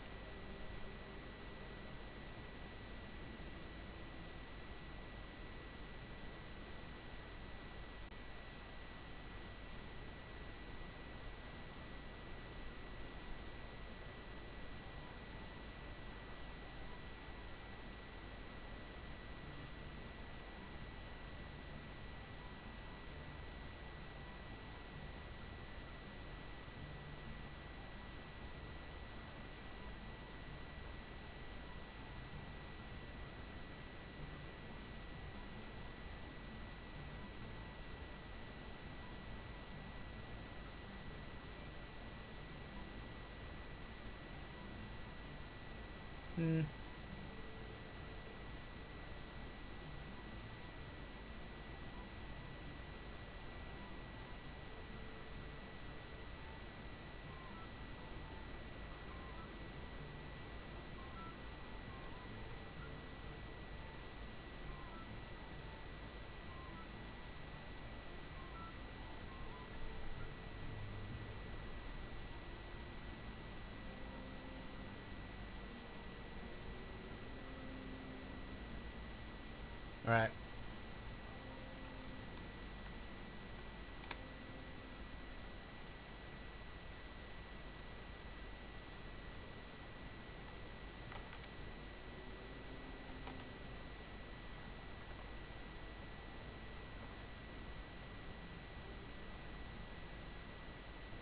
Right.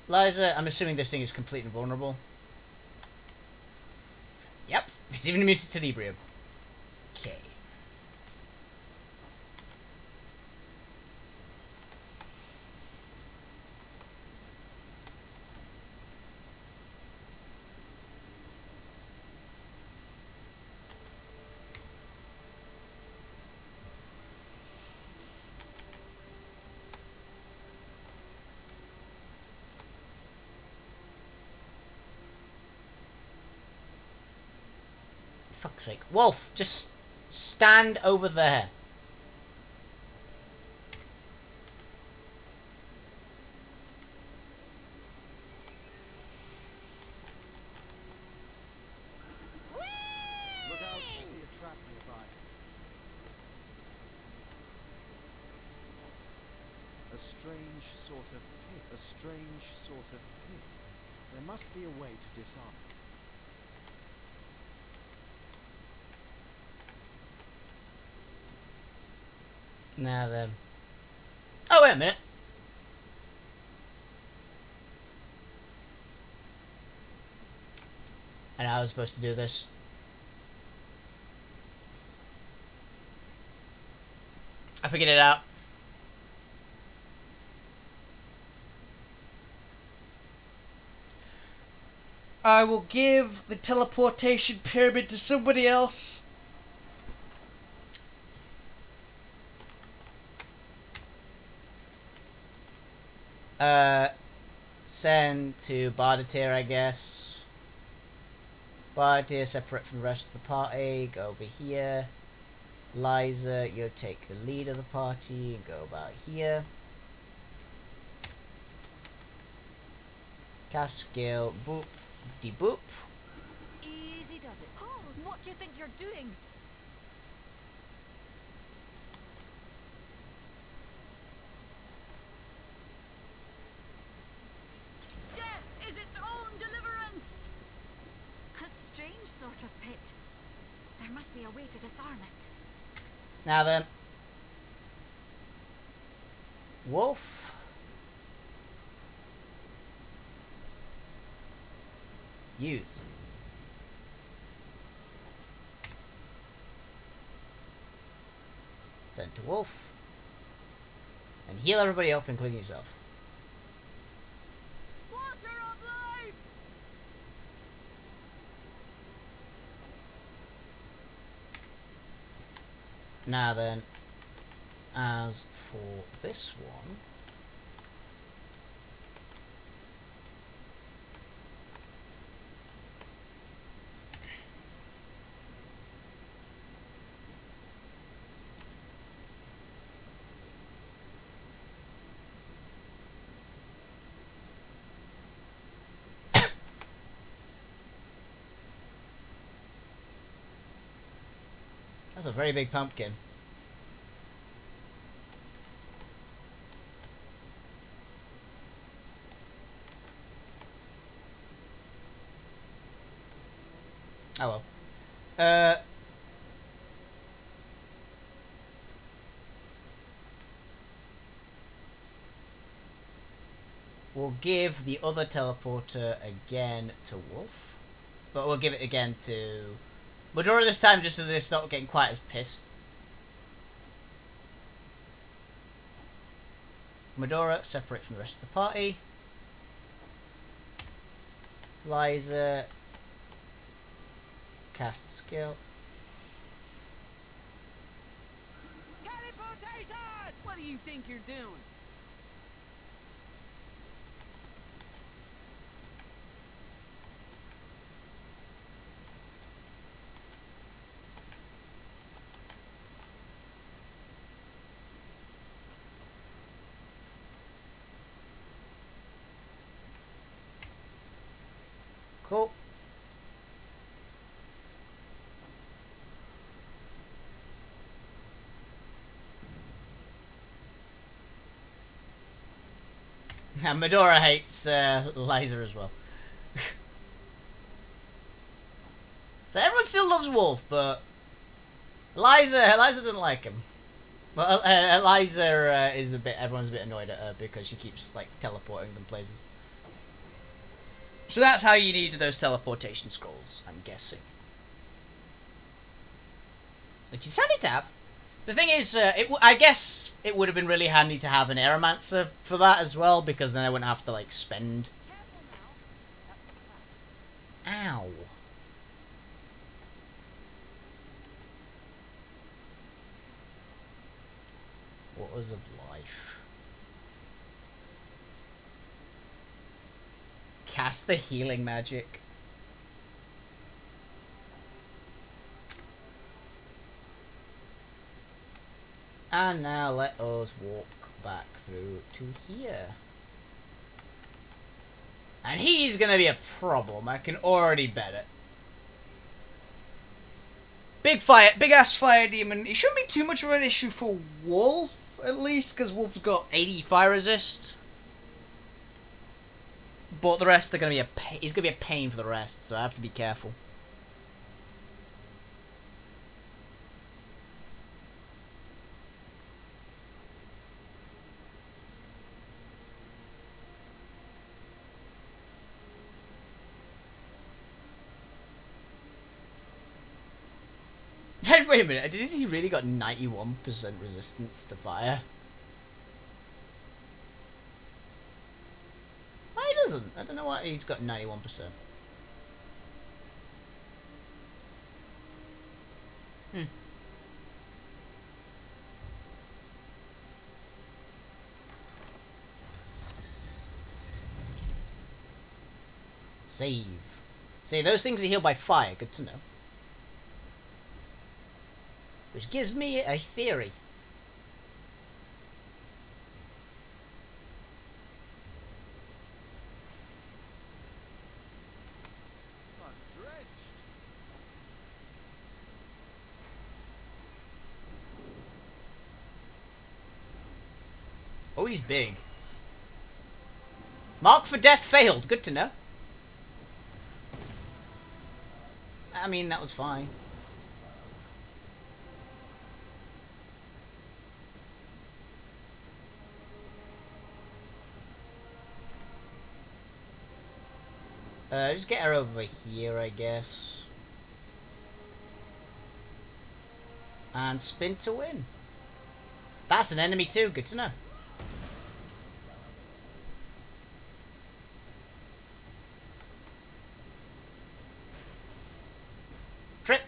Liza, I'm assuming this thing is completely invulnerable. Yep, it's even immune to Tenebrium. Okay. Fuck's sake. Wolf, just stand over there. Look out, I see a trap nearby. A strange sort of pit. A strange sort of pit. There must be a way to disarm it. Now then. Oh, wait a minute. And I was supposed to do this. I figured it out. I will give the teleportation pyramid to somebody else. Send to Bardatir, I guess. Bardatir separate from the rest of the party. Go over here. Liza, you take the lead of the party and go about here. Cast skill, boop, de boop. Easy does it. Oh, what do you think you're doing? Death is its own deliverance! A strange sort of pit. There must be a way to disarm it. Now then. Wolf. Use. Send to Wolf. And heal everybody up, including yourself. Water of life! Now then, as for this one, that's a very big pumpkin. Oh well. We'll give the other teleporter again to Wolf. But we'll give it again to Medora this time, just so that it's not getting quite as pissed. Medora, separate from the rest of the party. Liza, cast skill. Teleportation! What do you think you're doing? Cool. And Medora hates Liza as well. So everyone still loves Wolf, but Liza doesn't like him. Well, Liza is a bit. Everyone's a bit annoyed at her because she keeps like teleporting them places. So that's how you need those teleportation scrolls, I'm guessing. Which is handy to have. The thing is, I guess it would have been really handy to have an Aeromancer for that as well, because then I wouldn't have to like spend. Ow. What was of life? Cast the healing magic. And now let us walk back through to here. And he's gonna be a problem, I can already bet it. Big ass fire demon. It shouldn't be too much of an issue for Wolf, at least, because Wolf's got 80 fire resist. But the rest are gonna be he's gonna be a pain for the rest, so I have to be careful. Wait a minute, has he really got 91% resistance to fire? Why he doesn't? I don't know why he's got 91%. Save. See, those things are healed by fire, good to know. Which gives me a theory. I'm drenched. Oh, he's big. Mark for death failed, good to know. I mean, that was fine. Just get her over here, I guess. And spin to win. That's an enemy too, good to know. Tripped.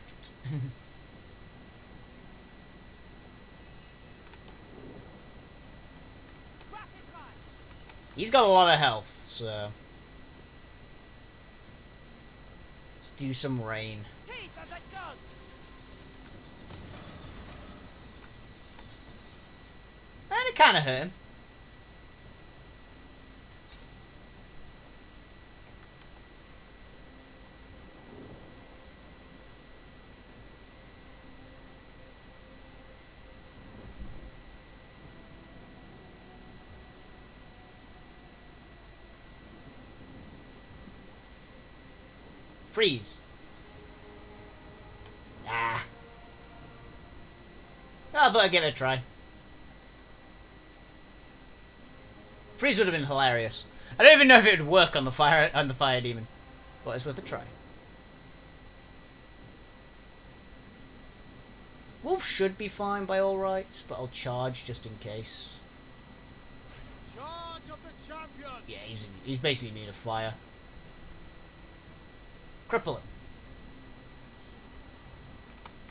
He's got a lot of health, so... do some rain. And it kind of hurt him. Freeze. Ah. I thought I'd give it a try. Freeze would have been hilarious. I don't even know if it would work on the fire demon, but it's worth a try. Wolf should be fine by all rights, but I'll charge just in case. Charge of the champion. Yeah, he's basically immune to fire. Cripple him.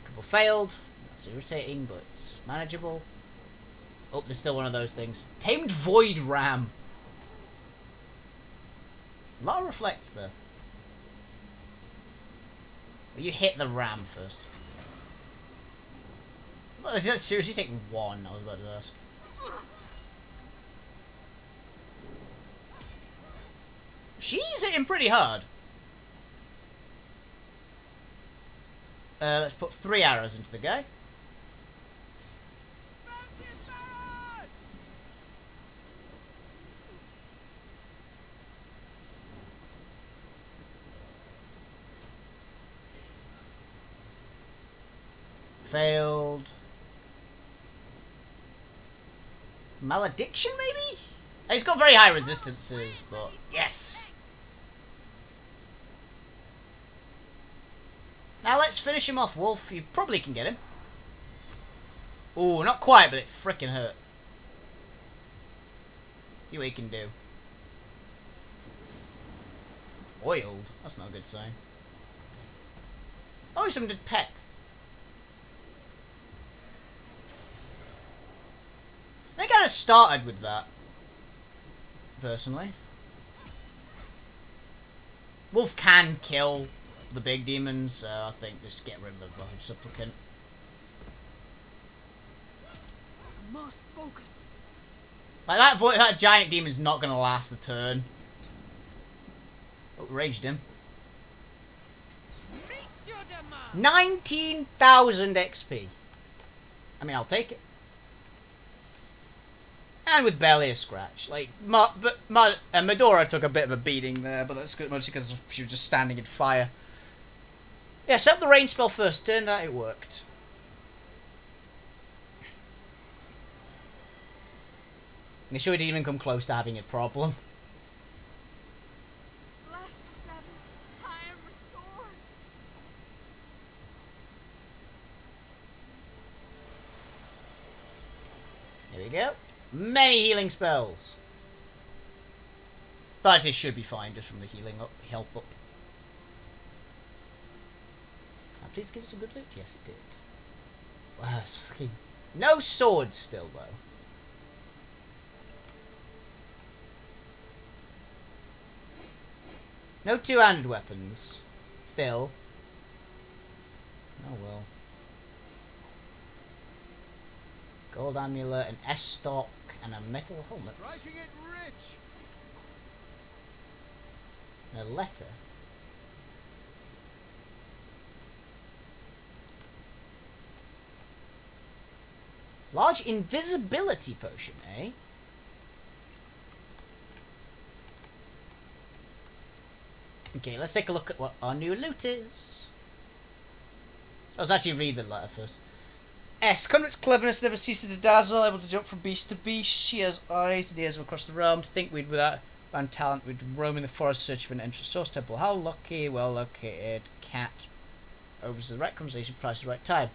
Cripple failed. That's irritating, but it's manageable. Oh, there's still one of those things. Tamed Void Ram. A lot of reflects there. Well, you hit the ram first. Well, did that seriously take one? I was about to ask. She's hitting pretty hard. Let's put 3 arrows into the guy. Failed. Malediction, maybe? He's got very high resistances, but yes. Now let's finish him off, Wolf. You probably can get him. Ooh, not quite, but it frickin' hurt. See what he can do. Oiled? That's not a good sign. Oh, someone did pet. I think I just started with that. Personally. Wolf can kill the big demons, so I think just get rid of the Void Supplicant. I must focus. Like that giant demon's not gonna last the turn. Oh, raged him. 19,000 XP. I mean, I'll take it. And with barely a scratch. Like, Medora took a bit of a beating there, but that's mostly because she was just standing in fire. Yeah, set up the rain spell first. Turned out it worked. And sure he didn't even come close to having a problem. Bless the seven. I am restored. There we go. Many healing spells. But it should be fine just from the healing up, health up. Now please give us a good loot. Yes, it did. Wow, it's fucking... No swords still, though. No two-handed weapons. Still. Oh well. Gold amulet, an S-stock, and a metal helmet. Striking it rich. And a letter. Large invisibility potion, eh? Okay, let's take a look at what our new loot is. Let's actually read the letter first. S. Conrad's cleverness never ceases to dazzle, able to jump from beast to beast. She has eyes and ears across the realm. To think we'd, without found talent, we'd roam in the forest searching for an entrance source temple. How lucky, well located. Cat. Over to the right conversation, price the right time.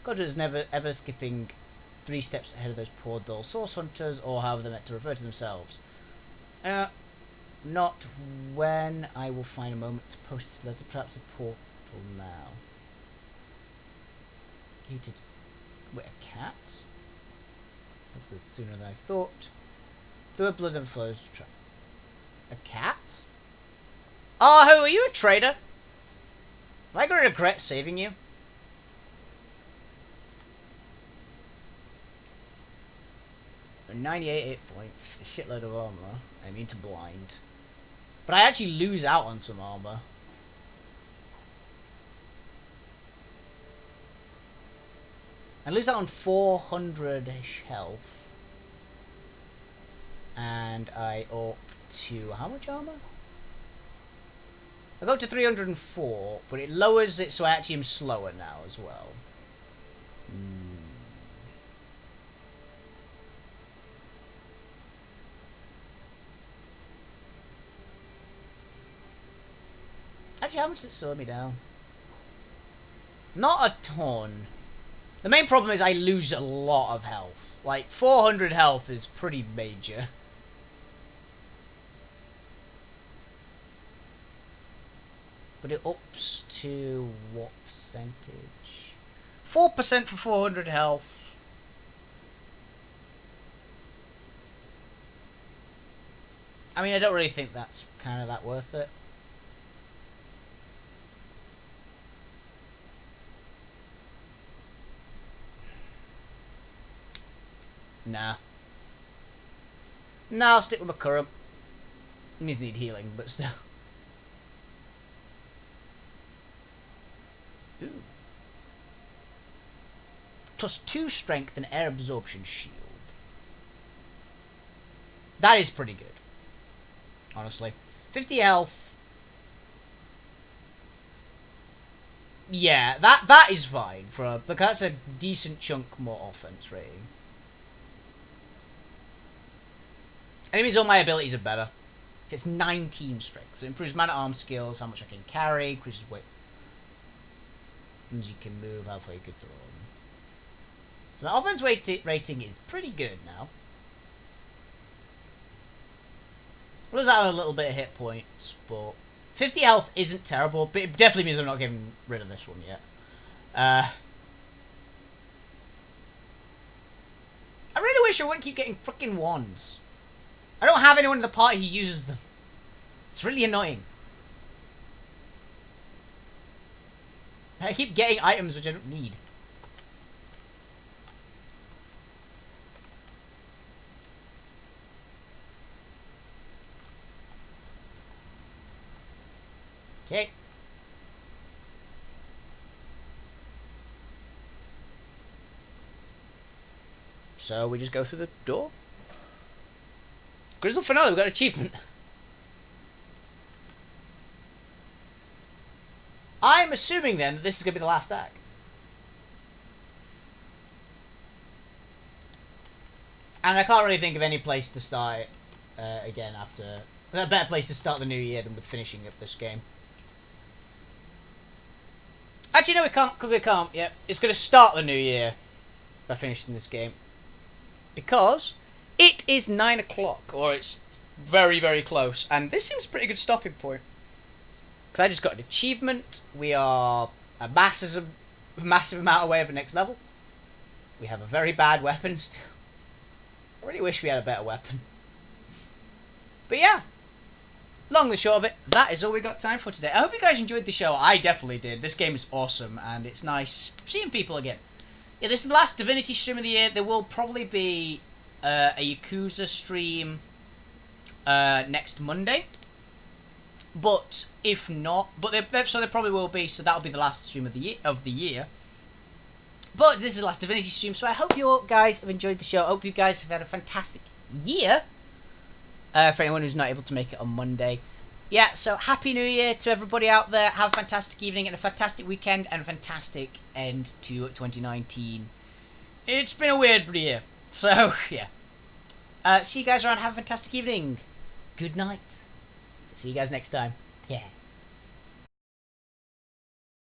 God is never ever skipping 3 steps ahead of those poor dull source hunters, or however they're meant to refer to themselves. Not when I will find a moment to post this letter, perhaps a portal now. He did. Wait, a cat? That's sooner than I thought. Through blood and flows. A cat? Oh, who are you, a traitor? Am I going to regret saving you? A 98 hit points, a shitload of armor. I mean to blind. But I actually lose out on some armor. I lose out on 400-ish health. And I up to... how much armor? I go up to 304, but it lowers it so I actually am slower now as well. Actually, how much did it slow me down? Not a ton. The main problem is I lose a lot of health. Like, 400 health is pretty major. But it ups to what percentage? 4% for 400 health. I mean, I don't really think that's kind of that worth it. Nah. Nah, I'll stick with my current. It means need healing, but still. Ooh. Plus 2 strength and air absorption shield. That is pretty good. Honestly. 50 health. Yeah, that is fine for because that's a decent chunk more offense rating. And it means all my abilities are better. It's 19 strength, so it improves man-at-arms skills, how much I can carry, increases weight. Means you can move, how far you could throw. So my offense rating is pretty good now. We'll lose out a little bit of hit points, but 50 health isn't terrible, but it definitely means I'm not getting rid of this one yet. I really wish I wouldn't keep getting freaking wands. I don't have anyone in the party who uses them. It's really annoying. I keep getting items which I don't need. Okay. So we just go through the door. Grizzle finale, we got an achievement. I'm assuming then that this is going to be the last act. And I can't really think of any place to start it again after... A better place to start the new year than with finishing up this game. Actually, no, we can't, because we can't. Yeah, it's going to start the new year by finishing this game. Because it is 9 o'clock, or it's very, very close. And this seems a pretty good stopping point. Because I just got an achievement. We are a massive amount away from the next level. We have a very bad weapon still. I really wish we had a better weapon. But yeah. Long and short of it, that is all we got time for today. I hope you guys enjoyed the show. I definitely did. This game is awesome, and it's nice seeing people again. Yeah, this is the last Divinity stream of the year. There will probably be a Yakuza stream next Monday. But if not, so there probably will be. So that'll be the last stream of the year. But this is the last Divinity stream, so I hope you guys have enjoyed the show. I hope you guys have had a fantastic year. For anyone who's not able to make it on Monday. Yeah, so Happy New Year to everybody out there. Have a fantastic evening and a fantastic weekend and a fantastic end to 2019. It's been a weird year. So, yeah. See you guys around. Have a fantastic evening. Good night. See you guys next time. Yeah.